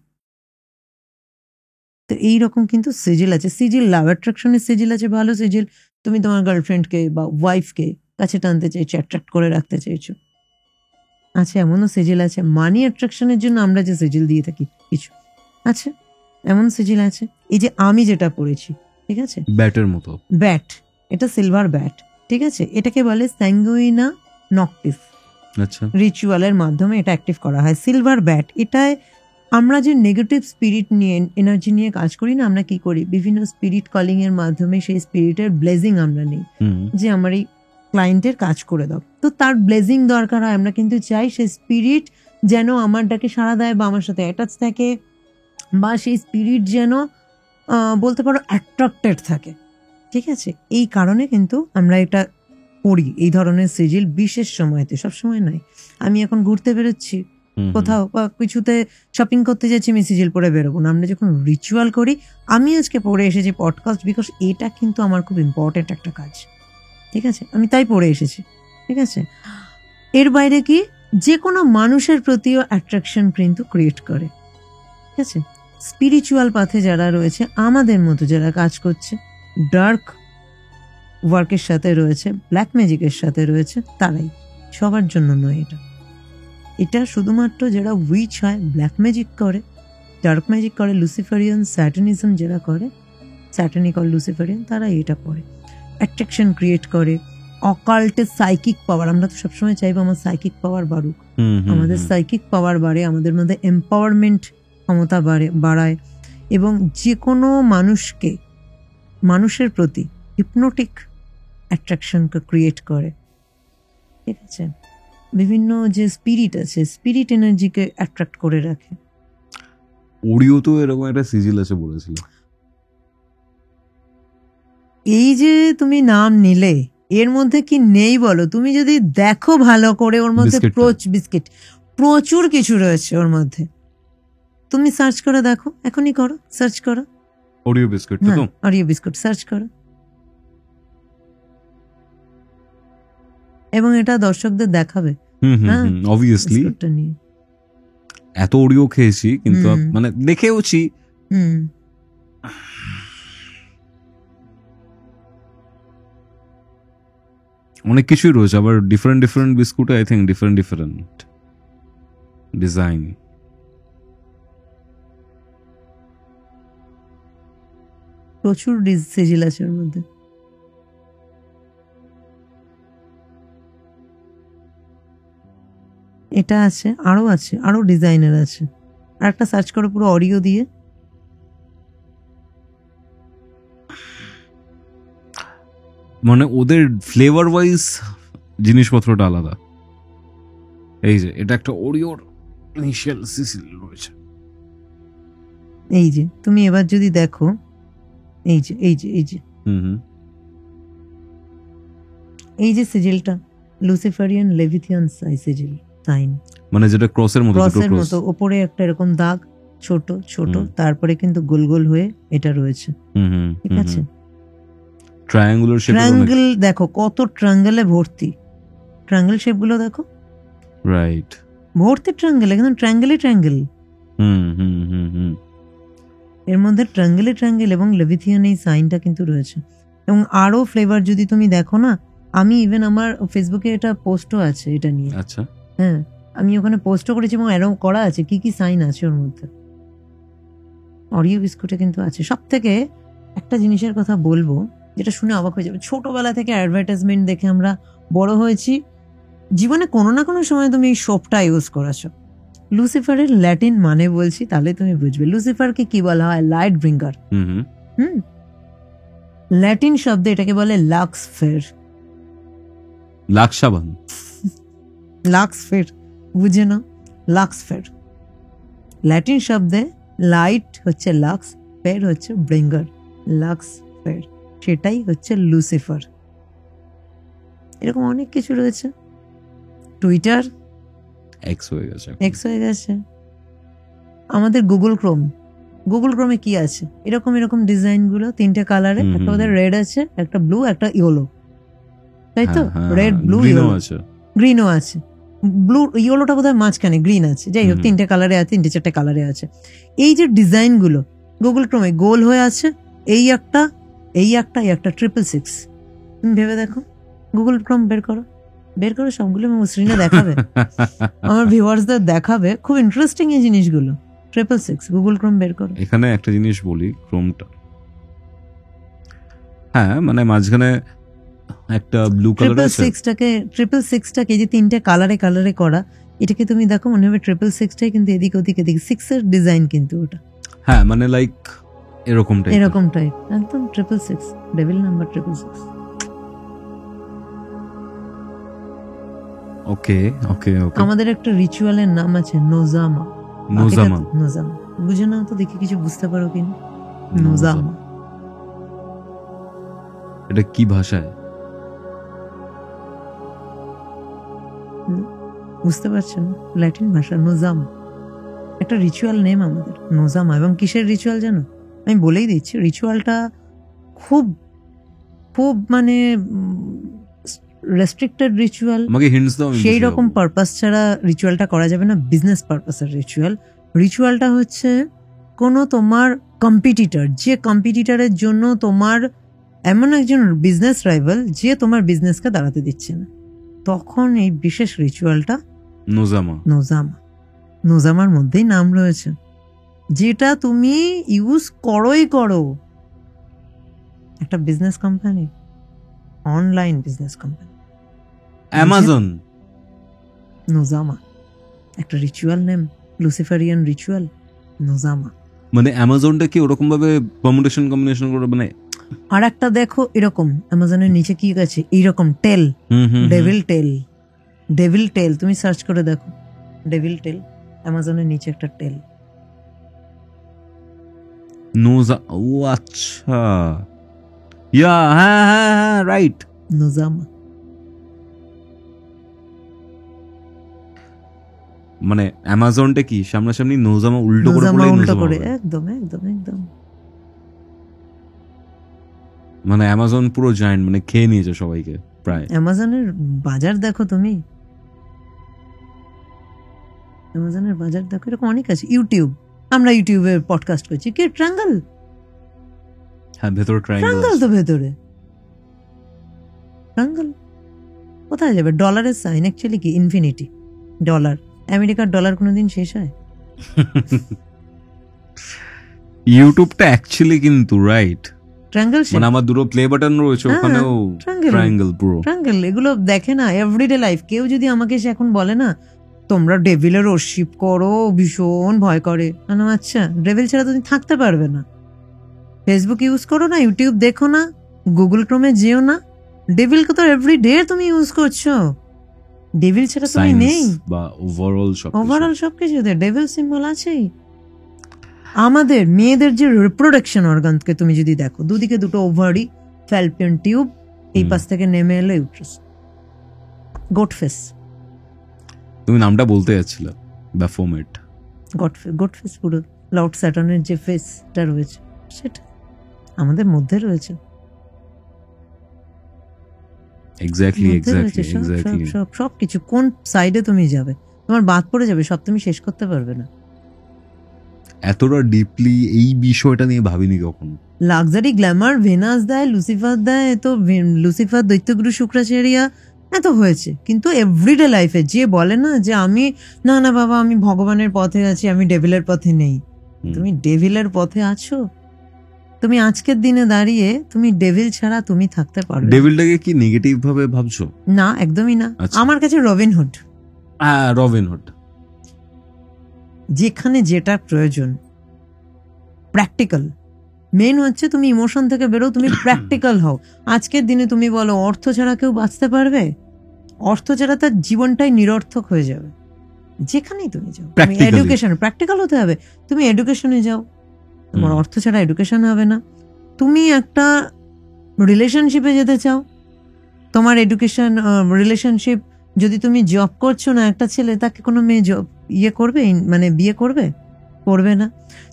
তো এইরকম কিন্তু সিজিল আছে, সিজিল লাভ অ্যাট্রাকশনের সিজিল আছে, ভালো সিজিল। তুমি তোমার গার্লফ্রেন্ডকে বা ওয়াইফকে কাছে টানতে চাইছো, অ্যাট্রাক্ট করে রাখতে চাইছো, আচ্ছা এমনও সিজিল আছে। মানি অ্যাট্রাকশনের জন্য আমরা যে সিজিল দিয়ে থাকি কিছু আছে, এমন সিজিল আছে। এই যে আমি যেটা পড়েছি, ঠিক আছে, ব্যাটের মতো ব্যাট, এটা সিলভার ব্যাট, ঠিক আছে, এটাকে বলে স্যাঙ্গুইনা নকটিস। আচ্ছা, রিচুয়ালের মাধ্যমে এটা অ্যাক্টিভ করা হয়। সিলভার ব্যাট, এটায় আমরা যে নেগেটিভ স্পিরিট নিয়ে, এনার্জি নিয়ে কাজ করি না, আমরা কি করি, বিভিন্ন স্পিরিট কলিং এর মাধ্যমে সেই স্পিরিটের ব্লেজিং আমরা নিই, যে আমার এই ক্লায়েন্টের কাজ করে দাও, তো তার ব্লেজিং দরকার হয়। আমরা কিন্তু চাই সেই স্পিরিট যেন আমার ডাকে সাড়া দেয় বা আমার সাথে অ্যাটাচ থাকে, বা সেই স্পিরিট যেন বলতে পারো অ্যাট্রাক্টেড থাকে, ঠিক আছে। এই কারণে কিন্তু আমরা এটা করি, এই ধরনের সিজিল বিশেষ সময়তে, সবসময় নয়। আমি এখন ঘুরতে বেরোচ্ছি, কোথাও বা কিছুতে শপিং করতে যাচ্ছি, আমি সিজিল পরে বেরোবো না। আমরা যখন রিচুয়াল করি, আমি আজকে পড়ে এসেছি পডকাস্ট, বিকজ এটা কিন্তু আমার খুব ইম্পর্টেন্ট একটা কাজ, ঠিক আছে, আমি তাই পড়ে এসেছি, ঠিক আছে। এর বাইরে কি, যে কোনো মানুষের প্রতিও অ্যাট্রাকশন কিন্তু ক্রিয়েট করে, ঠিক আছে। স্পিরিচুয়াল পাথে যারা রয়েছে, আমাদের মতো যারা কাজ করছে, ডার্ক ওয়ার্কের সাথে রয়েছে, ব্ল্যাক ম্যাজিকের সাথে রয়েছে, তারাই, সবার জন্য নয় এটা। এটা শুধুমাত্র যারা উইচ হয়, ব্ল্যাক ম্যাজিক করে, ডার্ক ম্যাজিক করে, লুসিফারিয়ান স্যাটানিজম যারা করে, স্যাটানিক আর লুসিফারিয়ান, তারা এটা করে, অ্যাট্রাকশন ক্রিয়েট করে। অকাল্টের সাইকিক পাওয়ার, আমরা তো সবসময় চাইবো আমার সাইকিক পাওয়ার বাড়ুক, আমাদের সাইকিক পাওয়ার বাড়ে, আমাদের মধ্যে এম্পাওয়ারমেন্ট ক্ষমতা বাড়ায়, এবং যে কোনো মানুষকে, মানুষের প্রতি হিপনোটিক অ্যাট্রাকশনকে ক্রিয়েট করে, ঠিক আছে। বিভিন্ন যে স্পিরিট আছে, স্পিরিট এনার্জিকে অ্যাট্রাক্ট করে রাখে। ওরিও তো এরকম একটা সিজিল আছে বলেছিল। এই যে তুমি নাম নিলে, এর মধ্যে কি নেই বলো? তুমি যদি দেখো ভালো করে, ওর মধ্যে বিস্কিট প্রচুর কিছু রয়েছে ওর মধ্যে। তুমি সার্চ করে দেখো, এখনই করো, সার্চ করো ওরিও বিস্কিট, তো ওরিও বিস্কুট সার্চ করো, এবং এটা দর্শকদের দেখাবে। অবভিয়াসলি এত ওরিও খেয়েছি, কিন্তু মানে দেখেওছি, অনেক কিছুই রয়েছে। আবার ডিফারেন্ট ডিফারেন্ট বিস্কুটে আই থিঙ্ক ডিফারেন্ট ডিজাইন। প্রচুর সিজিল আছে ওর মধ্যে। এটা আছে, আরো ডিজাইনার আছে। আর একটা সার্চ করো পুরো অডিও দিয়ে। মানে ওদের ফ্লেভার ওয়াইজ জিনিসপত্রটা আলাদা। এই যে এটা একটা ওরিওর ইনিশিয়াল সিজিল রয়েছে। এই যে তুমি এবার যদি দেখো, এই যে এই যে সিজিলটা, লুসিফারিয়ান লেভিথিয়ান সিজিল সাইন, মানে যেটা ক্রসের মতো, উপরে একটা এরকম দাগ, ছোট ছোট, তারপরে কিন্তু গোল গোল হয়ে এটা রয়েছে, ঠিক আছে। ট্রায়াঙ্গুলার শেপ, ট্রায়াঙ্গেল দেখো, কত ট্রায়াঙ্গেলে ভর্তি, ট্রায়াঙ্গেল শেপ গুলো দেখো, রাইট, ভর্তি ট্রায়াঙ্গেল, একদম ট্রায়াঙ্গেল। এর মধ্যে ট্রায়াঙ্গেল এবং লেভিথিয়ান এই সাইনটা কিন্তু রয়েছে। এবং আরো ফ্লেভার যদি তুমি দেখো না, আমি ইভেন আমার ফেসবুকে এটা পোস্টও আছে এটা নিয়ে। আচ্ছা, হ্যাঁ, আমি ওখানে পোস্টও করেছি এবং এরকম করা আছে কি কি সাইন আছে ওর মধ্যে। অরিও বিস্কুটে কিন্তু আছে। সব থেকে একটা জিনিসের কথা বলবো, যেটা শুনে অবাক হয়ে যাবে, ছোটবেলা থেকে অ্যাডভার্টাইজমেন্ট দেখে আমরা বড় হয়েছি, জীবনে কোনো না কোনো সময় তুমি এই সোপটা ইউজ করেছো। লুসিফারের ল্যাটিন মানে বলছি, তাহলে তুমি বুঝবে। লুসিফারকে কি বলা হয়? লাইট ব্রিঙ্গার। ল্যাটিন শব্দে এটাকে বলে লাক্স ফের। লাক্সাবান, লাক্স ফের, বুঝে না? লাক্স ফের ল্যাটিন শব্দে লাইট হচ্ছে লাক্স, ফের হচ্ছে ব্রিঙ্গার, লাক্স ফের, সেটাই হচ্ছে লুসিফার। এরকম অনেক কিছু রয়েছে। টুইটার এক্স হয়ে গেছে। আমাদের গুগল ক্রোমে কি আছে? এরকম ডিজাইন গুলো, তিনটে কালারে, একটা ওদের রেড আছে, একটা ব্লু, একটা ইয়েলো, তাই তো? রেড, ব্লু, ইয়েলো, গ্রিনও আছে। ব্লু, ইয়েলোটা বোধহয় মাঝখানে, গ্রিন আছে। যাই হোক, তিনটে কালারে আছে, তিনটে চারটে কালারে আছে। এই যে ডিজাইন গুলো গুগল ক্রোমে গোল হয়ে আছে, এই একটা 666। তুমি ভেবে দেখো, গুগল ক্রোম বের করো সবগুলো স্ক্রিনে দেখাবে, আমার ভিউয়ার্সদের দেখাবে, খুব ইন্টারেস্টিং এই জিনিসগুলো। 666 গুগল ক্রোম বের করো। এখানে একটা জিনিস বলি, ক্রোমটা, হ্যাঁ, মানে মাঝখানে একটা ব্লু কালার আছে। 666টাকে যে তিনটে কালারে করা, এটাকে তুমি দেখো, মনে হবে 666টাই, কিন্তু এদিক 6 এর ডিজাইন কিন্তু ওটা। হ্যাঁ, মানে লাইক এরকম টাইপ, একদম 666, ডেভিল নাম্বার 666। ওকে। আমাদের একটা রিচুয়ালের নাম আছে নোজামা। বুঝে না তো, দেখি কিছু বুঝতে পারো কিনা? নোজামা এটা কি ভাষায়? বুঝতে পারছেন? ল্যাটিন ভাষা, নোজাম, একটা রিচুয়াল নেম আমাদের নোজামা। এবং কিসের রিচুয়াল জানো? আমি বলেই দিচ্ছি, রিচুয়ালটা খুব খুব মানে রেস্ট্রিক্টেড রিচুয়াল। আমাকে হিন্টস দাও। সেই রকম পারপাস ছাড়া রিচুয়ালটা করা যাবে না, বিজনেস পারপাসের রিচুয়াল। রিচুয়ালটা হচ্ছে কোনো তোমার কম্পিটিটর, যে কম্পিটিটরের জন্য তোমার এমন একজন বিজনেস রাইভাল যে তোমার বিজনেসকে দাঁড়াতে দিচ্ছে না, তখন এই বিশেষ রিচুয়ালটা নোজামা। নোজামার মধ্যেই নাম রয়েছে, যেটা তুমি ইউজ করো একটা business company, online business company, Amazon. Nozama একটা ritual name, Luciferian ritual Nozama. মানে অ্যামাজনটা কি ওরকম ভাবে কম্বিনেশন করে মানে? আর একটা দেখো এরকম অ্যামাজনের নিচে কি আছে, এইরকম টেল, ডেভিল টেল, তুমি সার্চ করে দেখো ডেভিল টেল, অ্যামাজনের নিচে একটা টেল। ও আচ্ছা, ইয়া, হ্যাঁ রাইট, নোজামা। মানে অ্যামাজনটা কি সামনাসামনি, নোজামা উল্টো করে, একদম একদম একদম। মানে অ্যামাজন পুরো জায়ান্ট, মানে খেয়ে নিয়েছে সবাইকে প্রায়। অ্যামাজনের বাজার দেখো তুমি, অ্যামাজনের বাজার দেখো, এরকম অনেক আছে। ইউটিউব, আমরা ইউটিউবে পডকাস্ট করছি, কি ট্রায়াঙ্গল? হ্যাঁ, ভেতরে ট্রায়াঙ্গল তো, ভেতরে ট্রায়াঙ্গল কোথায় যাবে? ডলারের সাইন, অ্যাকচুয়ালি কি ইনফিনিটি ডলার। আমেরিকার ডলার কোনোদিন শেষ হয়? ইউটিউবটা অ্যাকচুয়ালি কিন্তু রাইট ট্রায়াঙ্গল, মানে আমার দুটো প্লে বাটন রয়েছে, ওখানেও ট্রায়াঙ্গল পুরো। ট্রায়াঙ্গল এগুলো দেখে না এভরিডে লাইফ। কেউ যদি আমাকে সে এখন বলে না তোমরা ডেভিলের ওরশিপ করো, ভীষণ ভয় করে, আচ্ছা ডেভিল ছাড়া তুমি থাকতে পারবে না। ফেসবুক ইউজ করো না, ইউটিউব দেখো না, গুগল ক্রোমে যেও না, ডেভিলকে তো এভরিডে তুমি ইউজ করছো, ডেভিল ছাড়া তুমি নেই। বা ওভারঅল সবকিছুতে ডেভিল সিম্বল আছেই। আমাদের মেয়েদের যে রিপ্রোডাকশন অর্গানকে তুমি যদি দেখো, দুদিকে দুটো ওভারি, ফ্যালপিয়ন টিউব, এই পাশ থেকে নেমে এলো ইউট্রাস, গোট ফেস। তুমি নামটা বলতে যাচ্ছিলে, ব্যাফোমেট। গোট ফেস, পুরো লর্ড স্যাটার্নের যে ফেসটা রয়েছে সেটা আমাদের মধ্যে রয়েছে। এক্স্যাক্টলি সবকিছু কোন সাইডে তুমি যাবে, তোমার বাদ পড়ে যাবে, সব তুমি শেষ করতে পারবে না। এতটা ডিপলি এই বিষয়টা নিয়ে ভাবিনি কখনো। লাক্সারি, গ্ল্যামার, ভেনাস দেয়, লুসিফার দেয়, তো লুসিফার, দৈত্যগুরু, শুক্রাচার্য, এত হয়েছে। কিন্তু এভরিডে লাইফে যে বলে না যে আমি না বাবা আমি ভগবানের পথে আছি, আমি ডেভিলের পথে নেই, তুমি ডেভিলের পথে আছো। তুমি আজকের দিনে দাঁড়িয়ে তুমি ডেভিল ছাড়া তুমি থাকতে পারবে। ডেভিলটাকে কি নেগেটিভ ভাবে ভাবছো? না, একদমই না। আমার কাছে রবিনহুড, যেখানে যেটা প্রয়োজন, প্র্যাকটিক্যাল। মেন হচ্ছে তুমি ইমোশন থেকে বেরো, তুমি প্র্যাকটিক্যাল হও। আজকের দিনে তুমি বলো অর্থ ছাড়া কেউ বাঁচতে পারবে? অর্থ ছাড়া তার জীবনটাই নিরর্থক হয়ে যাবে। যেখানেই তুমি যাও, এডুকেশন, প্র্যাকটিক্যাল হতে হবে। তুমি এডুকেশনে যাও, তোমার অর্থ ছাড়া এডুকেশন হবে না। তুমি একটা রিলেশনশিপে যেতে চাও, তোমার এডুকেশন, রিলেশনশিপ, যদি তুমি জব করছো না, একটা ছেলে তাকে কোনো মেয়ে জব করবে, মানে বিয়ে করবে না।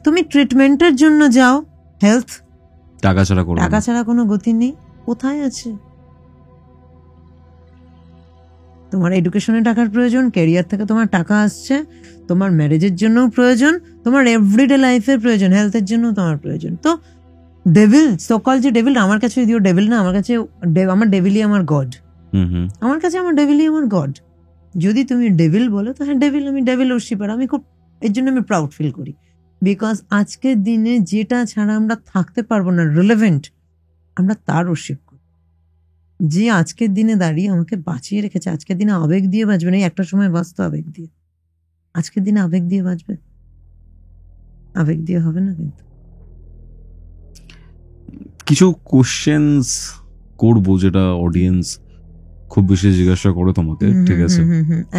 তুমি ট্রিটমেন্টের জন্য যাও, হেলথ, টাকা ছাড়া কোনো গতি নেই। কোথায় আছে? তোমার এডুকেশনে টাকার প্রয়োজন, ক্যারিয়ার থেকে তোমার টাকা আসছে, তোমার ম্যারেজের জন্য প্রয়োজন, তোমার এভরিডে লাইফের প্রয়োজন, হেলথের জন্য তোমার প্রয়োজন। তো ডেভিল, সকল যে ডেভিল, আমার কাছে যদিও ডেভিল না, আমার কাছে আমার ডেভিলই আমার গড। আমার কাছে আমার ডেভিলই আমার গড। যদি তুমি ডেভিল বলো তো হ্যাঁ ডেভিল, আমি ডেভিল ওরশিপার, আমি খুব, এর জন্য আমি প্রাউড ফিল করি। বিকজ আজকের দিনে যেটা ছাড়া আমরা থাকতে পারবো না, রিলেভেন্ট, আমরা তার ওরশিপ করি। যে আজকের দিনে দাঁড়িয়ে আমাকে বাঁচিয়ে রেখেছে। আজকের দিনে আবেগ দিয়ে বাঁচবে না, একটা সময় বাঁচতো আবেগ দিয়ে। আজকের দিনে আবেগ দিয়ে বাঁচবে, আবেগ দিয়ে হবে না। কিন্তু কিছু কোশ্চেন্স করবো যেটা অডিয়েন্স খুব বেশি জিজ্ঞাসা করে তোমাকে, ঠিক আছে?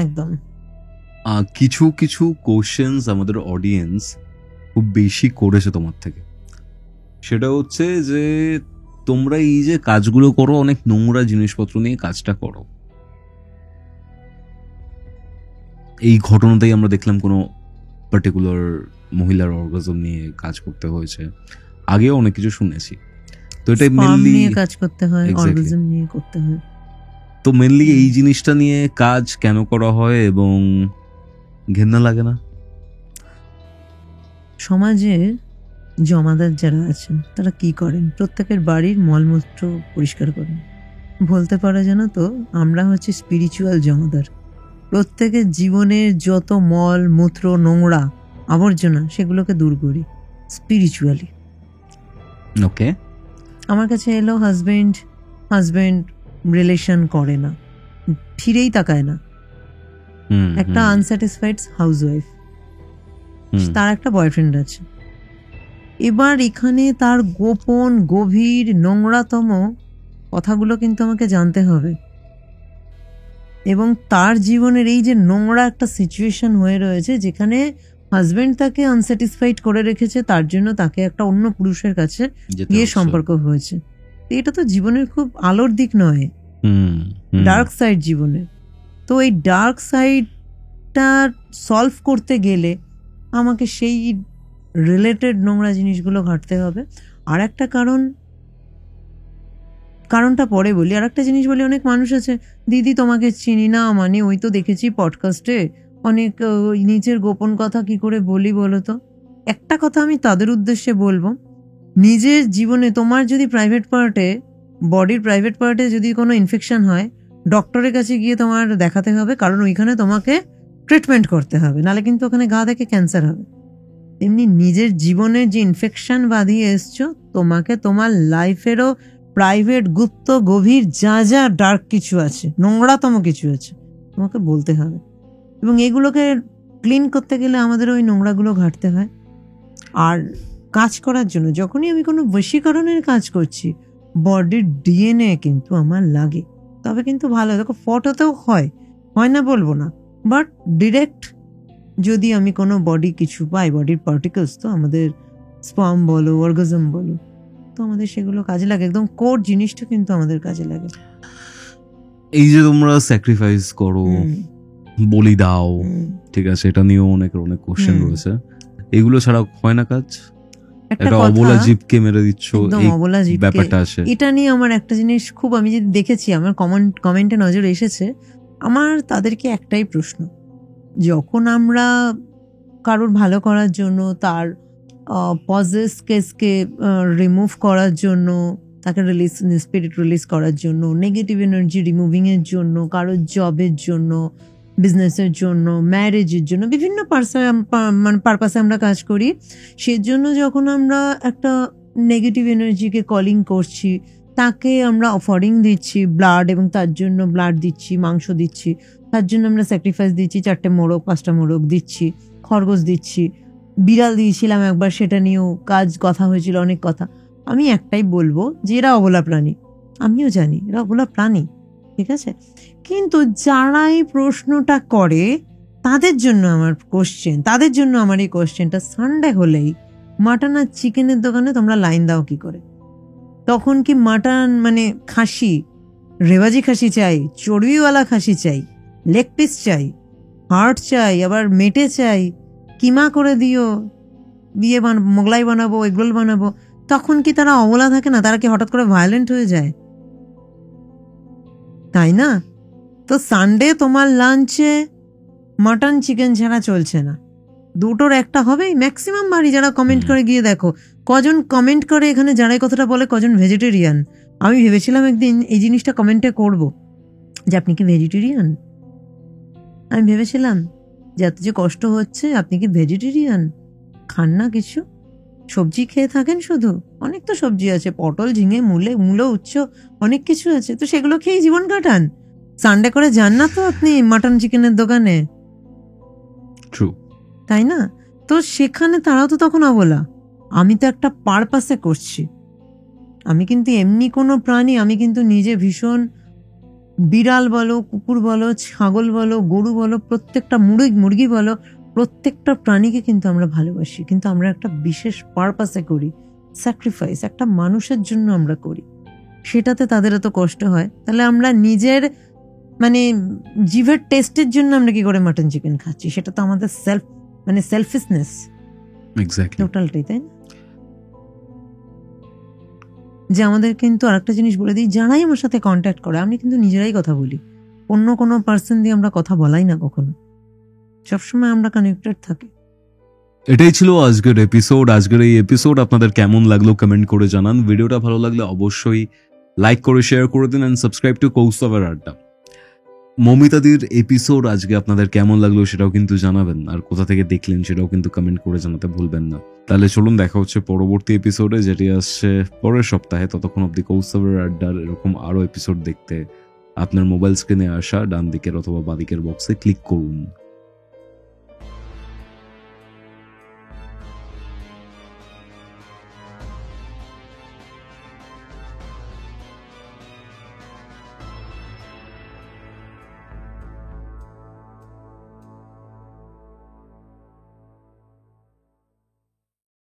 একদম। কিছু কিছু কোশ্চেন্স আমাদের অডিয়েন্স খুব বেশি করেছে তোমার থেকে। সেটা হচ্ছে যে তোমরা এই যে কাজগুলো করো, অনেক নোংরা জিনিসপত্র নিয়ে কাজটা করো, এই ঘটনাতেই আমরা দেখলাম কোনো পার্টিকুলার মহিলার অর্গাজম নিয়ে কাজ করতে হয়েছে। আগেও অনেক কিছু শুনেছি, তো এটা মেনলি নিয়ে কাজ করতে হয়, অর্গাজম নিয়ে করতে হয়। তো মেনলি এই জিনিসটা নিয়ে কাজ কেন করা হয় এবং ঘেন্না লাগে না? সমাজে জমাদার যারা আছেন তারা কি করেন, প্রত্যেকের বাড়ির মলমূত্র পরিষ্কার করেন। বলতে পারো জানো তো, আমরা হচ্ছে স্পিরিচুয়াল জমাদার। প্রত্যেকের জীবনের যত মল মূত্র নোংরা আবর্জনা সেগুলোকে দূর করি স্পিরিচুয়ালি। ওকে, আমার কাছে এলো হাজবেন্ড রিলেশন করে না, ফিরেই তাকায় না, একটা আনস্যাটিসফাইড হাউসওয়াইফ, তার একটা বয়ফ্রেন্ড আছে। এবার এখানে তার গোপন গভীর নোংরাতম কথাগুলো কিন্তু আমাকে জানতে হবে, এবং তার জীবনের এই যে নোংরা একটা সিচুয়েশন হয়ে রয়েছে যেখানে হাজবেন্ড তাকে আনস্যাটিসফাইড করে রেখেছে, তার জন্য তাকে একটা অন্য পুরুষের কাছে গিয়ে সম্পর্ক হয়েছে। এটা তো জীবনের খুব আলোর দিক নয়, ডার্ক সাইড জীবনের। তো এই ডার্ক সাইডটা সলভ করতে গেলে আমাকে সেই রিলেটেড নোংরা জিনিসগুলো ঘাটতে হবে। আর একটা কারণটা পরে বলি। আর একটা জিনিস বলি, অনেক মানুষ আছে, দিদি তোমাকে চিনি না, মানে ওই তো দেখেছি পডকাস্টে অনেক নিজের গোপন কথা কি করে বলি বলো তো। একটা কথা আমি তাদের উদ্দেশ্যে বলবো, নিজের জীবনে তোমার যদি বডির প্রাইভেট পার্টে যদি কোনো ইনফেকশন হয়, ডক্টরের কাছে গিয়ে তোমার দেখাতে হবে, কারণ ওইখানে তোমাকে ট্রিটমেন্ট করতে হবে, নাহলে কিন্তু ওখানে গা থেকে ক্যান্সার হবে। তেমনি নিজের জীবনের যে ইনফেকশন বাঁধিয়ে এসছো, তোমাকে তোমার লাইফেরও প্রাইভেট গুপ্ত গভীর যা যা ডার্ক কিছু আছে, নোংরাতম কিছু আছে, তোমাকে বলতে হবে। এবং এগুলোকে ক্লিন করতে গেলে আমাদের ওই নোংরাগুলো ঘাটতে হয়। আর কাজ করার জন্য যখনই আমি কোনো বশীকরণের কাজ করছি, বডির ডিএনএ কিন্তু আমার লাগে, তবে কিন্তু ভালো। দেখো, ফটোতেও হয় না বলবো না, বাট ডিরেক্ট যদি আমি কোনো বডি কিছু পাই, বডির পার্টিকেলস, তো আমাদের স্পার্ম বলো, অর্গাজম বলো, তো আমাদের সেগুলো কাজে লাগে। একদম কোর জিনিসটা কিন্তু আমাদের কাজে লাগে। এই যে তোমরা স্যাক্রিফাইস করো, বলি দাও, ঠিক আছে, এটা নিয়েও অনেক কোশ্চেন রয়েছে। এগুলো ছাড়া হয় না কাজ? একটা অবলা জীবকে মেরে দিচ্ছ, এই ব্যাপারটা আসে। এটা নিয়ে আমার একটা জিনিস খুব, আমি যদি দেখেছি, আমার কমেন্টে নজর এসেছে, আমার তাদেরকে একটাই প্রশ্ন, যখন আমরা কারোর ভালো করার জন্য, তার পজেস কেসকে রিমুভ করার জন্য, তাকে স্পিরিট রিলিজ করার জন্য, নেগেটিভ এনার্জি রিমুভিংয়ের জন্য, কারোর জবের জন্য, বিজনেসের জন্য, ম্যারেজের জন্য, বিভিন্ন পারপাসে আমরা কাজ করি, সেজন্য যখন আমরা একটা নেগেটিভ এনার্জিকে কলিং করছি, তাকে আমরা অফারিং দিচ্ছি ব্লাড, এবং তার জন্য ব্লাড দিচ্ছি, মাংস দিচ্ছি, তার জন্য আমরা স্যাক্রিফাইস দিচ্ছি, 4টে মোরগ 5টা মোরগ দিচ্ছি, খরগোশ দিচ্ছি, বিড়াল দিয়েছিলাম একবার, সেটা নিয়েও কথা হয়েছিল, অনেক কথা। আমি একটাই বলবো যে এরা অবলা প্রাণী, আমিও জানি এরা অবলা প্রাণী, ঠিক আছে, কিন্তু যারা এই প্রশ্নটা করে তাদের জন্য আমার কোশ্চেন, তাদের জন্য আমার এই কোশ্চেনটা, সানডে হলেই মাটন আর চিকেনের দোকানে তোমরা লাইন দাও কি করে? তখন কি মাটন মানে খাসি, রেওয়াজি খাসি চাই, চর্বিওয়ালা খাসি চাই, লেগ পিস চাই, হার্ট চাই, আবার মেটে চাই, কিমা করে দিও, দিয়ে মোগলাই বানাবো, এগরোল বানাবো, তখন কি তারা অবলা থাকে না? তারা কি হঠাৎ করে ভায়োলেন্ট হয়ে যায়? তাই না? তো সানডে তোমার লাঞ্চে মাটন চিকেন ছাড়া চলছে না, দুটোর একটা হবেই। ম্যাক্সিমাম বাড়ি যারা কমেন্ট করে গিয়ে দেখো, কজন কমেন্ট করে এখানে, যারাই কথাটা বলে, কজন ভেজিটেরিয়ান। আমি ভেবেছিলাম একদিন এই জিনিসটা কমেন্টে করব, যে আপনি কি ভেজিটেরিয়ান? আমি ভেবেছিলাম যে এত যে কষ্ট হচ্ছে, আপনি কি ভেজিটেরিয়ান? খান না কিছু, সবজি খেয়ে থাকেন শুধু? অনেক তো সবজি আছে, পটল, ঝিঙে, মূলো, উচ্চ, অনেক কিছু আছে, তো সেগুলো খেয়েই জীবন কাটান। সানডে করে যান না তো আপনি মাটন চিকেনের দোকানে, তাই না? তো সেখানে তারাও তো তখন অবলা। আমি তো একটা পারপাসে করছি, আমি কিন্তু এমনি কোনো প্রাণী, আমি কিন্তু নিজে ভীষণ, বিড়াল বলো, কুকুর বলো, ছাগল বলো, গরু বলো, প্রত্যেকটা মুরগি বলো, প্রত্যেকটা প্রাণীকে কিন্তু আমরা ভালোবাসি, কিন্তু আমরা একটা বিশেষ পারপাসে করি, স্যাক্রিফাইস একটা মানুষের জন্য আমরা করি, সেটাতে তাদের এত কষ্ট হয়। তাহলে আমরা নিজের মানে জিভের টেস্টের জন্য আমরা কি করে মাটন চিকেন খাচ্ছি, সেটা তো আমাদের সেলফিশনেস এক্স্যাক্টলি টোটালটাই, তাই না? যে আমাদের কিন্তু আরেকটা জিনিস বলে দিই, যারাই আমার সাথে কন্ট্যাক্ট করে আমি কিন্তু নিজেরাই কথা বলি, অন্য কোনো পার্সন দিয়ে আমরা কথা বলাই না কখনো, সবসময় আমরা কানেক্টেড থাকি। এটাই ছিল আজকের এপিসোড। আজকের এই এপিসোড আপনাদের কেমন লাগলো কমেন্ট করে জানান। ভিডিওটা ভালো লাগলে অবশ্যই লাইক করে শেয়ার করে দিন অ্যান্ড সাবস্ক্রাইব টু কৌস্তবের আড্ডা। মমিতাদির এপিসোড আজকে আপনাদের কেমন লাগলো সেটাও কিন্তু জানাবেন, আর কোথা থেকে দেখলেন সেটাও কিন্তু কমেন্ট করে জানাতে ভুলবেন না। তাহলে চলুন দেখা হচ্ছে পরবর্তী এপিসোডে, যেটি আসছে পরের সপ্তাহে। ততক্ষণ অব্দি কৌস্তবের আড্ডার এরকম আরো এপিসোড দেখতে আপনার মোবাইল স্ক্রিনে আসা ডান দিকের অথবা বাঁ দিকের বক্সে ক্লিক করুন।